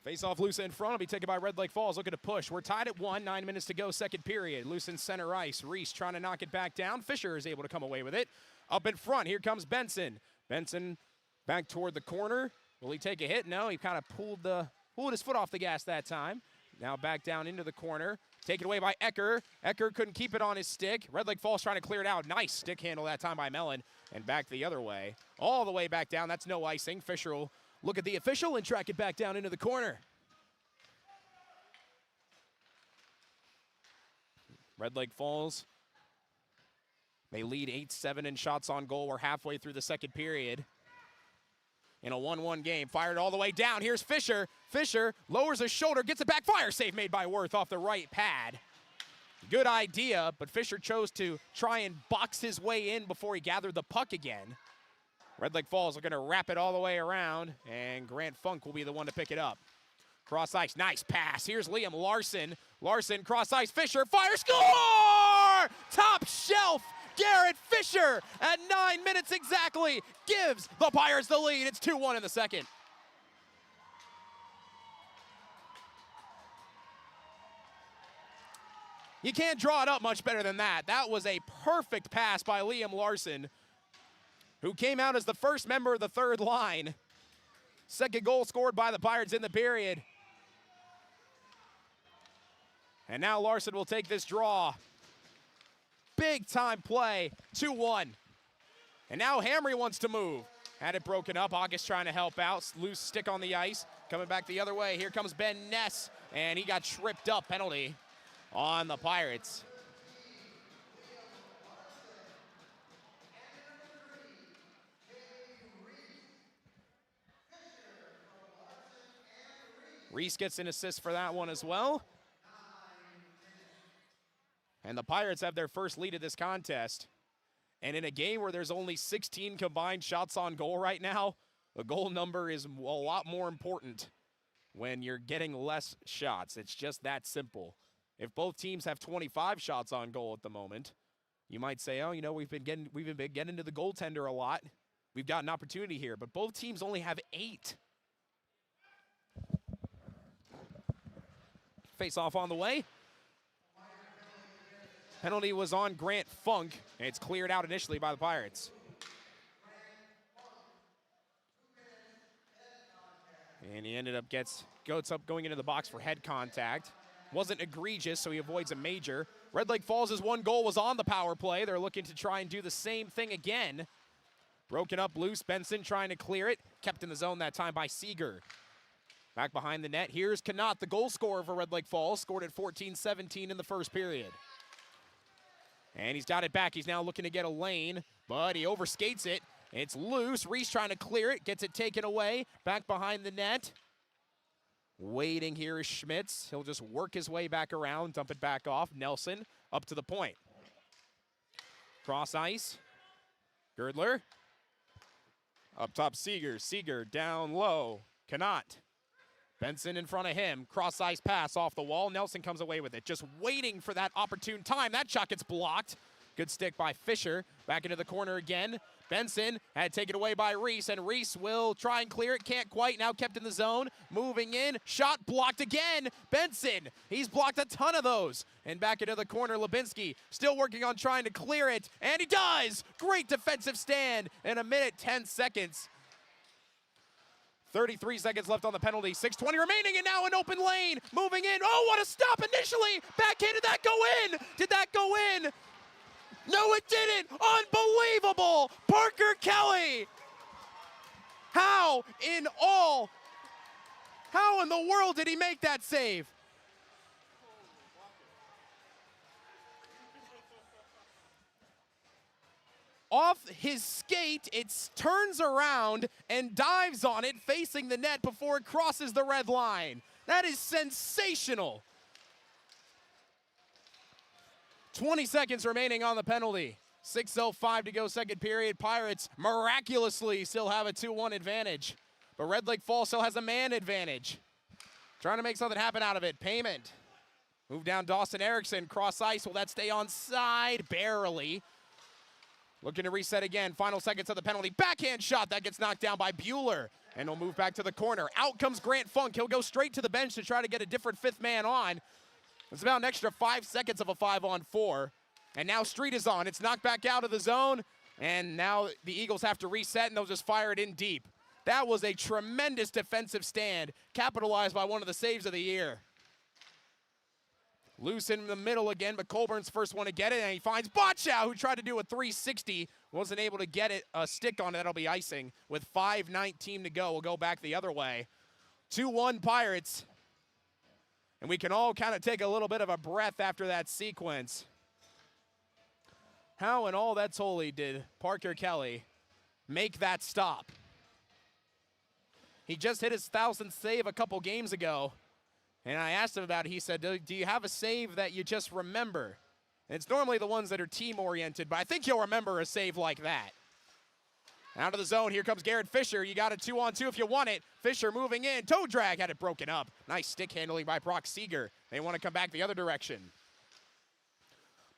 Speaker 1: Face off loose in front will be taken by Red Lake Falls, looking to push. We're tied at 1, 9 minutes to go, second period. Loose in center ice. Reese trying to knock it back down. Fisher is able to come away with it. Up in front, here comes Benson. Benson back toward the corner. Will he take a hit? No, he kind of pulled his foot off the gas that time. Now back down into the corner. Taken away by Ecker. Ecker couldn't keep it on his stick. Red Lake Falls trying to clear it out. Nice stick handle that time by Mellon. And back the other way. All the way back down. That's no icing. Fisher will look at the official and track it back down into the corner. Red Lake Falls, they lead 8-7 in shots on goal. We're halfway through the second period. In a 1-1 game, fired all the way down. Here's Fisher. Fisher lowers his shoulder, gets it back. Fire save made by Worth off the right pad. Good idea, but Fisher chose to try and box his way in before he gathered the puck again. Red Lake Falls are going to wrap it all the way around, and Grant Funk will be the one to pick it up. Cross ice, nice pass. Here's Liam Larson. Larson, cross ice, Fisher, fire, score! Top shelf, Garrett Fisher at 9 minutes exactly gives the Pirates the lead. It's 2-1 in the second. You can't draw it up much better than that. That was a perfect pass by Liam Larson, who came out as the first member of the third line. Second goal scored by the Pirates in the period. And now Larson will take this draw. Big time play, 2-1. And now Hamry wants to move. Had it broken up, August trying to help out. Loose stick on the ice, coming back the other way. Here comes Ben Ness, and he got tripped up, penalty on the Pirates. Reese gets an assist for that one as well. And the Pirates have their first lead of this contest. And in a game where there's only 16 combined shots on goal right now, the goal number is a lot more important when you're getting less shots. It's just that simple. If both teams have 25 shots on goal at the moment, you might say, oh, you know, we've been getting to the goaltender a lot. We've got an opportunity here, but both teams only have 8. Face off on the way. Penalty was on Grant Funk, and it's cleared out initially by the Pirates. And he ended up goes up going into the box for head contact. Wasn't egregious, so he avoids a major. Red Lake Falls' one goal was on the power play. They're looking to try and do the same thing again. Broken up loose, Benson trying to clear it. Kept in the zone that time by Seeger. Back behind the net, here's Knott, the goal scorer for Red Lake Falls. Scored at 14-17 in the first period. And he's got it back. He's now looking to get a lane, but he overskates it. It's loose. Reese trying to clear it. Gets it taken away. Back behind the net. Waiting here is Schmitz. He'll just work his way back around, dump it back off. Nelson up to the point. Cross ice. Girdler. Up top, Seeger. Seeger down low. Cannot. Benson in front of him. Cross ice pass off the wall. Nelson comes away with it. Just waiting for that opportune time. That shot gets blocked. Good stick by Fisher. Back into the corner again. Benson had taken away by Reese, and Reese will try and clear it. Can't quite. Now kept in the zone. Moving in. Shot blocked again. Benson. He's blocked a ton of those. And back into the corner, Lubinski still working on trying to clear it. And he does. Great defensive stand in a minute, 10 seconds. 33 seconds left on the penalty. 6:20 remaining, and now an open lane. Moving in. Oh, what a stop initially. Backhand, did that go in? Did that go in? No, it didn't. Unbelievable. Parker Kelly. How in the world did he make that save? Off his skate, it turns around and dives on it, facing the net before it crosses the red line. That is sensational. 20 seconds remaining on the penalty. 6:05 to go, second period. Pirates miraculously still have a 2-1 advantage. But Red Lake Falls still has a man advantage. Trying to make something happen out of it. Payment. Move down Dawson Erickson. Cross ice. Will that stay onside? Barely. Looking to reset again. Final seconds of the penalty. Backhand shot that gets knocked down by Bueller. And he'll move back to the corner. Out comes Grant Funk. He'll go straight to the bench to try to get a different fifth man on. It's about an extra 5 seconds of a 5-on-4. And now Street is on. It's knocked back out of the zone. And now the Eagles have to reset, and they'll just fire it in deep. That was a tremendous defensive stand, capitalized by one of the saves of the year. Loose in the middle again, but Colburn's first one to get it, and he finds Botchow, who tried to do a 360, wasn't able to get it, a stick on it. That'll be icing. With 5:19 to go, we'll go back the other way. 2-1 Pirates. And we can all kind of take a little bit of a breath after that sequence. How in all that's holy did Parker Kelly make that stop? He just hit his 1,000th save a couple games ago. And I asked him about it. He said, do you have a save that you just remember? And it's normally the ones that are team-oriented, but I think you'll remember a save like that. Out of the zone, here comes Garrett Fisher. You got a 2-on-2 if you want it. Fisher moving in. Toe drag had it broken up. Nice stick handling by Brock Seeger. They want to come back the other direction.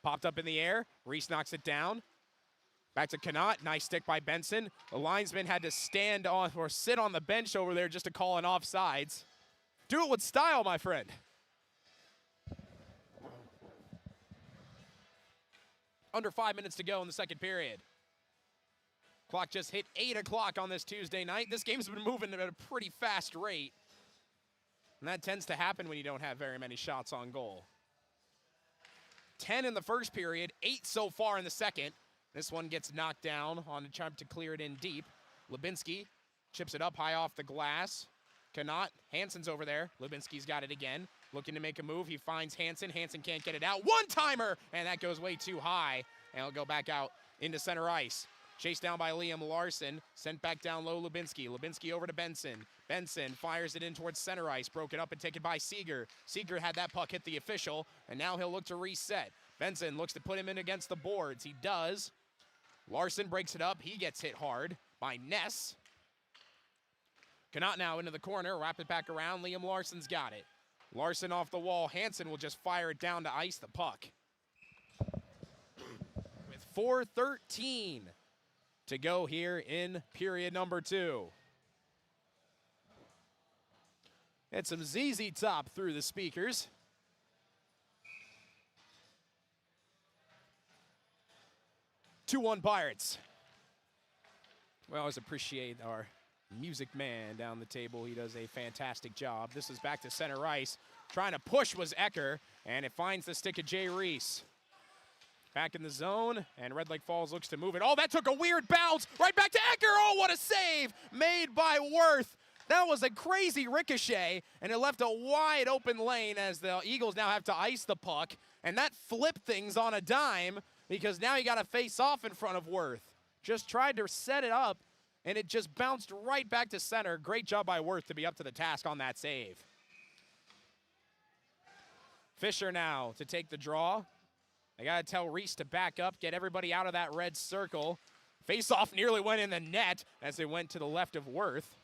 Speaker 1: Popped up in the air. Reese knocks it down. Back to Connaught. Nice stick by Benson. The linesman had to stand on or sit on the bench over there just to call an offsides. Do it with style, my friend. Under 5 minutes to go in the second period. Clock just hit 8 o'clock on this Tuesday night. This game's been moving at a pretty fast rate. And that tends to happen when you don't have very many shots on goal. 10 in the first period, 8 so far in the second. This one gets knocked down on the attempt to clear it in deep. Lubinsky chips it up high off the glass. Connaught, Hansen's over there. Lubinsky's got it again. Looking to make a move. He finds Hansen. Hansen can't get it out. One-timer! And that goes way too high. And it'll go back out into center ice. Chased down by Liam Larson. Sent back down low, Lubinsky. Lubinsky over to Benson. Benson fires it in towards center ice. Broken up and taken by Seeger. Seeger had that puck hit the official. And now he'll look to reset. Benson looks to put him in against the boards. He does. Larson breaks it up. He gets hit hard by Ness. Connaught now into the corner, wrap it back around. Liam Larson's got it. Larson off the wall. Hansen will just fire it down to ice the puck. With 4:13 to go here in period number 2. And some ZZ Top through the speakers. "2-1 Pirates." We always appreciate our music man down the table. He does a fantastic job. This is back to center ice. Trying to push was Ecker, and it finds the stick of Jay Reese. Back in the zone, and Red Lake Falls looks to move it. Oh, that took a weird bounce. Right back to Ecker. Oh, what a save made by Worth. That was a crazy ricochet, and it left a wide open lane as the Eagles now have to ice the puck, and that flipped things on a dime because now you got to face off in front of Worth. Just tried to set it up, and it just bounced right back to center. Great job by Worth to be up to the task on that save. Fisher now to take the draw. They got to tell Reese to back up, get everybody out of that red circle. Face-off nearly went in the net as it went to the left of Worth.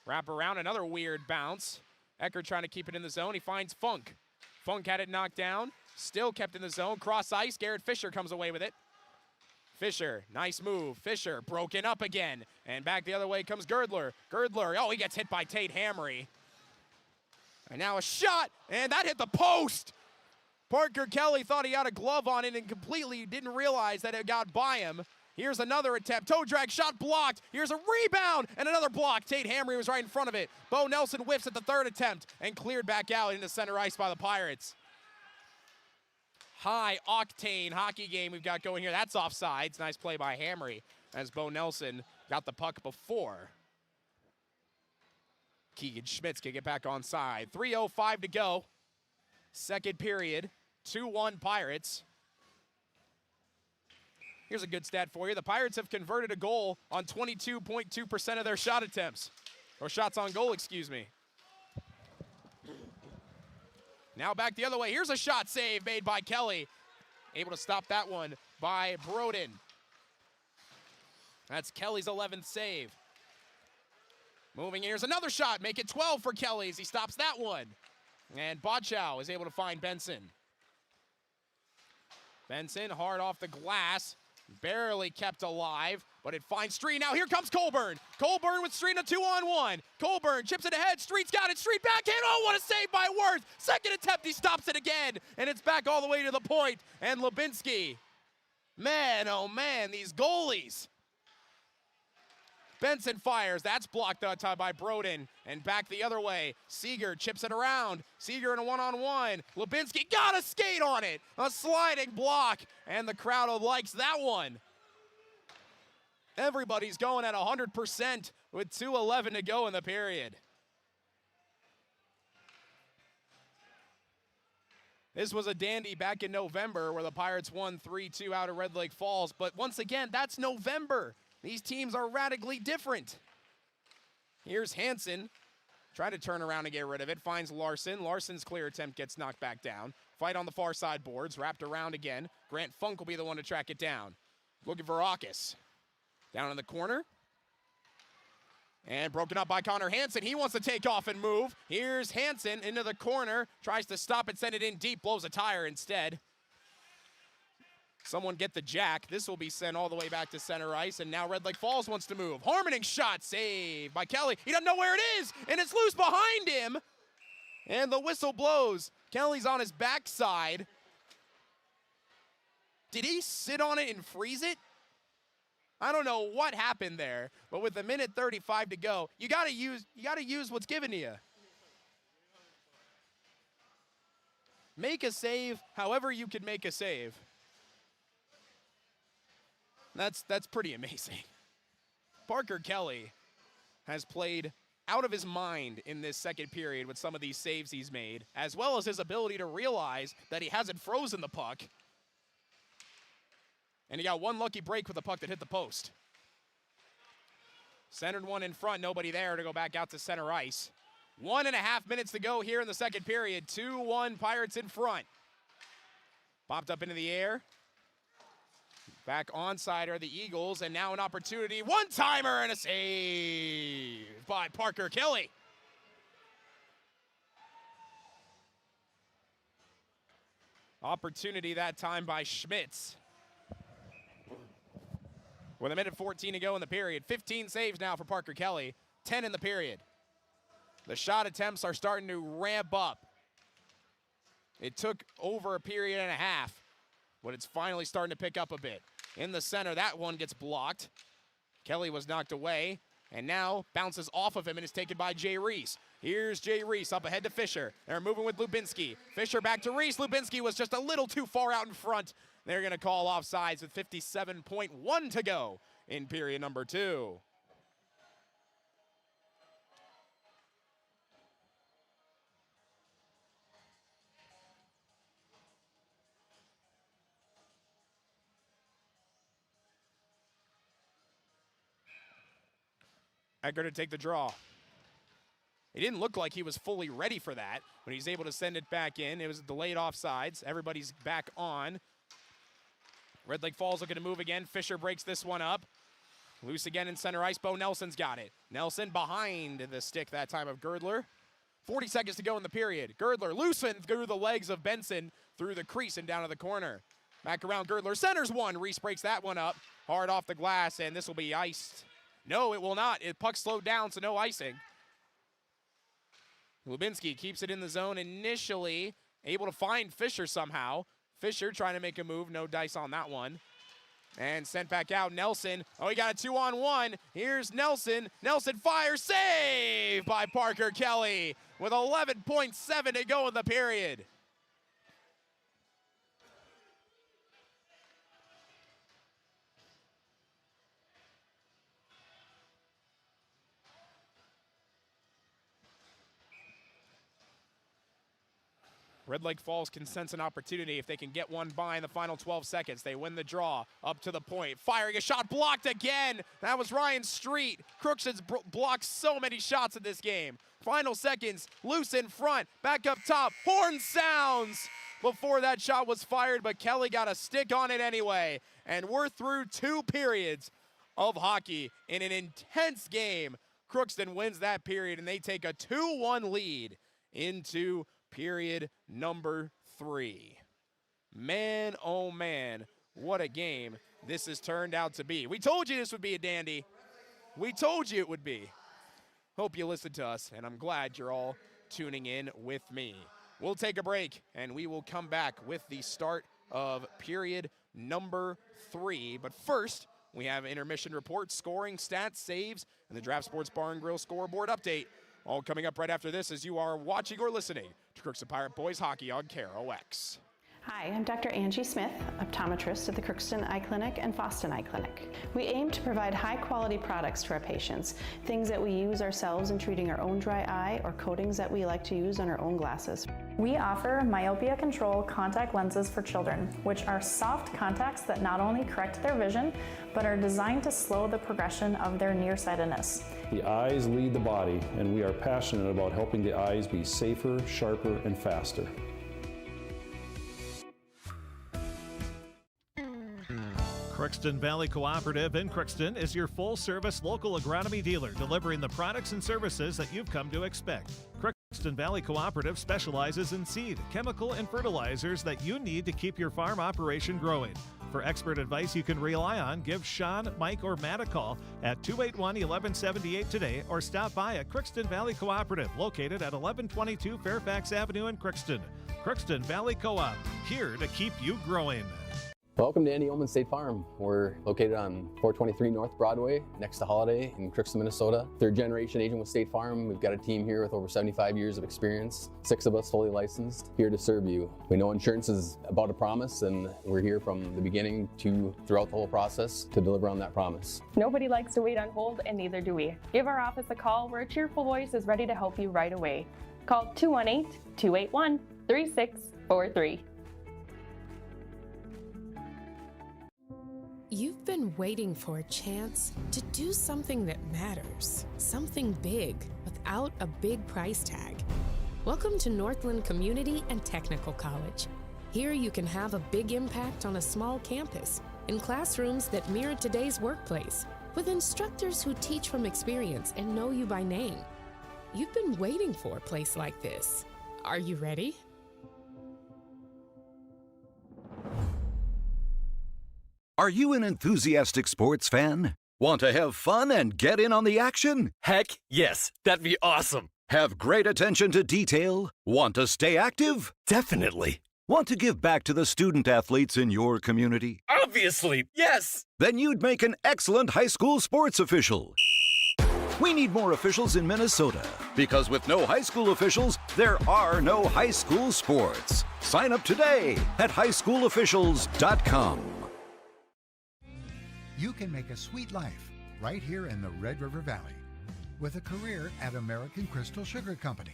Speaker 1: Wrap around, another weird bounce. Ecker trying to keep it in the zone. He finds Funk. Funk had it knocked down, still kept in the zone. Cross ice, Garrett Fisher comes away with it. Fisher, nice move. Fisher broken up again. And back the other way comes Girdler. Girdler, oh, he gets hit by Tate Hamry. And now a shot, and that hit the post. Parker Kelly thought he had a glove on it and completely didn't realize that it got by him. Here's another attempt. Toe drag, shot blocked. Here's a rebound and another block. Tate Hamry was right in front of it. Bo Nelson whiffs at the third attempt and cleared back out into center ice by the Pirates. High-octane hockey game we've got going here. That's offsides. Nice play by Hamry as Bo Nelson got the puck before. Keegan Schmitz can get back on side. 3:05 to go. Second period. 2-1 Pirates. Here's a good stat for you. The Pirates have converted a goal on 22.2% of their shot attempts. Or shots on goal, excuse me. Now back the other way. Here's a shot save made by Kelly. Able to stop that one by Broden. That's Kelly's 11th save. Moving in, here's another shot. Make it 12 for Kelly as he stops that one. And Botchow is able to find Benson. Benson hard off the glass. Barely kept alive, but it finds Street. Now here comes Colburn. Colburn with Street in a 2-on-1. Colburn chips it ahead. Street's got it. Street backhand. Oh, what a save by Worth. Second attempt, he stops it again, and it's back all the way to the point. And Lubinsky, man, oh man, these goalies. Benson fires. That's blocked that time by Broden. And back the other way. Seeger chips it around. Seeger in a 1-on-1. Lubinsky got a skate on it. A sliding block. And the crowd likes that one. Everybody's going at 100% with 2:11 to go in the period. This was a dandy back in November where the Pirates won 3-2 out of Red Lake Falls. But once again, that's November. These teams are radically different. Here's Hansen, trying to turn around and get rid of it, finds Larson. Larson's clear attempt gets knocked back down. Fight on the far side boards, wrapped around again. Grant Funk will be the one to track it down. Looking for Aukus. Down in the corner. And broken up by Connor Hansen. He wants to take off and move. Here's Hansen into the corner, tries to stop it, send it in deep, blows a tire instead. Someone get the jack. This will be sent all the way back to center ice, and now Red Lake Falls wants to move. Harmoning shot, saved by Kelly. He doesn't know where it is, and it's loose behind him. And the whistle blows. Kelly's on his backside. Did he sit on it and freeze it? I don't know what happened there, but with a minute 35 to go, you gotta use what's given to you. Make a save however you can make a save. That's pretty amazing. Parker Kelly has played out of his mind in this second period with some of these saves he's made, as well as his ability to realize that he hasn't frozen the puck. And he got one lucky break with the puck that hit the post. Centered one in front, nobody there to go back out to center ice. 1.5 minutes to go here in the second period. 2-1 Pirates in front. Popped up into the air. Back onside are the Eagles, and now an opportunity. One-timer and a save by Parker Kelly. Opportunity that time by Schmitz. With a minute 14 to go in the period. 15 saves now for Parker Kelly, 10 in the period. The shot attempts are starting to ramp up. It took over a period and a half, but it's finally starting to pick up a bit. In the center, that one gets blocked. Kelly was knocked away, and now bounces off of him and is taken by Jay Reese. Here's Jay Reese up ahead to Fisher. They're moving with Lubinsky. Fisher back to Reese. Lubinsky was just a little too far out in front. They're going to call offsides with 57.1 to go in period number 2. Edgar to take the draw. It didn't look like he was fully ready for that, but he's able to send it back in. It was delayed offsides. Everybody's back on. Red Lake Falls looking to move again. Fisher breaks this one up. Loose again in center ice. Bo Nelson's got it. Nelson behind the stick that time of Girdler. 40 seconds to go in the period. Girdler loosened through the legs of Benson through the crease and down to the corner. Back around Girdler. Centers one. Reese breaks that one up. Hard off the glass, and this will be iced. No, it will not. Puck slowed down, so no icing. Lubinsky keeps it in the zone initially, able to find Fisher somehow. Fisher trying to make a move, no dice on that one. And sent back out, Nelson. Oh, he got a 2-on-1. Here's Nelson. Nelson fires, save by Parker Kelly with 11.7 to go in the period. Red Lake Falls can sense an opportunity if they can get one by in the final 12 seconds. They win the draw up to the point. Firing a shot blocked again. That was Ryan Street. Crookston's blocked so many shots in this game. Final seconds, loose in front, back up top. Horn sounds before that shot was fired, but Kelly got a stick on it anyway. And we're through 2 periods of hockey in an intense game. Crookston wins that period, and they take a 2-1 lead into period number 3. Man, oh man, what a game this has turned out to be. We told you this would be a dandy. We told you it would be. Hope you listened to us, and I'm glad you're all tuning in with me. We'll take a break, and we will come back with the start of period number 3. But first, we have intermission reports, scoring, stats, saves, and the Draft Sports Bar and Grill scoreboard update. All coming up right after this as you are watching or listening to Crookston Pirate Boys Hockey on KROX.
Speaker 17: Hi, I'm Dr. Angie Smith, optometrist at the Crookston Eye Clinic and Foston Eye Clinic. We aim to provide high-quality products to our patients, things that we use ourselves in treating our own dry eye or coatings that we like to use on our own glasses.
Speaker 19: We offer myopia control contact lenses for children, which are soft contacts that not only correct their vision, but are designed to slow the progression of their nearsightedness.
Speaker 20: The eyes lead the body, and we are passionate about helping the eyes be safer, sharper, and faster.
Speaker 22: Crookston Valley Cooperative in Crookston is your full-service local agronomy dealer, delivering the products and services that you've come to expect. Crookston Valley Cooperative specializes in seed, chemical, and fertilizers that you need to keep your farm operation growing. For expert advice you can rely on, give Sean, Mike, or Matt a call at 281-1178 today or stop by at Crookston Valley Cooperative, located at 1122 Fairfax Avenue in Crookston. Crookston Valley Co-op, here to keep you growing.
Speaker 21: Welcome to Andy Oman State Farm. We're located on 423 North Broadway, next to Holiday in Crookston, Minnesota. Third generation agent with State Farm. We've got a team here with over 75 years of experience, 6 of us fully licensed, here to serve you. We know insurance is about a promise, and we're here from the beginning to throughout the whole process to deliver on that promise.
Speaker 9: Nobody likes to wait on hold, and neither do we. Give our office a call where a cheerful voice is ready to help you right away. Call 218-281-3643.
Speaker 4: You've been waiting for a chance to do something that matters, something big without a big price tag. Welcome to Northland Community and Technical College. Here you can have a big impact on a small campus, in classrooms that mirror today's workplace, with instructors who teach from experience and know you by name. You've been waiting for a place like this. Are you ready?
Speaker 24: Are you an enthusiastic sports fan? Want to have fun and get in on the action?
Speaker 25: Heck yes, that'd be awesome.
Speaker 24: Have great attention to detail? Want to stay active?
Speaker 25: Definitely.
Speaker 24: Want to give back to the student athletes in your community?
Speaker 25: Obviously, yes.
Speaker 24: Then you'd make an excellent high school sports official. We need more officials in Minnesota, because with no high school officials, there are no high school sports. Sign up today at highschoolofficials.com.
Speaker 5: You can make a sweet life right here in the Red River Valley with a career at American Crystal Sugar Company.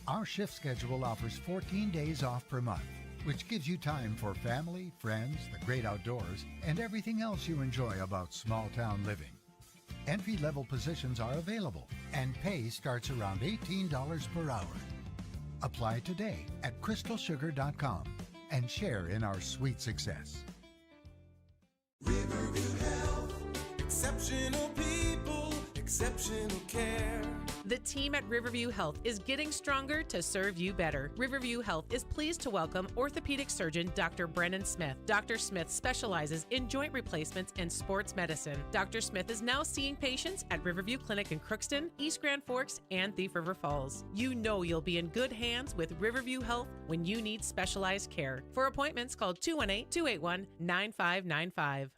Speaker 5: Our shift schedule offers 14 days off per month, which gives you time for family, friends, the great outdoors, and everything else you enjoy about small town living. Entry-level positions are available, and pay starts around $18 per hour. Apply today at crystalsugar.com and share in our sweet success.
Speaker 15: Riverview Health, exceptional people, exceptional care.
Speaker 4: The team at Riverview Health is getting stronger to serve you better. Riverview Health is pleased to welcome orthopedic surgeon Dr. Brennan Smith. Dr. Smith specializes in joint replacements and sports medicine. Dr. Smith is now seeing patients at Riverview Clinic in Crookston, East Grand Forks, and Thief River Falls. You know you'll be in good hands with Riverview Health when you need specialized care. For appointments, call 218-281-9595.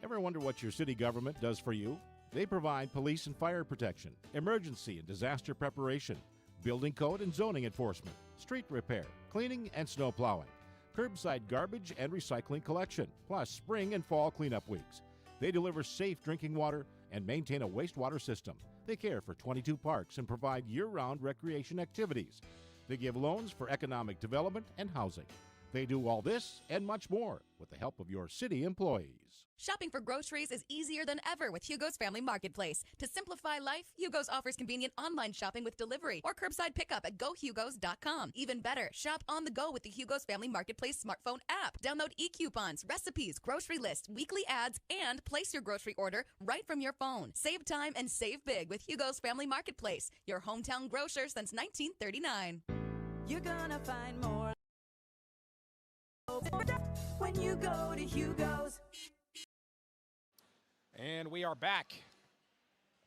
Speaker 6: Ever wonder what your city government does for you? They provide police and fire protection, emergency and disaster preparation, building code and zoning enforcement, street repair, cleaning and snow plowing, curbside garbage and recycling collection, plus spring and fall cleanup weeks. They deliver safe drinking water and maintain a wastewater system. They care for 22 parks and provide year-round recreation activities. They give loans for economic development and housing. They do all this and much more with the help of your city employees.
Speaker 7: Shopping for groceries is easier than ever with Hugo's Family Marketplace. To simplify life, Hugo's offers convenient online shopping with delivery or curbside pickup at gohugos.com. Even better, shop on the go with the Hugo's Family Marketplace smartphone app. Download e-coupons, recipes, grocery lists, weekly ads, and place your grocery order right from your phone. Save time and save big with Hugo's Family Marketplace, your hometown grocer since 1939.
Speaker 8: You're gonna find more when you go to Hugo's.
Speaker 1: And we are back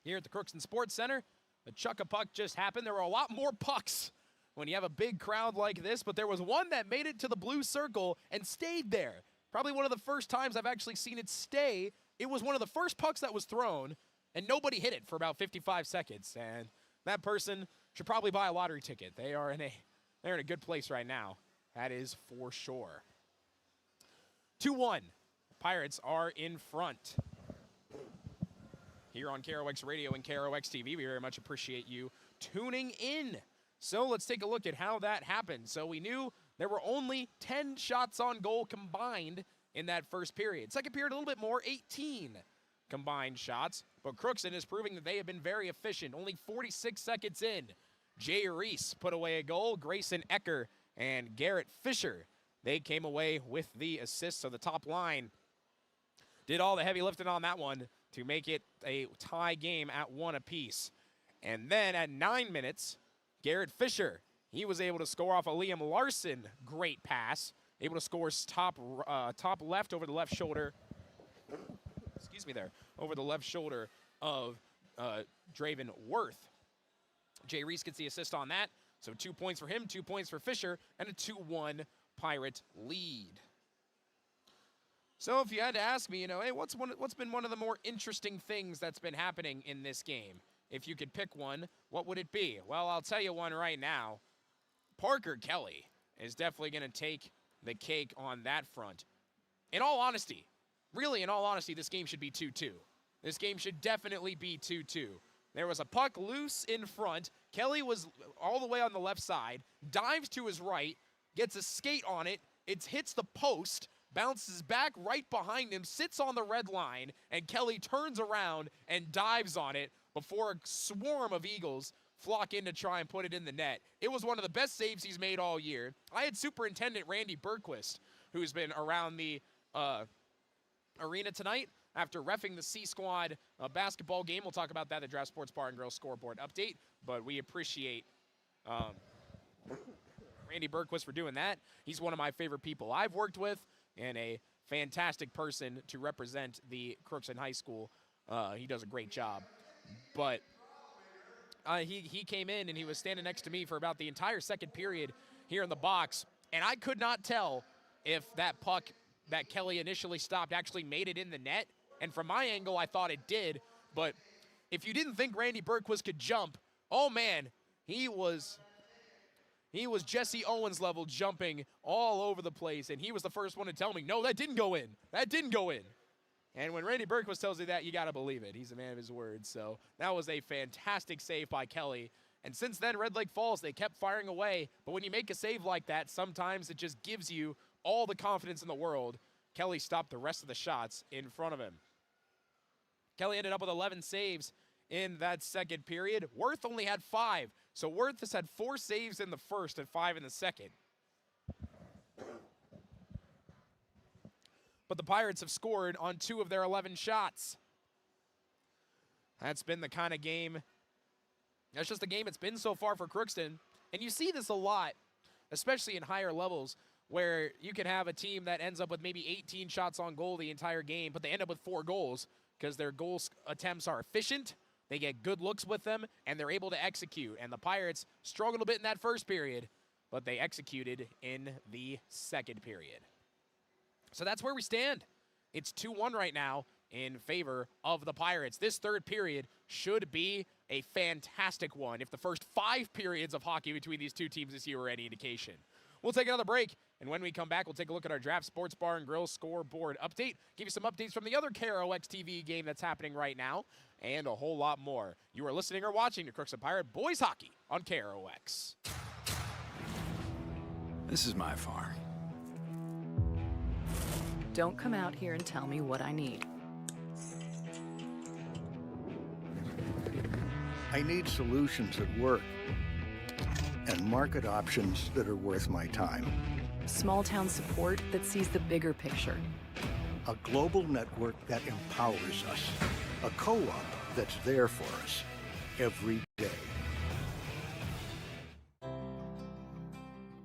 Speaker 1: here at the Crookston Sports Center. The Chuck-a-Puck just happened. There were a lot more pucks when you have a big crowd like this, but there was one that made it to the blue circle and stayed there. Probably one of the first times I've actually seen it stay. It was one of the first pucks that was thrown, and nobody hit it for about 55 seconds. And that person should probably buy a lottery ticket. They're in a good place right now. That is for sure. 2-1. Pirates are in front. Here on KROX Radio and KROX TV, we very much appreciate you tuning in. So let's take a look at how that happened. So we knew there were only 10 shots on goal combined in that first period. Second period, a little bit more, 18 combined shots. But Crookston is proving that they have been very efficient. Only 46 seconds in, Jay Reese put away a goal. Grayson Ecker and Garrett Fisher, they came away with the assists. So the top line did all the heavy lifting on that one to make it a tie game at 1 apiece. And then at 9 minutes, Garrett Fisher, he was able to score off a Liam Larson great pass, able to score top left over the left shoulder. Excuse me there, over the left shoulder of Draven Worth. Jay Reese gets the assist on that, so 2 points for him, 2 points for Fisher, and a 2-1 Pirate lead. So if you had to ask me, hey, what's been one of the more interesting things that's been happening in this game? If you could pick one, what would it be? Well, I'll tell you one right now. Parker Kelly is definitely going to take the cake on that front. In all honesty, really in all honesty, this game should be 2-2. This game should definitely be 2-2. There was a puck loose in front. Kelly was all the way on the left side, dives to his right, gets a skate on it, it hits the post, bounces back right behind him, sits on the red line, and Kelly turns around and dives on it before a swarm of Eagles flock in to try and put it in the net. It was one of the best saves he's made all year. I had Superintendent Randy Bergquist, who's been around the arena tonight after reffing the C-Squad basketball game. We'll talk about that at the Draft Sports Bar and Grill scoreboard update, but we appreciate Randy Bergquist for doing that. He's one of my favorite people I've worked with, and a fantastic person to represent the Crookston High School. He does a great job. But he came in and he was standing next to me for about the entire second period here in the box, and I could not tell if that puck that Kelly initially stopped actually made it in the net. And from my angle, I thought it did. But if you didn't think Randy Bergquist could jump, oh man, he was Jesse Owens level jumping all over the place, and he was the first one to tell me, no, that didn't go in. That didn't go in. And when Randy Bergquist tells you that, you got to believe it. He's a man of his word. So that was a fantastic save by Kelly. And since then, Red Lake Falls, they kept firing away. But when you make a save like that, sometimes it just gives you all the confidence in the world. Kelly stopped the rest of the shots in front of him. Kelly ended up with 11 saves in that second period. Worth only had 5. So Worth has had 4 saves in the first and 5 in the second. But the Pirates have scored on 2 of their 11 shots. That's been the kind of game, that's just the game it's been so far for Crookston. And you see this a lot, especially in higher levels, where you can have a team that ends up with maybe 18 shots on goal the entire game, but they end up with 4 goals because their goal attempts are efficient, they get good looks with them, and they're able to execute. And the Pirates struggled a bit in that first period, but they executed in the second period. So that's where we stand. It's 2-1 right now in favor of the Pirates. This third period should be a fantastic one if the first 5 periods of hockey between these two teams this year were any indication. We'll take another break, and when we come back, we'll take a look at our Draft Sports Bar and Grill scoreboard update, give you some updates from the other KROX TV game that's happening right now, and a whole lot more. You are listening or watching to Crookston Pirate Boys Hockey on KROX.
Speaker 10: This is my farm. Don't come out here and tell me what I need.
Speaker 11: I need solutions that work and market options that are worth my time.
Speaker 10: Small town support that sees the bigger picture.
Speaker 11: A global network that empowers us. A co-op that's there for us every day.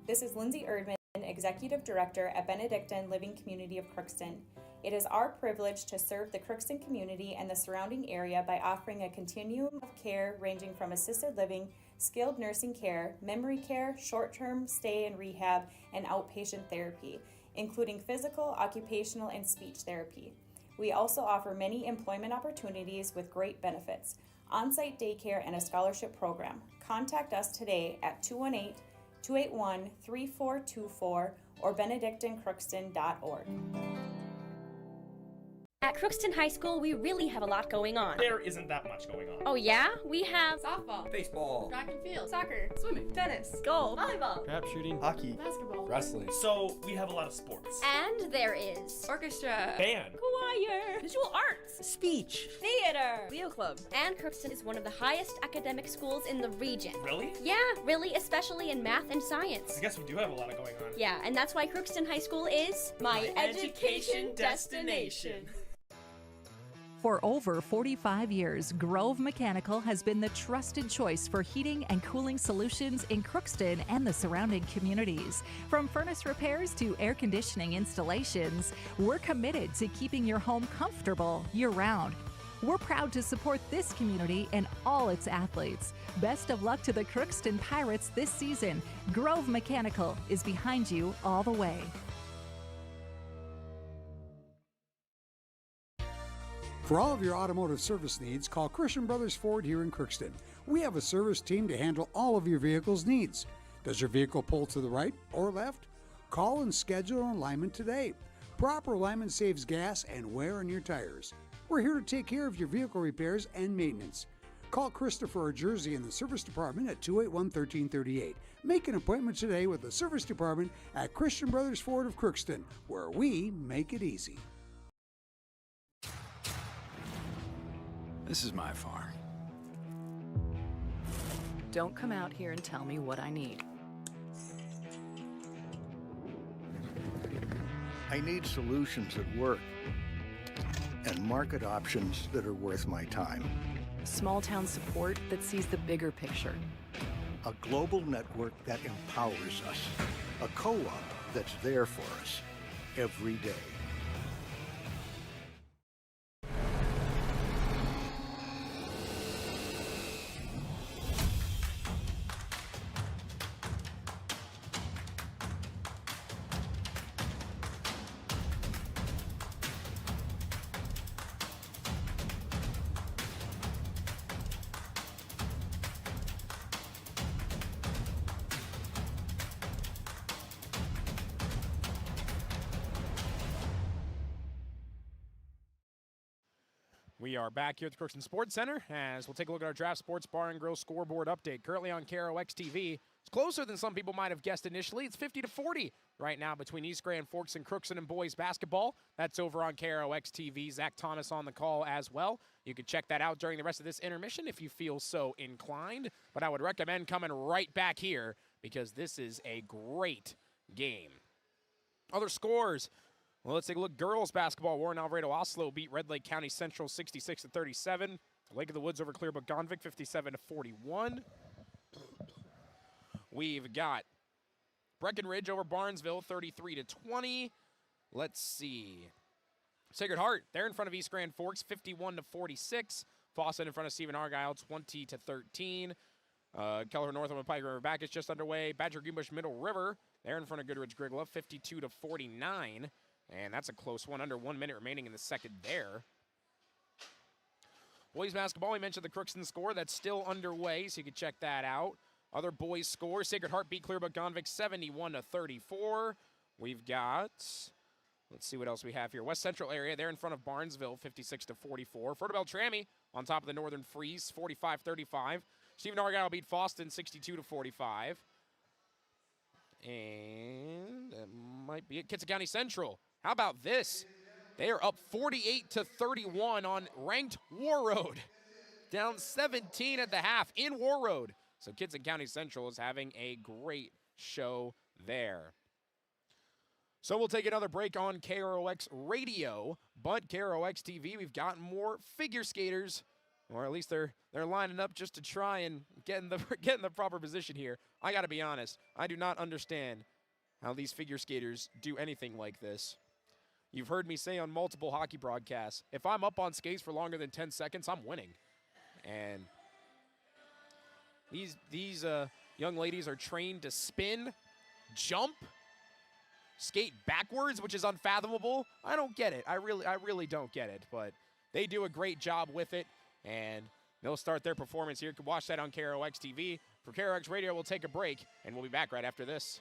Speaker 13: This is Lindsay Erdman, Executive Director at Benedictine Living Community of Crookston. It is our privilege to serve the Crookston community and the surrounding area by offering a continuum of care ranging from assisted living, skilled nursing care, memory care, short-term stay and rehab, and outpatient therapy, including physical, occupational, and speech therapy. We also offer many employment opportunities with great benefits, on-site daycare, and a scholarship program. Contact us today at 218-281-3424 or benedictinecrookston.org.
Speaker 14: At Crookston High School, we really have a lot going on.
Speaker 12: There isn't that much going on.
Speaker 14: Oh yeah? We have
Speaker 18: softball,
Speaker 12: baseball,
Speaker 18: track and field, soccer, swimming, tennis,
Speaker 14: golf,
Speaker 18: volleyball,
Speaker 12: trap shooting,
Speaker 18: hockey, basketball,
Speaker 12: wrestling. So we have a lot of sports.
Speaker 14: And there is
Speaker 18: orchestra,
Speaker 12: band,
Speaker 14: choir,
Speaker 18: visual arts, speech,
Speaker 14: theater,
Speaker 18: Leo Club.
Speaker 14: And Crookston is one of the highest academic schools in the region.
Speaker 12: Really?
Speaker 14: Yeah, really, especially in math and science.
Speaker 12: I guess we do have a lot going on.
Speaker 14: Yeah, and that's why Crookston High School is
Speaker 18: my education destination.
Speaker 2: For over 45 years, Grove Mechanical has been the trusted choice for heating and cooling solutions in Crookston and the surrounding communities. From furnace repairs to air conditioning installations, we're committed to keeping your home comfortable year-round. We're proud to support this community and all its athletes. Best of luck to the Crookston Pirates this season. Grove Mechanical is behind you all the way.
Speaker 3: For all of your automotive service needs, call Christian Brothers Ford here in Crookston. We have a service team to handle all of your vehicle's needs. Does your vehicle pull to the right or left? Call and schedule an alignment today. Proper alignment saves gas and wear on your tires. We're here to take care of your vehicle repairs and maintenance. Call Christopher or Jersey in the service department at 281-1338. Make an appointment today with the service department at Christian Brothers Ford of Crookston, where we make it easy.
Speaker 23: This is my farm.
Speaker 10: Don't come out here and tell me what I need.
Speaker 11: I need solutions that work and market options that are worth my time.
Speaker 10: Small town support that sees the bigger picture.
Speaker 11: A global network that empowers us. A co-op that's there for us every day.
Speaker 1: We are back here at the Crookston Sports Center as we'll take a look at our Draft Sports Bar and Grill scoreboard update. Currently on KROX TV, it's closer than some people might have guessed initially. It's 50-40 right now between East Grand Forks and Crookston and boys basketball. That's over on KROX TV. Zach Thomas on the call as well. You can check that out during the rest of this intermission if you feel so inclined. But I would recommend coming right back here because this is a great game. Other scores. Well, let's take a look. Girls basketball. Warren Alvarado Oslo beat Red Lake County Central 66-37. Lake of the Woods over Clearbrook Gonvick 57-41. We've got Breckenridge over Barnesville 33-20. Let's see. Sacred Heart, they're in front of East Grand Forks 51-46. Fawcett in front of Stephen Argyle 20-13. Keller Northam and Pike River back is just underway. Badger Greenbush Middle River, they're in front of Goodrich Grigla 52-49. And that's a close one, under 1 minute remaining in the second there. Boys basketball, we mentioned the Crookston score. That's still underway, so you can check that out. Other boys scores, Sacred Heart beat Clearbrook Gonvick 71-34. We've got, let's see what else we have here. West Central area, they're in front of Barnesville 56-44. Fertile Beltrami on top of the Northern Freeze 45-35. Stephen Argyle beat Fawston 62-45. And that might be it. Kitson County Central How about this? They are up 48-31 on ranked Warroad. Down 17 at the half in Warroad. So Kinston County Central is having a great show there. So we'll take another break on KROX Radio, but KROX TV, we've got more figure skaters, or at least they're lining up just to try and get in the proper position here. I got to be honest, I do not understand how these figure skaters do anything like this. You've heard me say on multiple hockey broadcasts, if I'm up on skates for longer than 10 seconds, I'm winning. And these young ladies are trained to spin, jump, skate backwards, which is unfathomable. I don't get it. I really don't get it, but they do a great job with it, and they'll start their performance here. You can watch that on KROX TV. For KROX Radio, we'll take a break, and we'll be back right after this.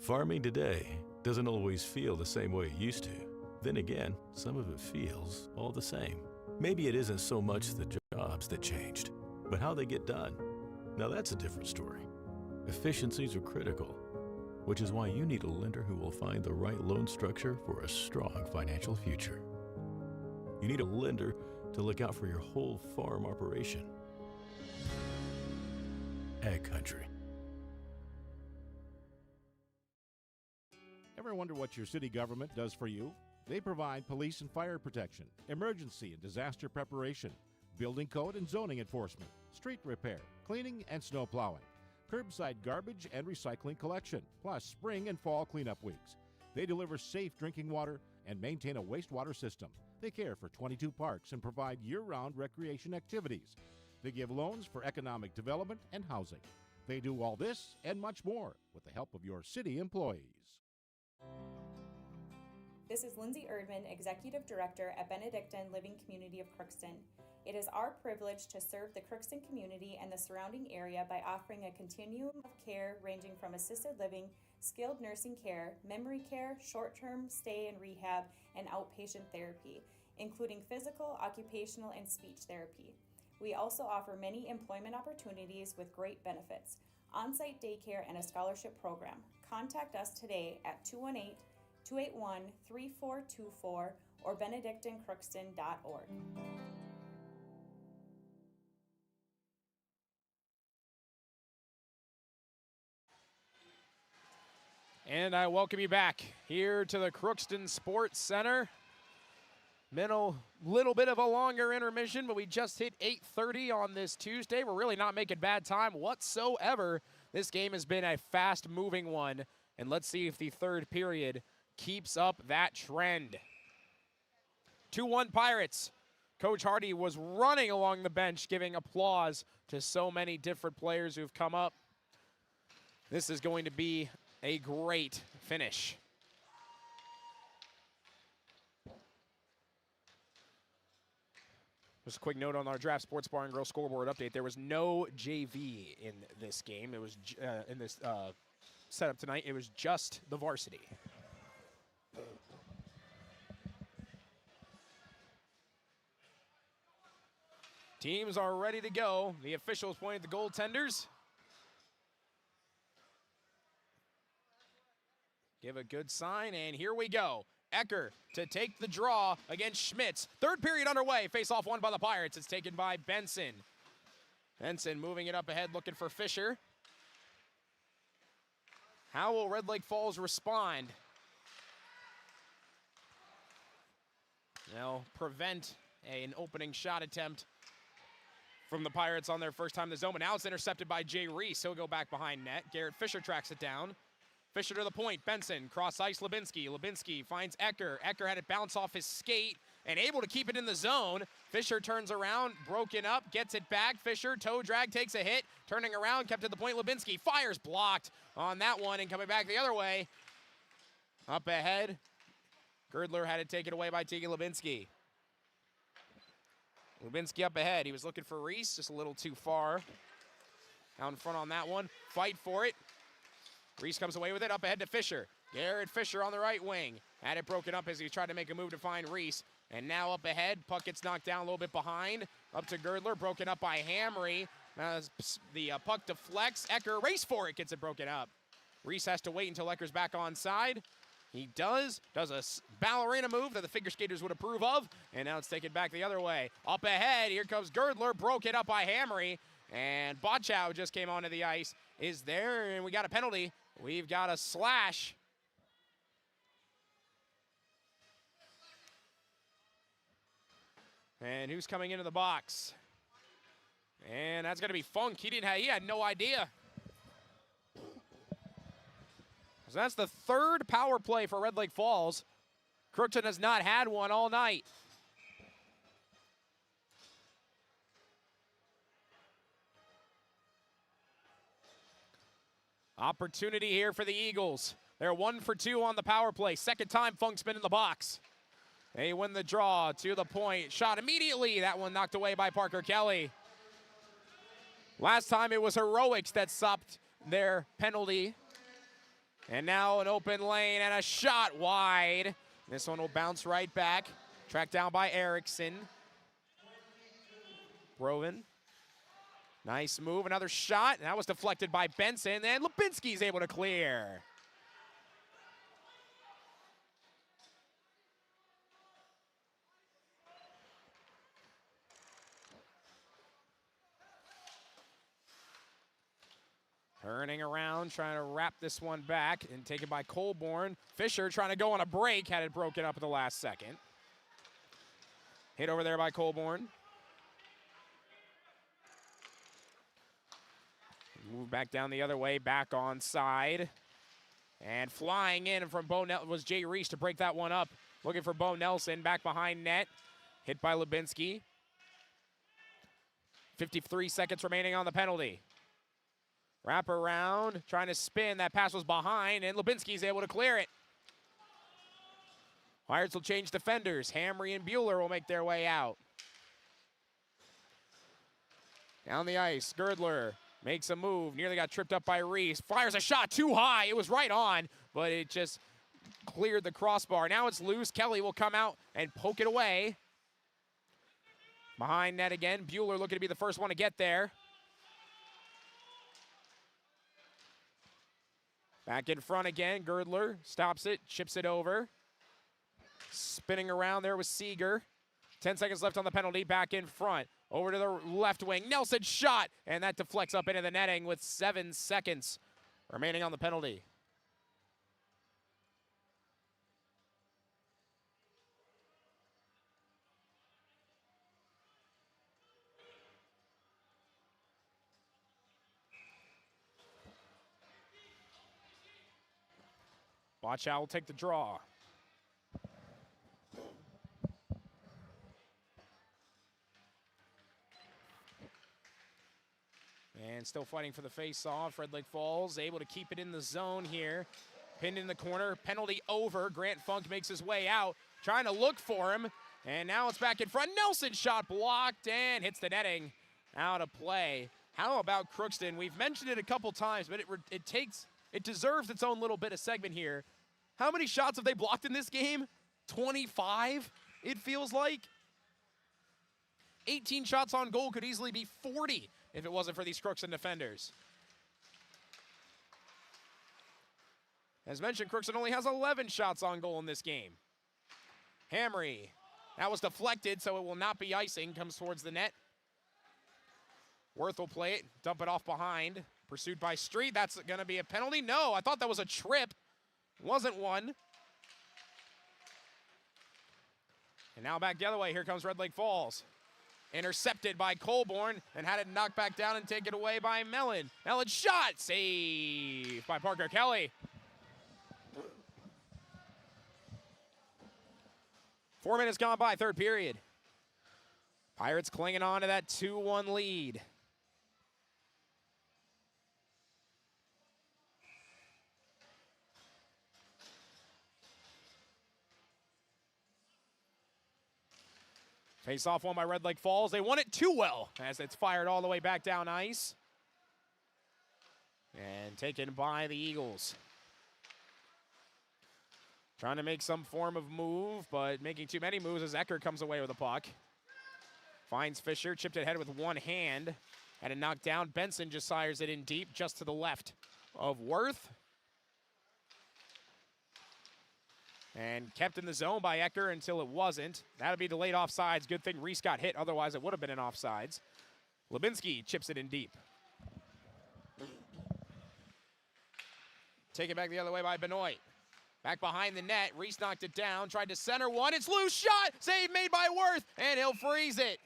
Speaker 16: Farming today doesn't always feel the same way it used to. Then again, some of it feels all the same. Maybe it isn't so much the jobs that changed, but how they get done. Now that's a different story. Efficiencies are critical, which is why you need a lender who will find the right loan structure for a strong financial future. You need a lender to look out for your whole farm operation. Ag Country.
Speaker 6: Ever wonder what your city government does for you? They provide police and fire protection, emergency and disaster preparation, building code and zoning enforcement, street repair, cleaning and snow plowing, curbside garbage and recycling collection, plus spring and fall cleanup weeks. They deliver safe drinking water and maintain a wastewater system. They care for 22 parks and provide year-round recreation activities. They give loans for economic development and housing. They do all this and much more with the help of your city employees.
Speaker 13: This is Lindsay Erdman, Executive Director at Benedictine Living Community of Crookston. It is our privilege to serve the Crookston community and the surrounding area by offering a continuum of care ranging from assisted living, skilled nursing care, memory care, short-term stay and rehab, and outpatient therapy, including physical, occupational, and speech therapy. We also offer many employment opportunities with great benefits, on-site daycare, and a scholarship program. Contact us today at 218-281-3424 or benedictinecrookston.org.
Speaker 1: And I welcome you back here to the Crookston Sports Center. Been a little bit of a longer intermission, but we just hit 8:30 on this Tuesday. We're really not making bad time whatsoever. This game has been a fast-moving one, and let's see if the third period keeps up that trend. 2-1 Pirates. Coach Hardy was running along the bench, giving applause to so many different players who've come up. This is going to be a great finish. Just a quick note on our Draft Sports Bar and Grill scoreboard update. There was no JV in this game. It was in this setup tonight. It was just the varsity. Teams are ready to go. The officials pointed the goaltenders. Give a good sign, and here we go. Ecker to take the draw against Schmitz. Third period underway. Face-off won by the Pirates. It's taken by Benson. Benson moving it up ahead, looking for Fisher. How will Red Lake Falls respond? They'll prevent an opening shot attempt from the Pirates on their first time in the zone. But now it's intercepted by Jay Reese. He'll go back behind net. Garrett Fisher tracks it down. Fisher to the point, Benson, cross ice, Lubinsky. Lubinsky finds Ecker. Ecker had it bounce off his skate and able to keep it in the zone. Fisher turns around, broken up, gets it back. Fisher, toe drag, takes a hit, turning around, kept at the point, Lubinsky fires, blocked on that one and coming back the other way. Up ahead, Girdler had it taken away by Tegan Lubinsky. Lubinsky up ahead, he was looking for Reese, just a little too far. Out in front on that one, fight for it. Reese comes away with it, up ahead to Fisher. Garrett Fisher on the right wing. Had it broken up as he tried to make a move to find Reese. And now up ahead, puck gets knocked down a little bit behind. Up to Girdler, broken up by Hamry. The puck deflects. Ecker race for it, gets it broken up. Reese has to wait until Ecker's back on side. He does a ballerina move that the figure skaters would approve of. And now it's taken back the other way. Up ahead, here comes Girdler, broken up by Hamry. And Bochow just came onto the ice. Is there, and we got a penalty. We've got a slash. And who's coming into the box? And that's gonna be Funk. He had no idea. So that's the third power play for Red Lake Falls. Crookston has not had one all night. Opportunity here for the Eagles. They're 1 for 2 on the power play. Second time Funk's been in the box. They win the draw to the point. Shot immediately. That one knocked away by Parker Kelly. Last time it was Heroics that stopped their penalty. And now an open lane and a shot wide. This one will bounce right back. Tracked down by Erickson. Broven. Nice move, another shot, and that was deflected by Benson, and Lubinsky's able to clear. Turning around, trying to wrap this one back, and taken by Colborn. Fisher trying to go on a break, had it broken up at the last second. Hit over there by Colborn. Move back down the other way, back on side. And flying in from Bo Nelson was Jay Reese to break that one up. Looking for Bo Nelson, back behind net. Hit by Lubinsky. 53 seconds remaining on the penalty. Wrap around, trying to spin. That pass was behind, and Lubinsky's able to clear it. Pirates will change defenders. Hamry and Bueller will make their way out. Down the ice, Girdler makes a move, nearly got tripped up by Reese. Fires a shot too high. It was right on, but it just cleared the crossbar. Now it's loose. Kelly will come out and poke it away. Behind net again. Bueller looking to be the first one to get there. Back in front again. Girdler stops it, chips it over. Spinning around there with Seeger. 10 seconds left on the penalty. Back in front. Over to the left wing. Nelson shot, and that deflects up into the netting with 7 seconds remaining on the penalty. Botchow will take the draw. And still fighting for the face-off. Red Lake Falls able to keep it in the zone here. Pinned in the corner, penalty over. Grant Funk makes his way out, trying to look for him. And now it's back in front. Nelson shot blocked and hits the netting. Out of play. How about Crookston? We've mentioned it a couple times, but it deserves its own little bit of segment here. How many shots have they blocked in this game? 25, it feels like. 18 shots on goal could easily be 40 if it wasn't for these Crookston defenders. As mentioned, Crookston only has 11 shots on goal in this game. Hamry, that was deflected, so it will not be icing. Comes towards the net. Worth will play it, dump it off behind. Pursued by Street, that's gonna be a penalty. No, I thought that was a trip. Wasn't one. And now back the other way, here comes Red Lake Falls. Intercepted by Colborne and had it knocked back down and taken away by Mellon. Mellon's shot, saved by Parker Kelly. 4 minutes gone by, third period. Pirates clinging on to that 2-1 lead. Face-off won by Red Lake Falls. They won it too well as it's fired all the way back down ice. And taken by the Eagles. Trying to make some form of move, but making too many moves as Ecker comes away with the puck. Finds Fisher, chipped it ahead with one hand. Had it knocked down. Benson just fires it in deep, just to the left of Worth. And kept in the zone by Ecker until it wasn't. That'll be delayed offsides. Good thing Reese got hit, otherwise it would have been an offsides. Lubinsky chips it in deep. Taken back the other way by Benoit. Back behind the net, Reese knocked it down, tried to center one, it's loose, shot, save made by Worth, and he'll freeze it.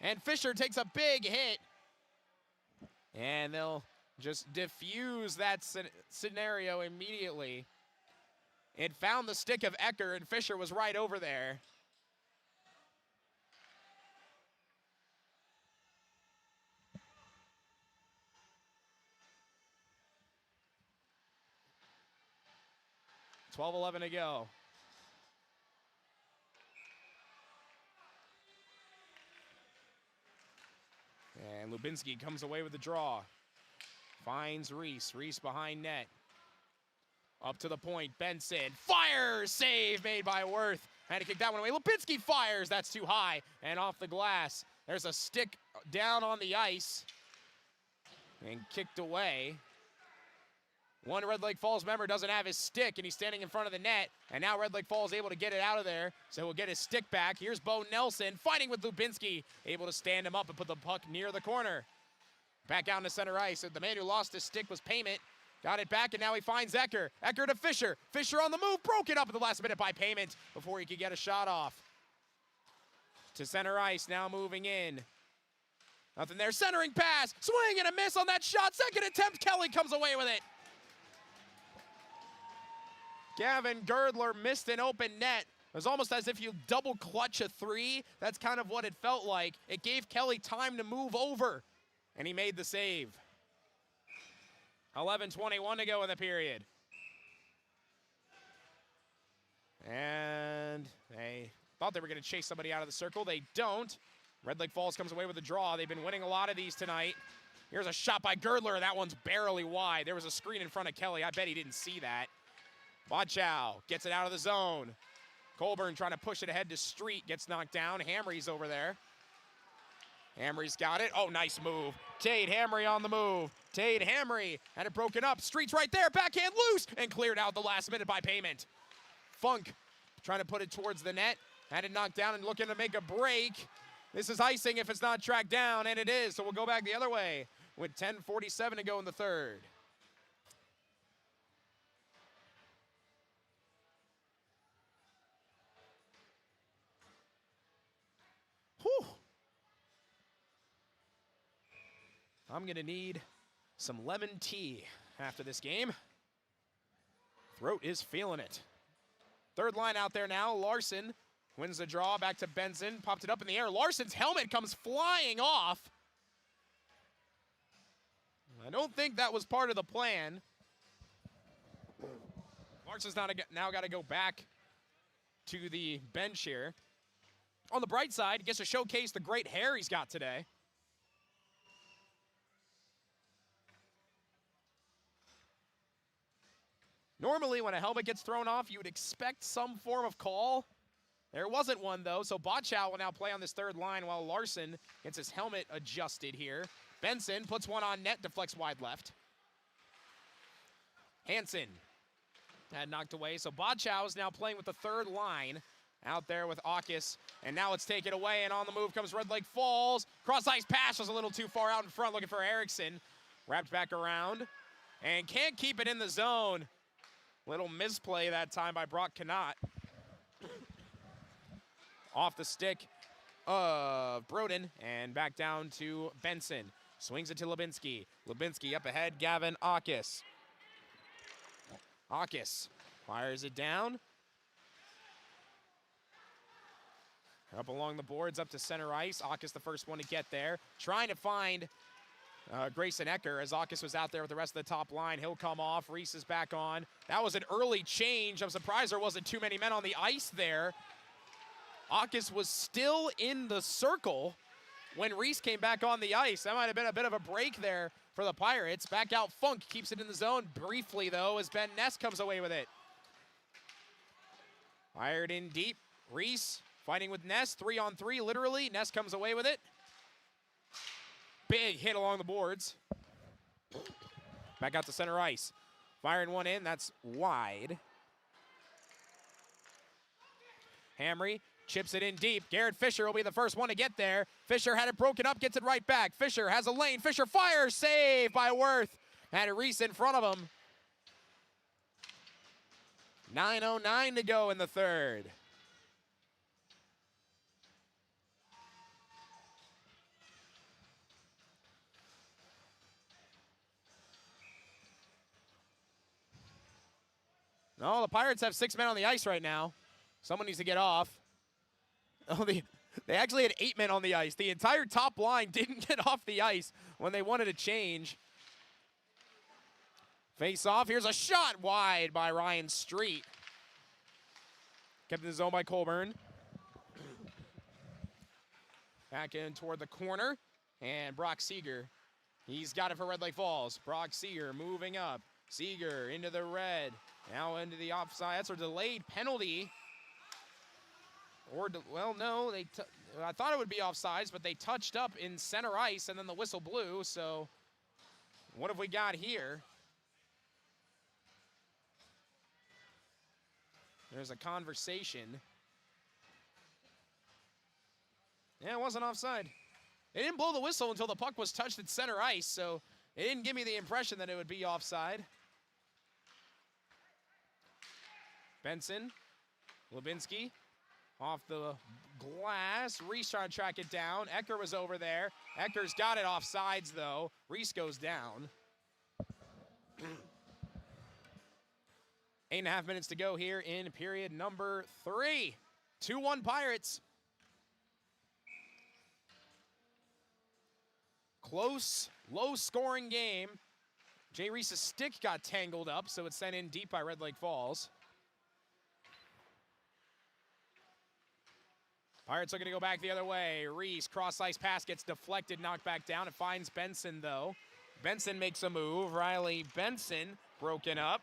Speaker 1: And Fisher takes a big hit. And they'll just diffuse that scenario immediately. It found the stick of Ecker, and Fisher was right over there. .12:11 to go. And Lubinsky comes away with the draw. Finds Reese. Reese behind net. Up to the point. Benson fires. Save made by Worth. Had to kick that one away. Lubinsky fires. That's too high. And off the glass. There's a stick down on the ice. And kicked away. One Red Lake Falls member doesn't have his stick, and he's standing in front of the net. And now Red Lake Falls able to get it out of there, so he'll get his stick back. Here's Bo Nelson fighting with Lubinsky, able to stand him up and put the puck near the corner. Back out to center ice. The man who lost his stick was Payment. Got it back, and now he finds Ecker. Ecker to Fisher. Fisher on the move, broken up at the last minute by Payment before he could get a shot off. To center ice, now moving in. Nothing there. Centering pass. Swing and a miss on that shot. Second attempt. Kelly comes away with it. Gavin Girdler missed an open net. It was almost as if you double clutch a three. That's kind of what it felt like. It gave Kelly time to move over, and he made the save. 11:21 to go in the period. And they thought they were going to chase somebody out of the circle. They don't. Red Lake Falls comes away with a draw. They've been winning a lot of these tonight. Here's a shot by Girdler. That one's barely wide. There was a screen in front of Kelly. I bet he didn't see that. Botchow gets it out of the zone. Colburn trying to push it ahead to Street. Gets knocked down. Hamry's over there. Hamry's got it. Oh, nice move. Tate Hamry on the move. Tate Hamry had it broken up. Street's right there. Backhand loose and cleared out the last minute by Payment. Funk trying to put it towards the net. Had it knocked down and looking to make a break. This is icing if it's not tracked down, and it is. So we'll go back the other way with 10:47 to go in the third. Whew. I'm going to need some lemon tea after this game. Grote is feeling it. Third line out there now. Larson wins the draw. Back to Benson. Popped it up in the air. Larson's helmet comes flying off. I don't think that was part of the plan. Larson's now got to go back to the bench here. On the bright side, he gets to showcase the great hair he's got today. Normally, when a helmet gets thrown off, you would expect some form of call. There wasn't one, though, so Botchow will now play on this third line while Larson gets his helmet adjusted here. Benson puts one on net, deflects wide left. Hansen had knocked away, so Botchow is now playing with the third line out there with Aukus, and now it's taken away, and on the move comes Red Lake Falls. Cross-ice pass was a little too far out in front, looking for Erickson. Wrapped back around, and can't keep it in the zone. Little misplay that time by Brock Connaught. Off the stick of Broden, and back down to Benson. Swings it to Lubinsky. Lubinsky up ahead, Gavin Aukus. Aukus fires it down. Up along the boards, up to center ice. Aukus the first one to get there. Trying to find Grayson Ecker as Aukus was out there with the rest of the top line. He'll come off. Reese is back on. That was an early change. I'm surprised there wasn't too many men on the ice there. Aukus was still in the circle when Reese came back on the ice. That might have been a bit of a break there for the Pirates. Back out Funk, keeps it in the zone briefly, though, as Ben Ness comes away with it. Fired in deep. Reese fighting with Ness, 3-on-3, literally. Ness comes away with it. Big hit along the boards. Back out to center ice. Firing one in, that's wide. Hamry chips it in deep. Garrett Fisher will be the first one to get there. Fisher had it broken up, gets it right back. Fisher has a lane. Fisher fires, save by Worth. Had Reese in front of him. 9:09 to go in the third. No, the Pirates have 6 men on the ice right now. Someone needs to get off. Oh, they actually had 8 men on the ice. The entire top line didn't get off the ice when they wanted to change. Face off. Here's a shot wide by Ryan Street. Kept in the zone by Colburn. Back in toward the corner. And Brock Seeger. He's got it for Red Lake Falls. Brock Seeger moving up. Seeger into the red. Now into the offside. That's a delayed penalty. Or, well, no, I thought it would be offsides, but they touched up in center ice, and then the whistle blew. So what have we got here? There's a conversation. Yeah, it wasn't offside. They didn't blow the whistle until the puck was touched at center ice, so it didn't give me the impression that it would be offside. Benson, Lubinsky, off the glass. Reese trying to track it down. Ecker was over there. Ecker's got it off sides, though. Reese goes down. 8.5 minutes to go here in period number 3. 2-1 Pirates. Close, low-scoring game. Jay Reese's stick got tangled up, so it's sent in deep by Red Lake Falls. Pirates are going to go back the other way. Reese, cross-ice pass gets deflected, knocked back down. It finds Benson, though. Benson makes a move. Riley Benson broken up.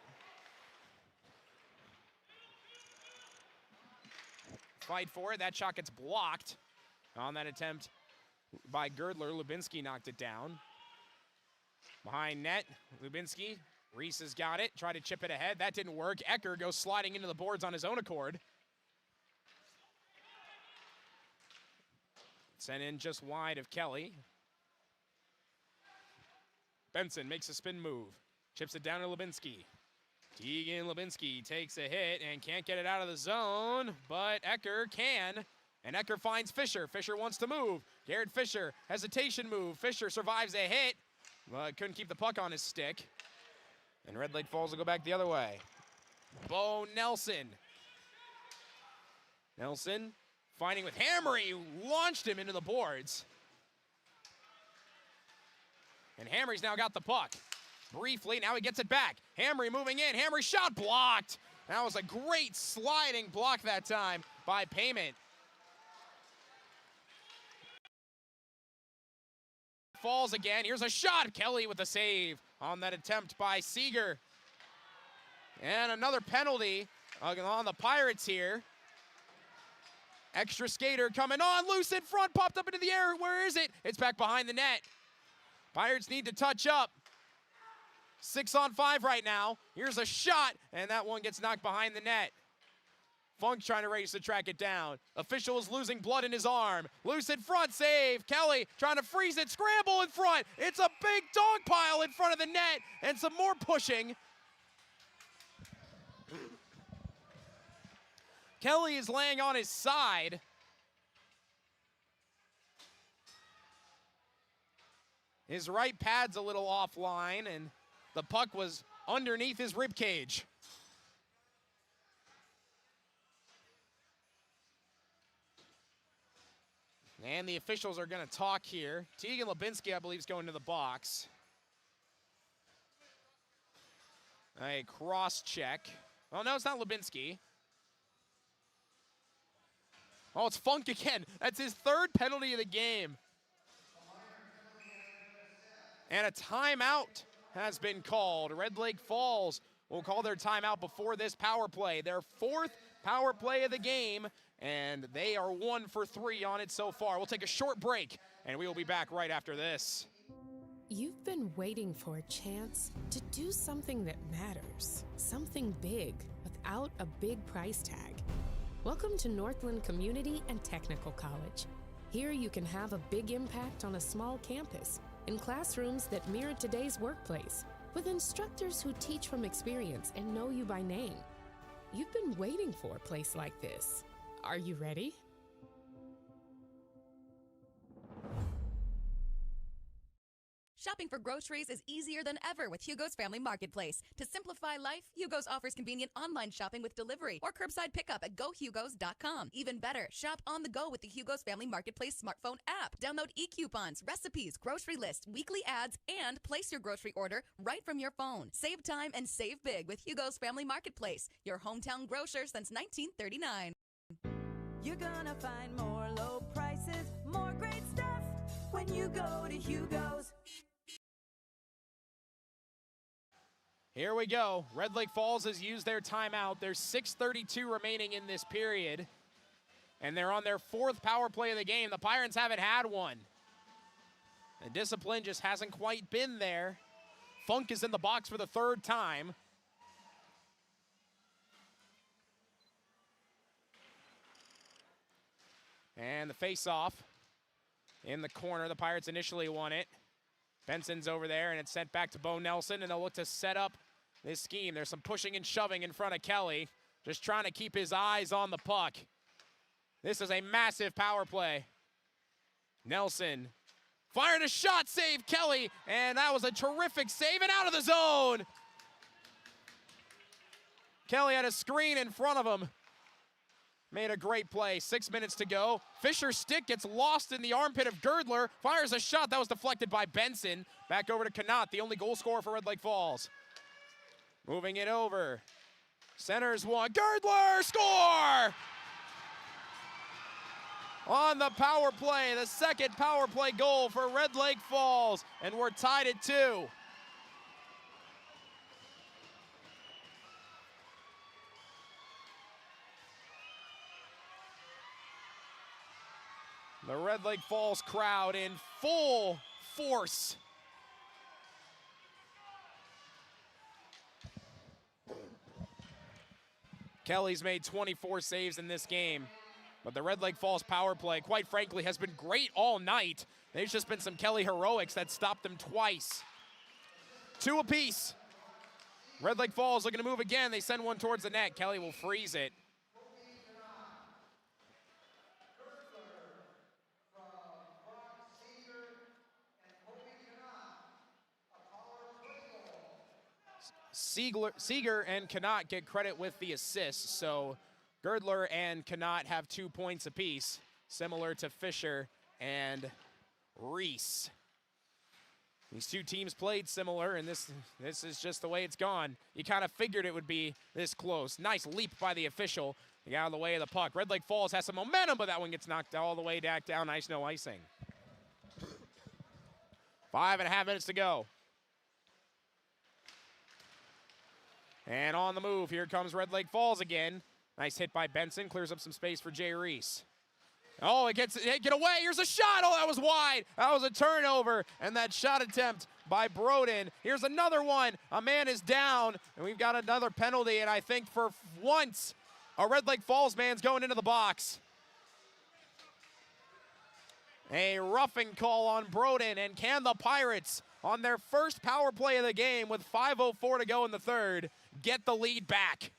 Speaker 1: Fight for it. That shot gets blocked on that attempt by Girdler. Lubinsky knocked it down. Behind net, Lubinsky. Reese has got it. Tried to chip it ahead. That didn't work. Ecker goes sliding into the boards on his own accord. Sent in just wide of Kelly. Benson makes a spin move. Chips it down to Lubinsky. Tegan Lubinsky takes a hit and can't get it out of the zone, but Ecker can. And Ecker finds Fisher. Fisher wants to move. Garrett Fisher, hesitation move. Fisher survives a hit, but couldn't keep the puck on his stick. And Red Lake Falls will go back the other way. Bo Nelson. Nelson fighting with Hammery, who launched him into the boards. And Hammery's now got the puck. Briefly, now he gets it back. Hammery moving in. Hammery shot blocked. That was a great sliding block that time by Payment. Falls again. Here's a shot. Kelly with a save on that attempt by Seeger. And another penalty on the Pirates here. Extra skater coming on. Loose in front. Popped up into the air. Where is it? It's back behind the net. Pirates need to touch up. 6-on-5 right now. Here's a shot, and that one gets knocked behind the net. Funk's trying to race to track it down. Official is losing blood in his arm. Loose in front, save. Kelly trying to freeze it, scramble in front. It's a big dog pile in front of the net, and some more pushing. Kelly is laying on his side. His right pad's a little offline, and the puck was underneath his rib cage. And the officials are going to talk here. Tegan Lubinsky, I believe, is going to the box. A cross check. Oh, no, it's not Lubinsky. Oh, it's Funk again. That's his third penalty of the game. And a timeout has been called. Red Lake Falls will call their timeout before this power play. Their fourth power play of the game, and they are 1 for 3 on it so far. We'll take a short break, and we will be back right after this.
Speaker 4: You've been waiting for a chance to do something that matters, something big without a big price tag. Welcome to Northland Community and Technical College. Here you can have a big impact on a small campus, in classrooms that mirror today's workplace, with instructors who teach from experience and know you by name. You've been waiting for a place like this. Are you ready?
Speaker 7: Shopping for groceries is easier than ever with Hugo's Family Marketplace. To simplify life, Hugo's offers convenient online shopping with delivery or curbside pickup at gohugos.com. Even better, shop on the go with the Hugo's Family Marketplace smartphone app. Download e-coupons, recipes, grocery lists, weekly ads, and place your grocery order right from your phone. Save time and save big with Hugo's Family Marketplace, your hometown grocer since 1939.
Speaker 8: You're gonna find more low prices, more great stuff when you go to Hugo's.
Speaker 1: Here we go. Red Lake Falls has used their timeout. There's 6:32 remaining in this period, and they're on their fourth power play of the game. The Pirates haven't had one. The discipline just hasn't quite been there. Funk is in the box for the third time. And the face-off in the corner. The Pirates initially won it. Benson's over there, and it's sent back to Bo Nelson, and they'll look to set up this scheme. There's some pushing and shoving in front of Kelly, just trying to keep his eyes on the puck. This is a massive power play. Nelson firing a shot, save Kelly, and that was a terrific save and out of the zone. Kelly had a screen in front of him. Made a great play. 6 minutes to go. Fisher's stick gets lost in the armpit of Girdler. Fires a shot that was deflected by Benson. Back over to Connaught, the only goal scorer for Red Lake Falls. Moving it over. Centers one. Girdler, score! On the power play, the second power play goal for Red Lake Falls. And we're tied at 2. The Red Lake Falls crowd in full force. Kelly's made 24 saves in this game, but the Red Lake Falls power play, quite frankly, has been great all night. There's just been some Kelly heroics that stopped them twice. 2 apiece. Red Lake Falls looking to move again. They send one towards the net. Kelly will freeze it. Seeger and Knott get credit with the assists, so Girdler and Knott have 2 points apiece, similar to Fisher and Reese. These two teams played similar, and this is just the way it's gone. You kind of figured it would be this close. Nice leap by the official. He got out of the way of the puck. Red Lake Falls has some momentum, but that one gets knocked all the way back down. Nice, no icing. 5.5 minutes to go. And on the move, here comes Red Lake Falls again. Nice hit by Benson, clears up some space for Jay Reese. Oh, it get away, here's a shot, oh, that was wide. That was a turnover, and that shot attempt by Broden. Here's another one, a man is down, and we've got another penalty, and I think for once, a Red Lake Falls man's going into the box. A roughing call on Broden, and can the Pirates, on their first power play of the game with 5:04 to go in the third, get the lead back?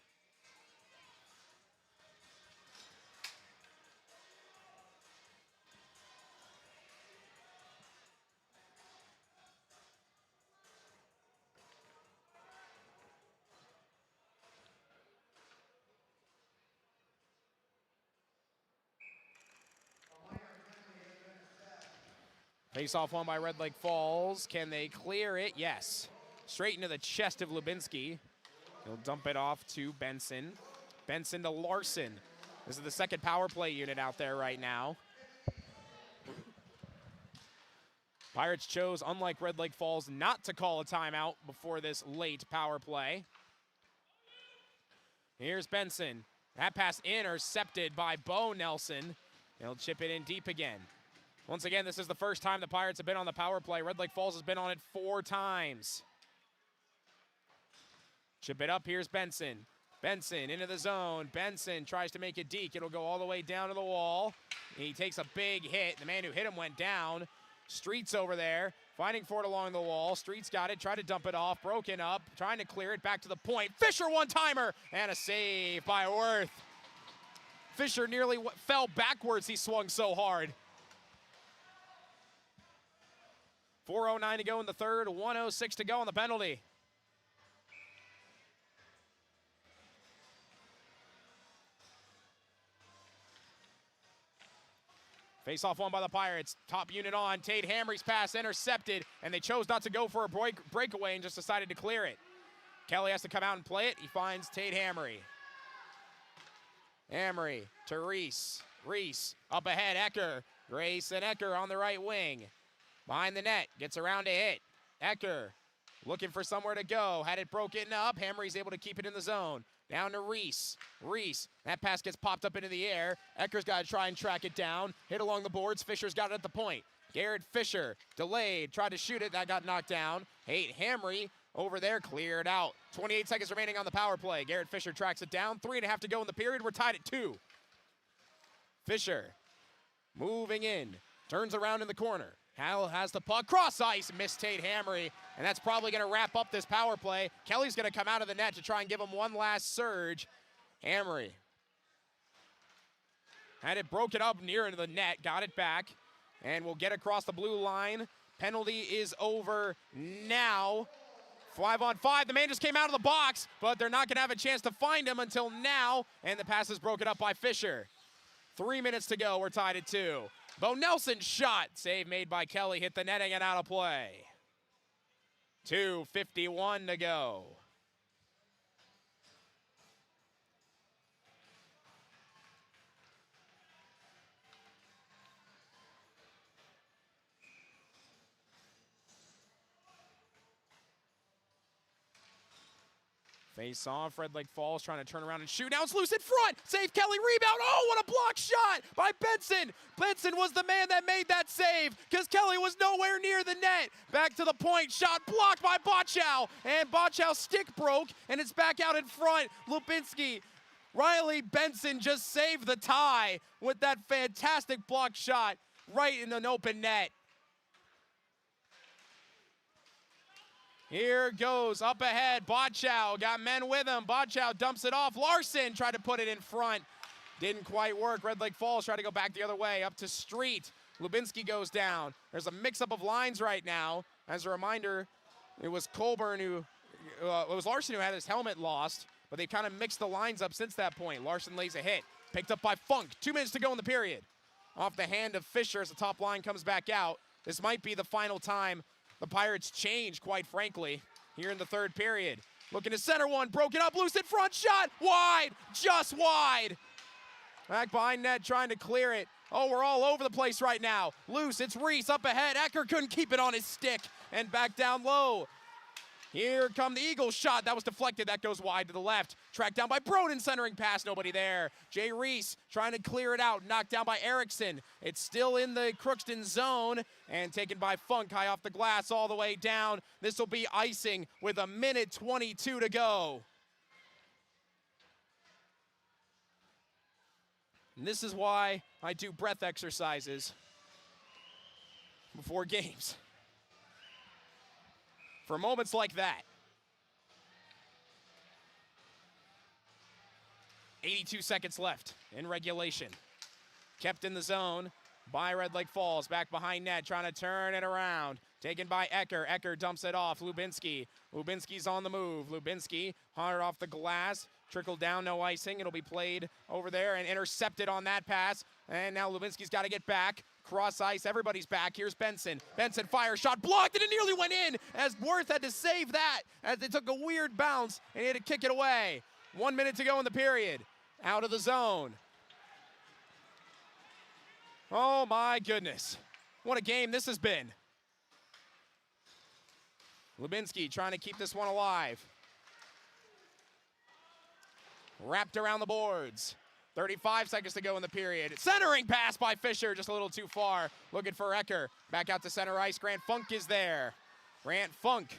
Speaker 1: Face-off one by Red Lake Falls. Can they clear it? Yes. Straight into the chest of Lubinsky. He'll dump it off to Benson. Benson to Larson. This is the second power play unit out there right now. Pirates chose, unlike Red Lake Falls, not to call a timeout before this late power play. Here's Benson. That pass intercepted by Bo Nelson. He'll chip it in deep again. Once again, this is the first time the Pirates have been on the power play. Red Lake Falls has been on it 4 times. Chip it up, here's Benson. Benson into the zone. Benson tries to make it deep. It'll go all the way down to the wall. He takes a big hit. The man who hit him went down. Streets over there, fighting for it along the wall. Streets got it, tried to dump it off, broken up, trying to clear it back to the point. Fisher one-timer, and a save by Worth. Fisher nearly fell backwards, he swung so hard. 4:09 to go in the third, 1:06 to go on the penalty. Face-off one by the Pirates. Top unit on. Tate Hamry's pass intercepted, and they chose not to go for a breakaway and just decided to clear it. Kelly has to come out and play it. He finds Tate Hamry. Hamry to Reese. Reese up ahead, Ecker. Grace and Ecker on the right wing. Behind the net, gets around to hit. Ecker looking for somewhere to go. Had it broken up. Hamry's able to keep it in the zone. Down to Reese. Reese, that pass gets popped up into the air. Ecker's got to try and track it down. Hit along the boards. Fisher's got it at the point. Garrett Fisher delayed, tried to shoot it. That got knocked down. Tate Hamry over there, cleared out. 28 seconds remaining on the power play. Garrett Fisher tracks it down. 3.5 to go in the period. We're tied at 2. Fisher moving in. Turns around in the corner. Hal has the puck, cross ice, missed Tate Hamry, and that's probably going to wrap up this power play. Kelly's going to come out of the net to try and give him one last surge. Hamry had it broken up near into the net, got it back, and will get across the blue line. Penalty is over now. 5-on-5, the man just came out of the box, but they're not going to have a chance to find him until now, and the pass is broken up by Fisher. 3 minutes to go, we're tied at 2. Bo Nelson's shot, save made by Kelly, hit the netting and out of play. 2:51 to go. Face off, Red Lake Falls trying to turn around and shoot. Now it's loose in front. Save Kelly, rebound. Oh, what a block shot by Benson. Benson was the man that made that save because Kelly was nowhere near the net. Back to the point, shot blocked by Bochow. And Bochow's stick broke, and it's back out in front. Lubinsky, Riley Benson just saved the tie with that fantastic block shot right in an open net. Here goes, up ahead, Bochow got men with him. Bochow dumps it off. Larson tried to put it in front. Didn't quite work. Red Lake Falls tried to go back the other way, up to Street. Lubinsky goes down. There's a mix-up of lines right now. As a reminder, it was Colburn who it was Larson who had his helmet lost, but they kind of mixed the lines up since that point. Larson lays a hit, picked up by Funk. 2 minutes to go in the period. Off the hand of Fisher as the top line comes back out. This might be the final time the Pirates change, quite frankly, here in the third period. Looking to center one, broken up, loose in front, shot, wide, just wide. Back behind net, trying to clear it. Oh, we're all over the place right now. Loose, it's Reese up ahead. Ecker couldn't keep it on his stick and back down low. Here come the Eagles shot. That was deflected. That goes wide to the left. Tracked down by Broden, centering pass. Nobody there. Jay Reese trying to clear it out. Knocked down by Erickson. It's still in the Crookston zone and taken by Funk high off the glass all the way down. This will be icing with 1:22 to go. And this is why I do breath exercises before games. For moments like that. 82 seconds left in regulation. Kept in the zone by Red Lake Falls. Back behind net, trying to turn it around. Taken by Ecker. Ecker dumps it off. Lubinski. Lubinski's on the move. Lubinski hard off the glass. Trickled down, no icing. It'll be played over there and intercepted on that pass. And now Lubinski's got to get back. Cross ice, everybody's back. Here's Benson. Benson fire shot blocked, and it nearly went in as Worth had to save that as it took a weird bounce and he had to kick it away. 1 minute to go in the period. Out of the zone. Oh my goodness. What a game this has been. Lubinski trying to keep this one alive. Wrapped around the boards. 35 seconds to go in the period. Centering pass by Fisher, just a little too far. Looking for Ecker. Back out to center ice. Grant Funk is there. Grant Funk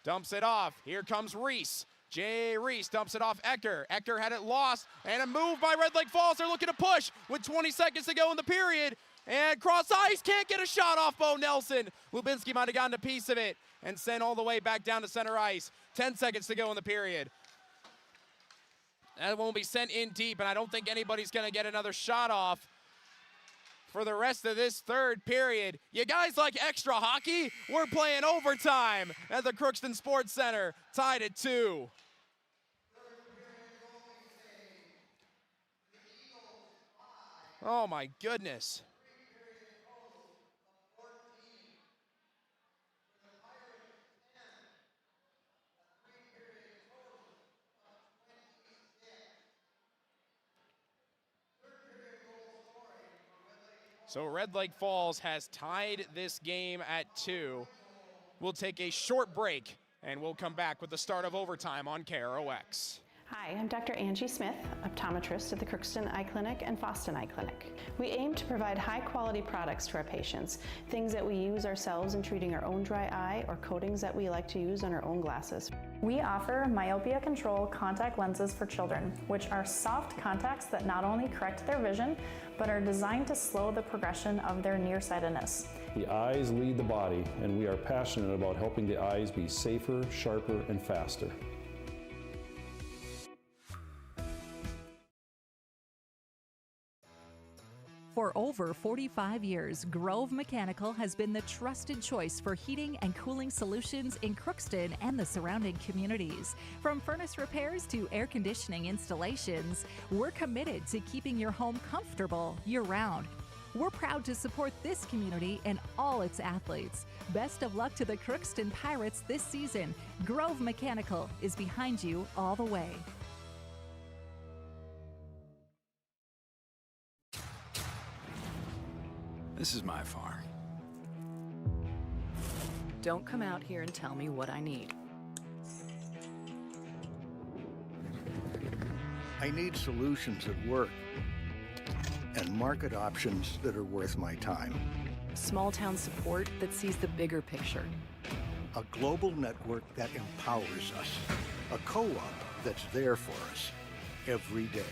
Speaker 1: dumps it off. Here comes Reese. Jay Reese dumps it off Ecker. Ecker had it lost, and a move by Red Lake Falls. They're looking to push with 20 seconds to go in the period. And cross ice, can't get a shot off Bo Nelson. Lubinski might have gotten a piece of it and sent all the way back down to center ice. 10 seconds to go in the period. That won't be sent in deep, and I don't think anybody's going to get another shot off for the rest of this third period. You guys like extra hockey? We're playing overtime at the Crookston Sports Center, tied at 2. Oh my goodness. So Red Lake Falls has tied this game at 2. We'll take a short break, and we'll come back with the start of overtime on KROX.
Speaker 17: Hi, I'm Dr. Angie Smith, optometrist at the Crookston Eye Clinic and Foston Eye Clinic. We aim to provide high-quality products to our patients, things that we use ourselves in treating our own dry eye or coatings that we like to use on our own glasses.
Speaker 19: We offer myopia control contact lenses for children, which are soft contacts that not only correct their vision, but are designed to slow the progression of their nearsightedness.
Speaker 20: The eyes lead the body, and we are passionate about helping the eyes be safer, sharper, and faster.
Speaker 2: For over 45 years, Grove Mechanical has been the trusted choice for heating and cooling solutions in Crookston and the surrounding communities. From furnace repairs to air conditioning installations, we're committed to keeping your home comfortable year-round. We're proud to support this community and all its athletes. Best of luck to the Crookston Pirates this season. Grove Mechanical is behind you all the way.
Speaker 23: This is my farm.
Speaker 10: Don't come out here and tell me what I need.
Speaker 11: I need solutions that work and market options that are worth my time.
Speaker 10: Small town support that sees the bigger picture.
Speaker 11: A global network that empowers us. A co-op that's there for us every day.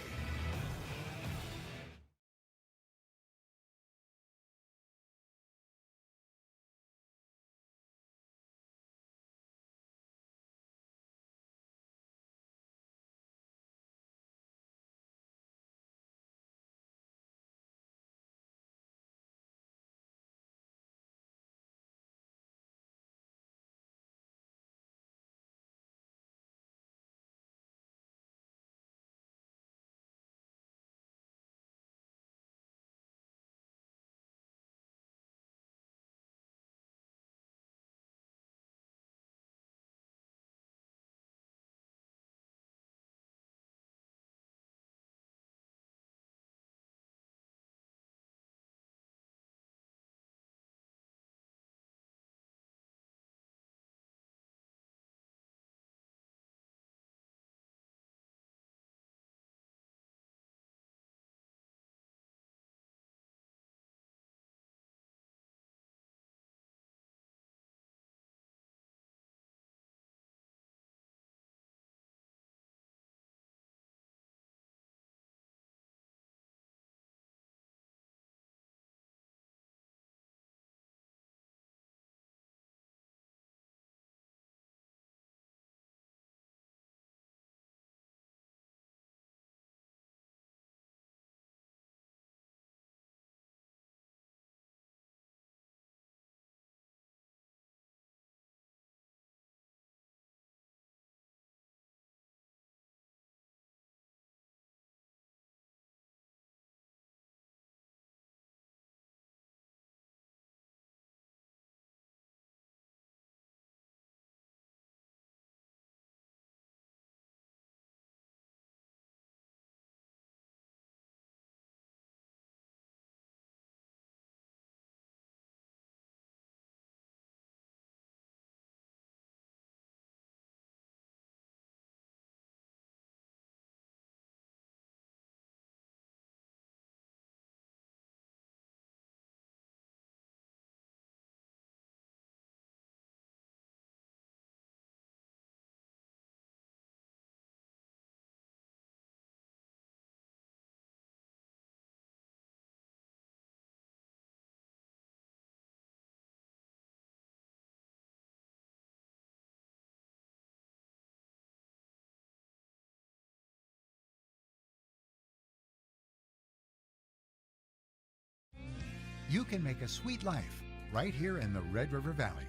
Speaker 5: You can make a sweet life right here in the Red River Valley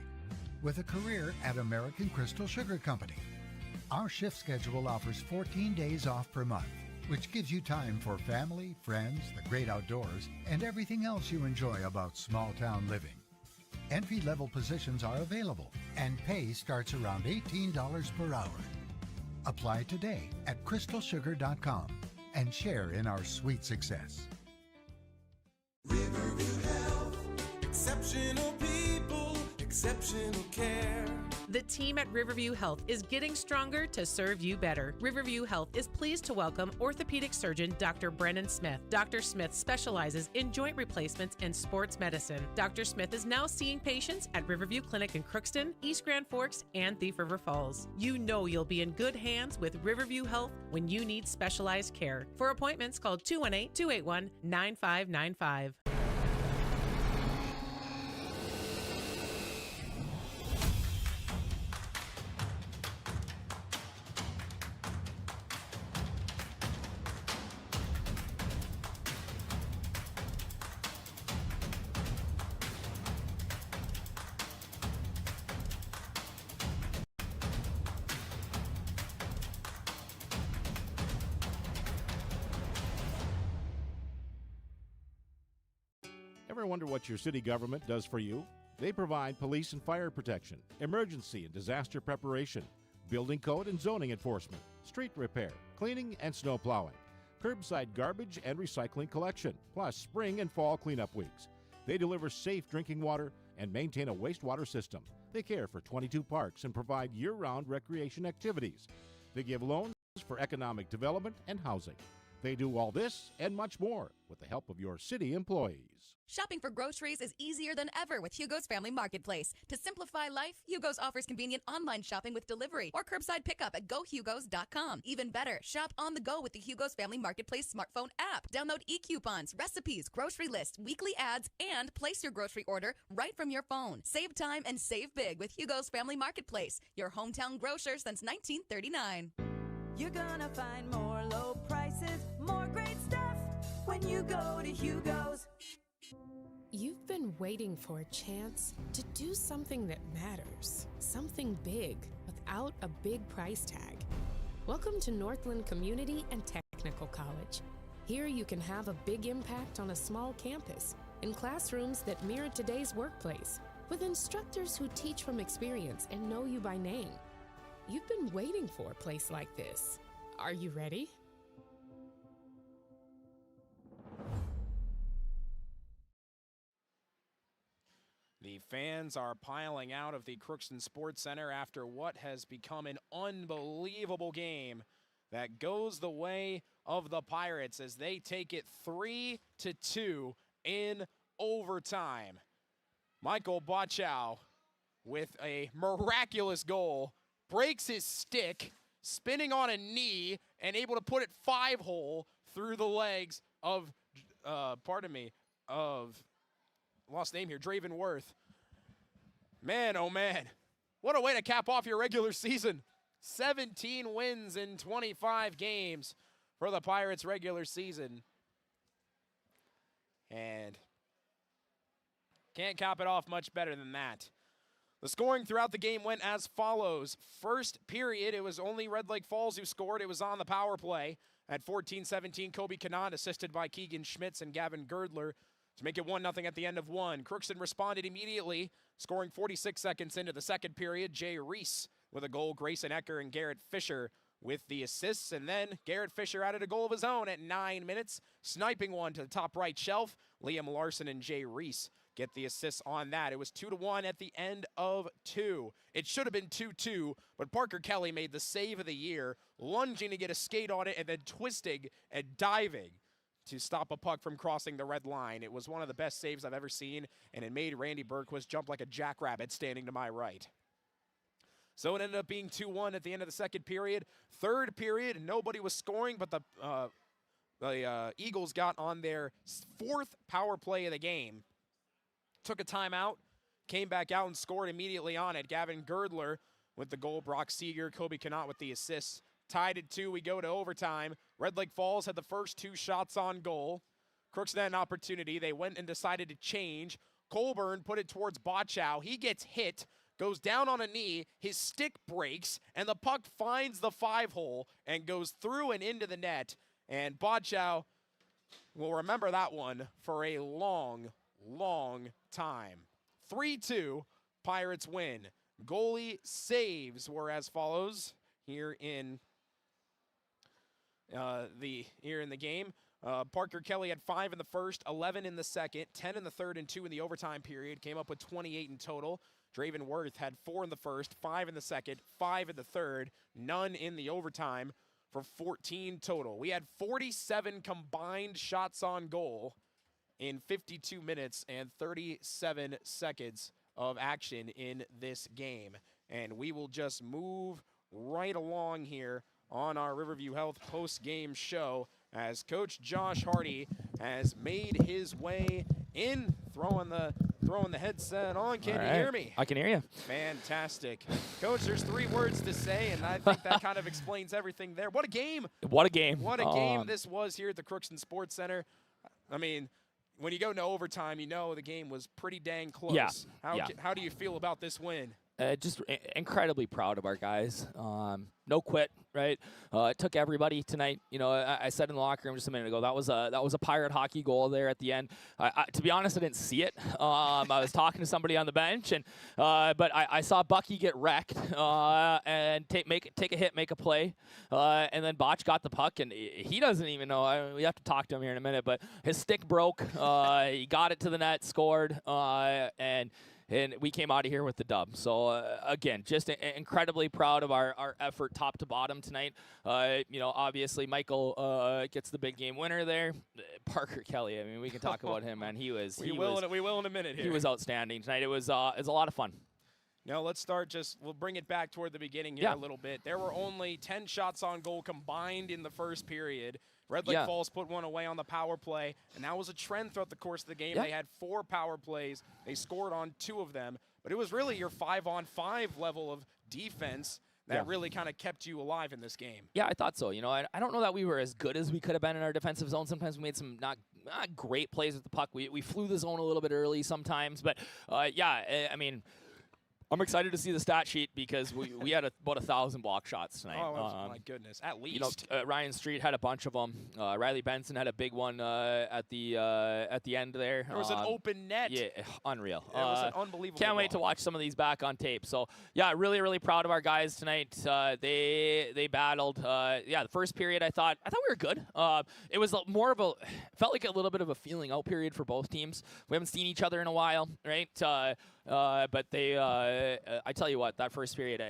Speaker 5: with a career at American Crystal Sugar Company. Our shift schedule offers 14 days off per month, which gives you time for family, friends, the great outdoors, and everything else you enjoy about small-town living. Entry-level positions are available, and pay starts around $18 per hour. Apply today at crystalsugar.com and share in our sweet success.
Speaker 15: Riverview Health, exceptional people, exceptional care.
Speaker 4: The team at Riverview Health is getting stronger to serve you better. Riverview Health is pleased to welcome orthopedic surgeon Dr. Brennan Smith. Dr. Smith specializes in joint replacements and sports medicine. Dr. Smith is now seeing patients at Riverview Clinic in Crookston, East Grand Forks, and Thief River Falls. You know you'll be in good hands with Riverview Health when you need specialized care. For appointments, call 218-281-9595.
Speaker 6: Ever wonder what your city government does for you? They provide police and fire protection, emergency and disaster preparation, building code and zoning enforcement, street repair, cleaning and snow plowing, curbside garbage and recycling collection, plus spring and fall cleanup weeks. They deliver safe drinking water and maintain a wastewater system. They care for 22 parks and provide year-round recreation activities. They give loans for economic development and housing. They do all this and much more with the help of your city employees.
Speaker 7: Shopping for groceries is easier than ever with Hugo's Family Marketplace. To simplify life, Hugo's offers convenient online shopping with delivery or curbside pickup at gohugos.com. Even better, shop on the go with the Hugo's Family Marketplace smartphone app. Download e-coupons, recipes, grocery lists, weekly ads, and place your grocery order right from your phone. Save time and save big with Hugo's Family Marketplace, your hometown grocer since 1939.
Speaker 8: You're gonna find more low prices, more great stuff when you go to Hugo's.
Speaker 9: You've been waiting for a chance to do something that matters, something big without a big price tag. Welcome to Northland Community and Technical College. Here you can have a big impact on a small campus, in classrooms that mirror today's workplace, with instructors who teach from experience and know you by name. You've been waiting for a place like this. Are you ready?
Speaker 1: The fans are piling out of the Crookston Sports Center after what has become an unbelievable game that goes the way of the Pirates as they take it 3-2 in overtime. Michael Bochow with a miraculous goal, breaks his stick, spinning on a knee, and able to put it 5-hole through the legs of, lost name here, Draven Worth. Man, oh man, what a way to cap off your regular season. 17 wins in 25 games for the Pirates regular season. And can't cap it off much better than that. The scoring throughout the game went as follows. First period, it was only Red Lake Falls who scored. It was on the power play. At 14-17, Kobe Kanat, assisted by Keegan Schmitz and Gavin Girdler, to make it 1-0 at the end of one. Crookston responded immediately, scoring 46 seconds into the second period. Jay Reese with a goal, Grayson Ecker and Garrett Fisher with the assists. And then Garrett Fisher added a goal of his own at 9 minutes, sniping one to the top right shelf. Liam Larson and Jay Reese get the assists on that. It was 2-1 at the end of two. It should have been 2-2, but Parker Kelly made the save of the year, lunging to get a skate on it and then twisting and diving to stop a puck from crossing the red line. It was one of the best saves I've ever seen, and it made Randy Bergquist jump like a jackrabbit standing to my right. So it ended up being 2-1 at the end of the second period. Third period, nobody was scoring, but the Eagles got on their fourth power play of the game. Took a timeout, came back out and scored immediately on it. Gavin Girdler with the goal, Brock Seeger, Kobe Kanat with the assists. Tied at 2, we go to overtime. Red Lake Falls had the first two shots on goal. Crookston had an opportunity. They went and decided to change. Colburn put it towards Bochow. He gets hit, goes down on a knee, his stick breaks, and the puck finds the 5-hole and goes through and into the net. And Bochow will remember that one for a long, long time. 3-2, Pirates win. Goalie saves were as follows here in the game. Parker Kelly had 5 in the first, 11 in the second, 10 in the third, and 2 in the overtime period. Came up with 28 in total. Draven Worth had 4 in the first, 5 in the second, 5 in the third, none in the overtime for 14 total. We had 47 combined shots on goal in 52 minutes and 37 seconds of action in this game. And we will just move right along here on our Riverview Health post-game show as Coach Josh Hardy has made his way in, throwing the headset on. Can you hear me?
Speaker 12: I can hear you.
Speaker 1: Fantastic. Coach, there's 3 words to say, and I think that kind of explains everything there. What a game.
Speaker 12: What a game.
Speaker 1: What a game this was here at the Crookston Sports Center. I mean, when you go into overtime, you know the game was pretty dang close.
Speaker 12: Yeah.
Speaker 1: How do you feel about this win?
Speaker 12: Just incredibly proud of our guys. No quit, right? It took everybody tonight. You know, I said in the locker room just a minute ago, that was a Pirate hockey goal there at the end. To be honest, I didn't see it. I was talking to somebody on the bench, and but I saw Bucky get wrecked and take a hit, make a play, and then Botch got the puck, and he doesn't even know. We have to talk to him here in a minute, but his stick broke. He got it to the net, scored, and we came out of here with the dub. So, again, just incredibly proud of our effort top to bottom tonight. You know, obviously, Michael gets the big game winner there. Parker Kelly, I mean, we can talk about him, man. We will
Speaker 1: in a minute here.
Speaker 12: He was outstanding tonight. It was a lot of fun.
Speaker 1: Now, let's start we'll bring it back toward the beginning here a little bit. There were only 10 shots on goal combined in the first period. Red Lake Falls put one away on the power play, and that was a trend throughout the course of the game. They had 4 power plays. They scored on 2 of them, but it was really your 5-on-5 level of defense that really kind of kept you alive in this game.
Speaker 12: Yeah, I thought so. You know, I don't know that we were as good as we could have been in our defensive zone. Sometimes we made some not great plays with the puck. We flew the zone a little bit early sometimes, but I mean, I'm excited to see the stat sheet because we had about 1,000 block shots tonight.
Speaker 1: Oh, my goodness, at least.
Speaker 12: You know, Ryan Street had a bunch of them. Riley Benson had a big one at the end there.
Speaker 1: There was an open net.
Speaker 12: Yeah, unreal.
Speaker 1: It was an unbelievable
Speaker 12: Can't wait to watch some of these back on tape. So, yeah, really, really proud of our guys tonight. They battled. The first period I thought we were good. It was more of felt like a little bit of a feeling out period for both teams. We haven't seen each other in a while, right? But they, I tell you what, that first period,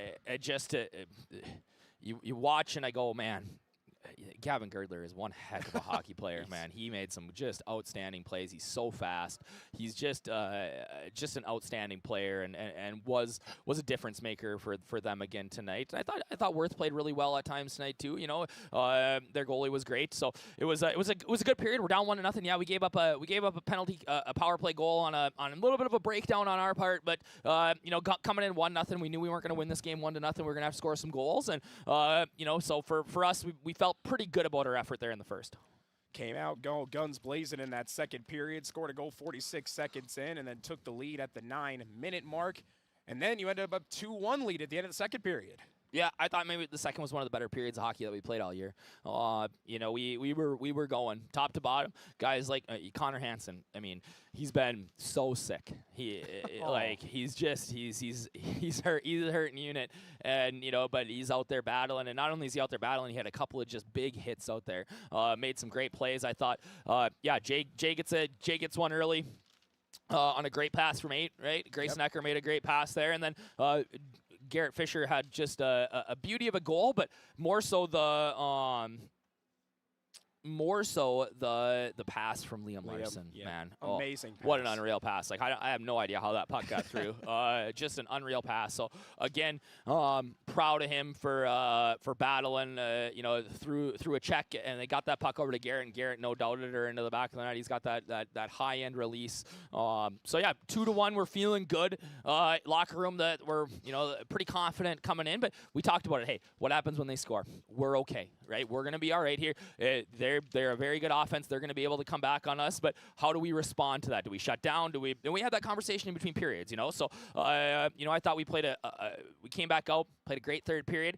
Speaker 12: you watch and I go, man, Gavin Girdler is one heck of a hockey player, man. He made some just outstanding plays. He's so fast. He's just an outstanding player and was a difference maker for them again tonight. I thought Worth played really well at times tonight too. You know, their goalie was great. So it was a good period. We're down 1-0. Yeah, we gave up a penalty, a power play goal on a little bit of a breakdown on our part. But you know, coming in 1-0, we knew we weren't going to win this game 1-0. We were going to have to score some goals, and you know, so for us, we felt pretty good about our effort there in the first.
Speaker 1: Came out guns blazing in that second period, scored a goal 46 seconds in, and then took the lead at the 9-minute mark. And then you ended up 2-1 lead at the end of the second period.
Speaker 12: Yeah, I thought maybe the second was one of the better periods of hockey that we played all year. You know, we were going top to bottom. Guys like Connor Hansen. I mean, he's been so sick. He's hurt. He's a hurting unit, and you know, but he's out there battling. And not only is he out there battling, he had a couple of just big hits out there. Made some great plays. I thought. Jay gets one early. On a great pass from 8, right? Grayson Ecker made a great pass there, and then Garrett Fisher had just a beauty of a goal, but more so the pass from Liam Larson, man.
Speaker 1: Amazing pass.
Speaker 12: What an unreal pass. Like, I have no idea how that puck got through. Just an unreal pass. So, again, proud of him for battling, you know, through a check, and they got that puck over to Garrett, and Garrett no doubted her into the back of the net. He's got that high-end release. So, yeah, 2-1, we're feeling good. Locker room that we're, you know, pretty confident coming in, but we talked about it. Hey, what happens when they score? We're okay, right? We're going to be all right here. they're a very good offense. They're going to be able to come back on us. But how do we respond to that? Do we shut down? And we had that conversation in between periods, you know. So I thought we played we came back out, played a great third period.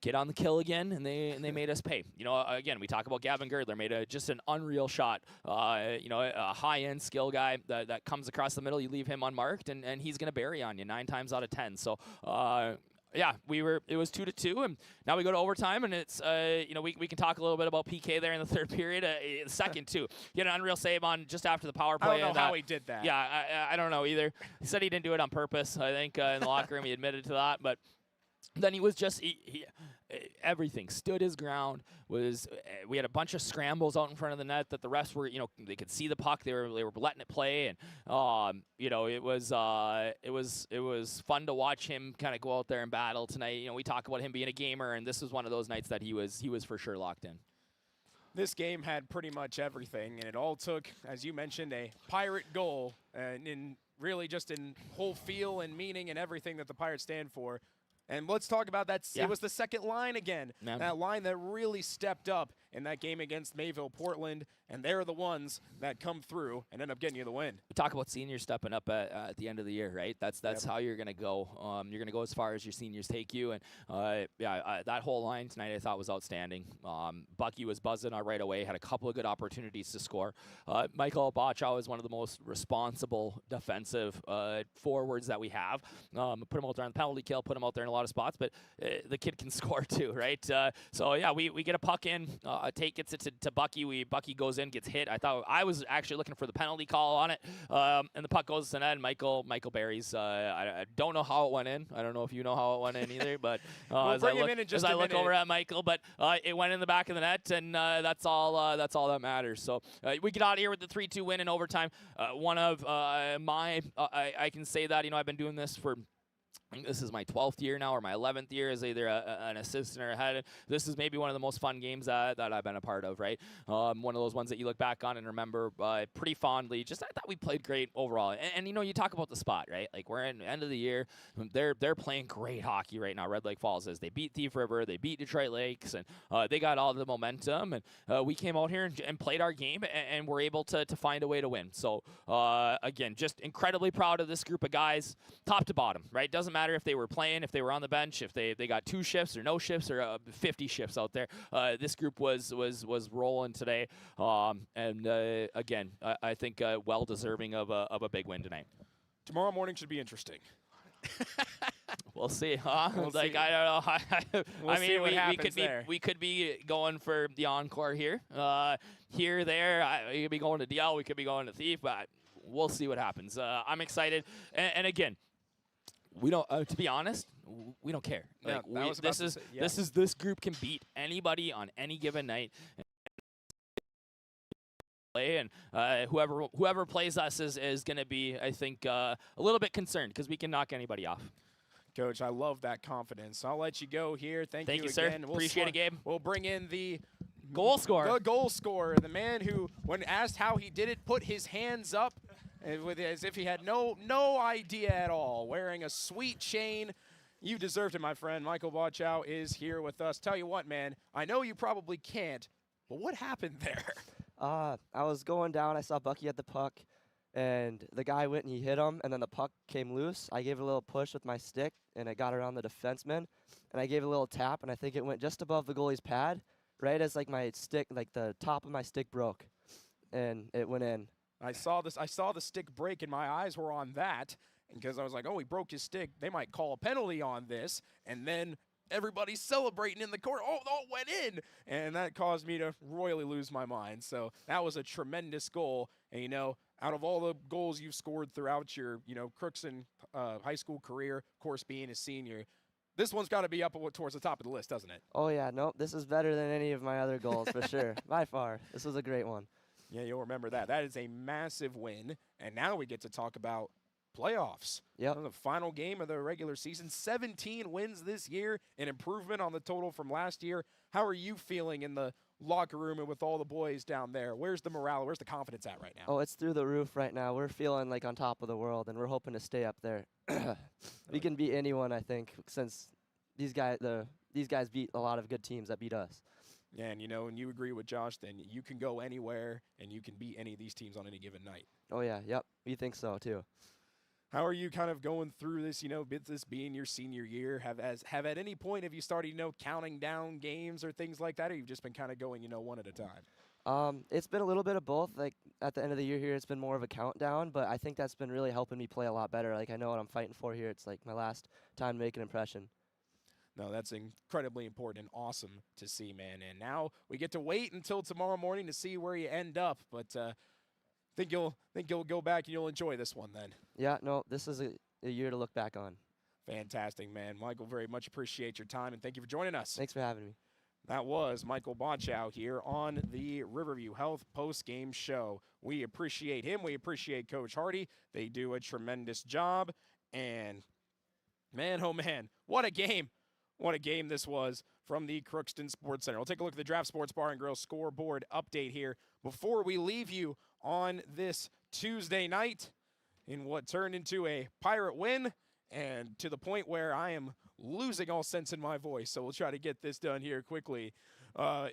Speaker 12: Get on the kill again, and they made us pay. You know, again, we talk about Gavin Girdler, made just an unreal shot. A high-end skill guy that comes across the middle. You leave him unmarked, and he's going to bury on you 9 times out of 10. So, yeah, it was 2-2, and now we go to overtime, and it's, we can talk a little bit about PK there in the third period. Second, too. He had an unreal save on just after the power play.
Speaker 1: I don't know how he did that.
Speaker 12: Yeah, I don't know either. He said he didn't do it on purpose. I think in the locker room he admitted to that, but then he was just everything stood his ground. We had a bunch of scrambles out in front of the net that the refs were, they could see the puck. They were letting it play, and it was fun to watch him kind of go out there and battle tonight. You know, we talk about him being a gamer, and this was one of those nights that he was for sure locked in.
Speaker 1: This game had pretty much everything, and it all took, as you mentioned, a Pirate goal, and in really just in whole feel and meaning and everything that the Pirates stand for. And let's talk about that. Yeah. It was the second line again. Yeah. That line that really stepped up in that game against Mayville Portland, and they're the ones that come through and end up getting you the win.
Speaker 12: We talk about seniors stepping up at the end of the year, right? That's how you're going to go. You're going to go as far as your seniors take you. And, that whole line tonight I thought was outstanding. Bucky was buzzing right away, had a couple of good opportunities to score. Michael Bachow is one of the most responsible defensive forwards that we have. Put him out there on the penalty kill, put him out there in a lot of spots, but the kid can score too, right? We get a puck in. Tate gets it to Bucky. Bucky goes in, gets hit. I was actually looking for the penalty call on it, and the puck goes to net. And Michael buries. I don't know how it went in. I don't know if you know how it went in either. But
Speaker 1: as I look
Speaker 12: over at Michael, but it went in the back of the net, and that's all that matters. So we get out of here with the 3-2 win in overtime. One of I can say that I've been doing this for. This is my 12th year now, or my 11th year as either an assistant or a head. This is maybe one of the most fun games that I've been a part of, right? One of those ones that you look back on and remember pretty fondly. Just I thought we played great overall. And you talk about the spot, right? Like, we're in the end of the year. They're playing great hockey right now, Red Lake Falls is. They beat Thief River. They beat Detroit Lakes. And they got all the momentum. And we came out here and played our game and were able to find a way to win. So, again, just incredibly proud of this group of guys, top to bottom, right? Doesn't matter if they were playing, if they were on the bench, if they got 2 shifts or no shifts or 50 shifts out there. This group was rolling today, again, I think well deserving of a big win tonight.
Speaker 1: Tomorrow morning should be interesting.
Speaker 12: We'll see, huh?
Speaker 1: We'll
Speaker 12: see. I don't know. We could be going for the encore here. There. We could be going to DL. We could be going to Thief, but we'll see what happens. I'm excited, and again. We don't. To be honest, we don't care. This group can beat anybody on any given night. And whoever plays us is going to be, I think, a little bit concerned because we can knock anybody off.
Speaker 1: Coach, I love that confidence. I'll let you go here. Thank you
Speaker 12: sir.
Speaker 1: Again.
Speaker 12: Appreciate it, Gabe.
Speaker 1: We'll bring in the
Speaker 12: goal scorer.
Speaker 1: The goal scorer, the man who, when asked how he did it, put his hands up. As if he had no idea at all, wearing a sweet chain. You deserved it, my friend. Michael Bachow is here with us. Tell you what, man, I know you probably can't, but what happened there?
Speaker 14: I was going down. I saw Bucky at the puck, and the guy went and he hit him, and then the puck came loose. I gave it a little push with my stick, and it got around the defenseman, and I gave it a little tap, and I think it went just above the goalie's pad, right as my stick, the top of my stick broke, and it went in.
Speaker 1: I saw the stick break, and my eyes were on that, because I was like, oh, he broke his stick. They might call a penalty on this, and then everybody's celebrating in the court. Oh, it went in, and that caused me to royally lose my mind. So that was a tremendous goal, and out of all the goals you've scored throughout your Crookston high school career, of course, being a senior, this one's got to be up towards the top of the list, doesn't it?
Speaker 14: Oh yeah, nope. This is better than any of my other goals for sure, by far. This was a great one.
Speaker 1: Yeah, you'll remember that. That is a massive win. And now we get to talk about playoffs.
Speaker 14: Yep.
Speaker 1: The final game of the regular season. 17 wins this year, an improvement on the total from last year. How are you feeling in the locker room and with all the boys down there? Where's the morale? Where's the confidence at right now?
Speaker 14: Oh, it's through the roof right now. We're feeling like on top of the world, and we're hoping to stay up there. We can beat anyone, I think, since these guys beat a lot of good teams that beat us.
Speaker 1: And, and you agree with Josh, then you can go anywhere and you can beat any of these teams on any given night.
Speaker 14: Oh, yeah. Yep. We think so, too.
Speaker 1: How are you kind of going through this, this being your senior year? Have at any point have you started, counting down games or things like that, or you've just been kind of going, one at a time?
Speaker 14: It's been a little bit of both. Like, at the end of the year here, it's been more of a countdown, but I think that's been really helping me play a lot better. Like, I know what I'm fighting for here. It's like my last time to make an impression.
Speaker 1: No, that's incredibly important and awesome to see, man. And now we get to wait until tomorrow morning to see where you end up. But think you'll go back and you'll enjoy this one then.
Speaker 14: Yeah, no, this is a year to look back on.
Speaker 1: Fantastic, man. Michael, very much appreciate your time, and thank you for joining us.
Speaker 14: Thanks for having me.
Speaker 1: That was Michael Bonchow here on the Riverview Health post-game show. We appreciate him. We appreciate Coach Hardy. They do a tremendous job. And, man, oh, man, what a game. What a game this was from the Crookston Sports Center. We'll take a look at the Draft Sports Bar and Grill scoreboard update here before we leave you on this Tuesday night in what turned into a Pirate win, and to the point where I am losing all sense in my voice. So we'll try to get this done here quickly.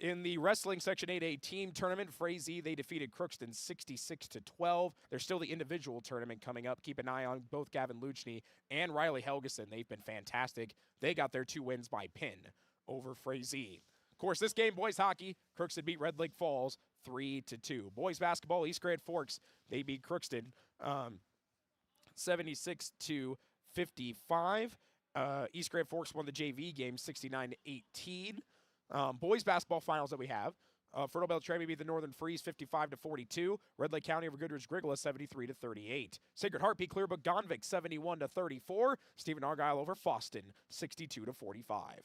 Speaker 1: In the wrestling Section 8A team tournament, Frazee, they defeated Crookston 66-12. There's still the individual tournament coming up. Keep an eye on both Gavin Luchny and Riley Helgeson. They've been fantastic. They got their 2 wins by pin over Frazee. Of course, this game, boys hockey, Crookston beat Red Lake Falls 3-2. Boys basketball, East Grand Forks, they beat Crookston 76-55. East Grand Forks won the JV game 69-18. Boys basketball finals that we have. Fertile Beltrami beat the Northern Freeze 55-42. Red Lake County over Goodrich Grigla 73-38. Sacred Heart beat Clearbrook Gonvick 71-34. Stephen Argyle over Foston 62-45.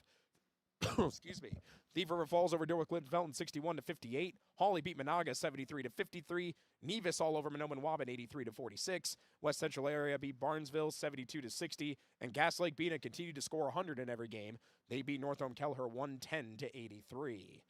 Speaker 1: Excuse me. Thief River Falls over Derwick Linton Felton 61-58. Hawley beat Monaga 73-53. Nevis all over Monoman Waban 83-46. West Central area beat Barnesville 72-60. And Gas Lake Bena continued to score 100 in every game. They beat North Home Kelleher 110-83.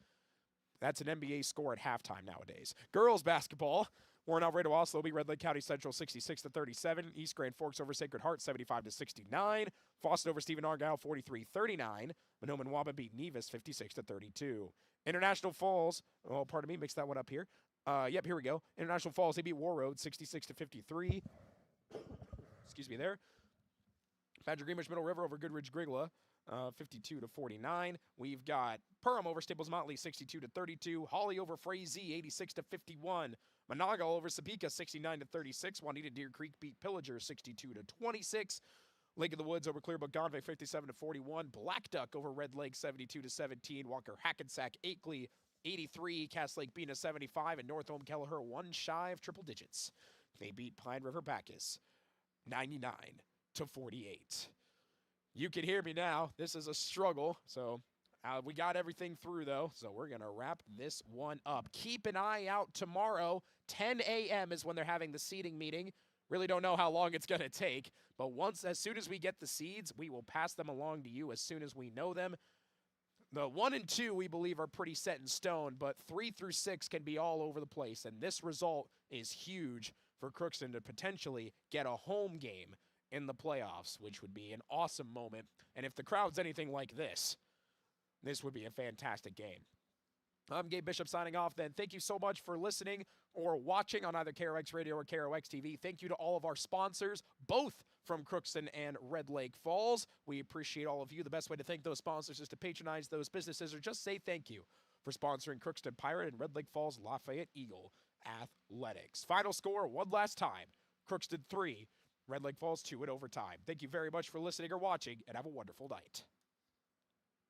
Speaker 1: That's an NBA score at halftime nowadays. Girls basketball. Warren Alvarado Oslo beat Red Lake County Central 66-37. East Grand Forks over Sacred Heart 75-69. Fawcett over Stephen Argyle 43-39. Monoman Waba beat Nevis 56-32. International Falls, oh, pardon me, mixed that one up here. Yep, here we go. International Falls, they beat War Road 66-53. Excuse me there. Badger Greenwich Middle River over Goodrich Grigla 52-49. We've got Perham over Staples Motley 62-32. Hawley over Frazee 86-51. Monaga over Sabika 69-36. Juanita Deer Creek beat Pillager 62-26. Lake of the Woods over Clearbrook Gonvick 57-41. Black Duck over Red Lake 72-17. Walker Hackensack Akeley 83. Cass Lake Bena 75. And North Home Kelleher 1 shy of triple digits. They beat Pine River Bacchus 99-48. You can hear me now. This is a struggle. So we got everything through, though. So we're going to wrap this one up. Keep an eye out tomorrow. 10 a.m. is when they're having the seeding meeting. Really don't know how long it's going to take. But as soon as we get the seeds, we will pass them along to you as soon as we know them. The 1 and 2, we believe, are pretty set in stone. But 3 through 6 can be all over the place. And this result is huge for Crookston to potentially get a home game in the playoffs, which would be an awesome moment. And if the crowd's anything like this would be a fantastic game. I'm Gabe Bishop signing off then. Thank you so much for listening or watching on either KROX Radio or KROX TV. Thank you to all of our sponsors, both from Crookston and Red Lake Falls. We appreciate all of you. The best way to thank those sponsors is to patronize those businesses or just say thank you for sponsoring Crookston Pirate and Red Lake Falls Lafayette Eagle Athletics. Final score one last time. Crookston 3, Red Lake Falls 2 in overtime. Thank you very much for listening or watching, and have a wonderful night.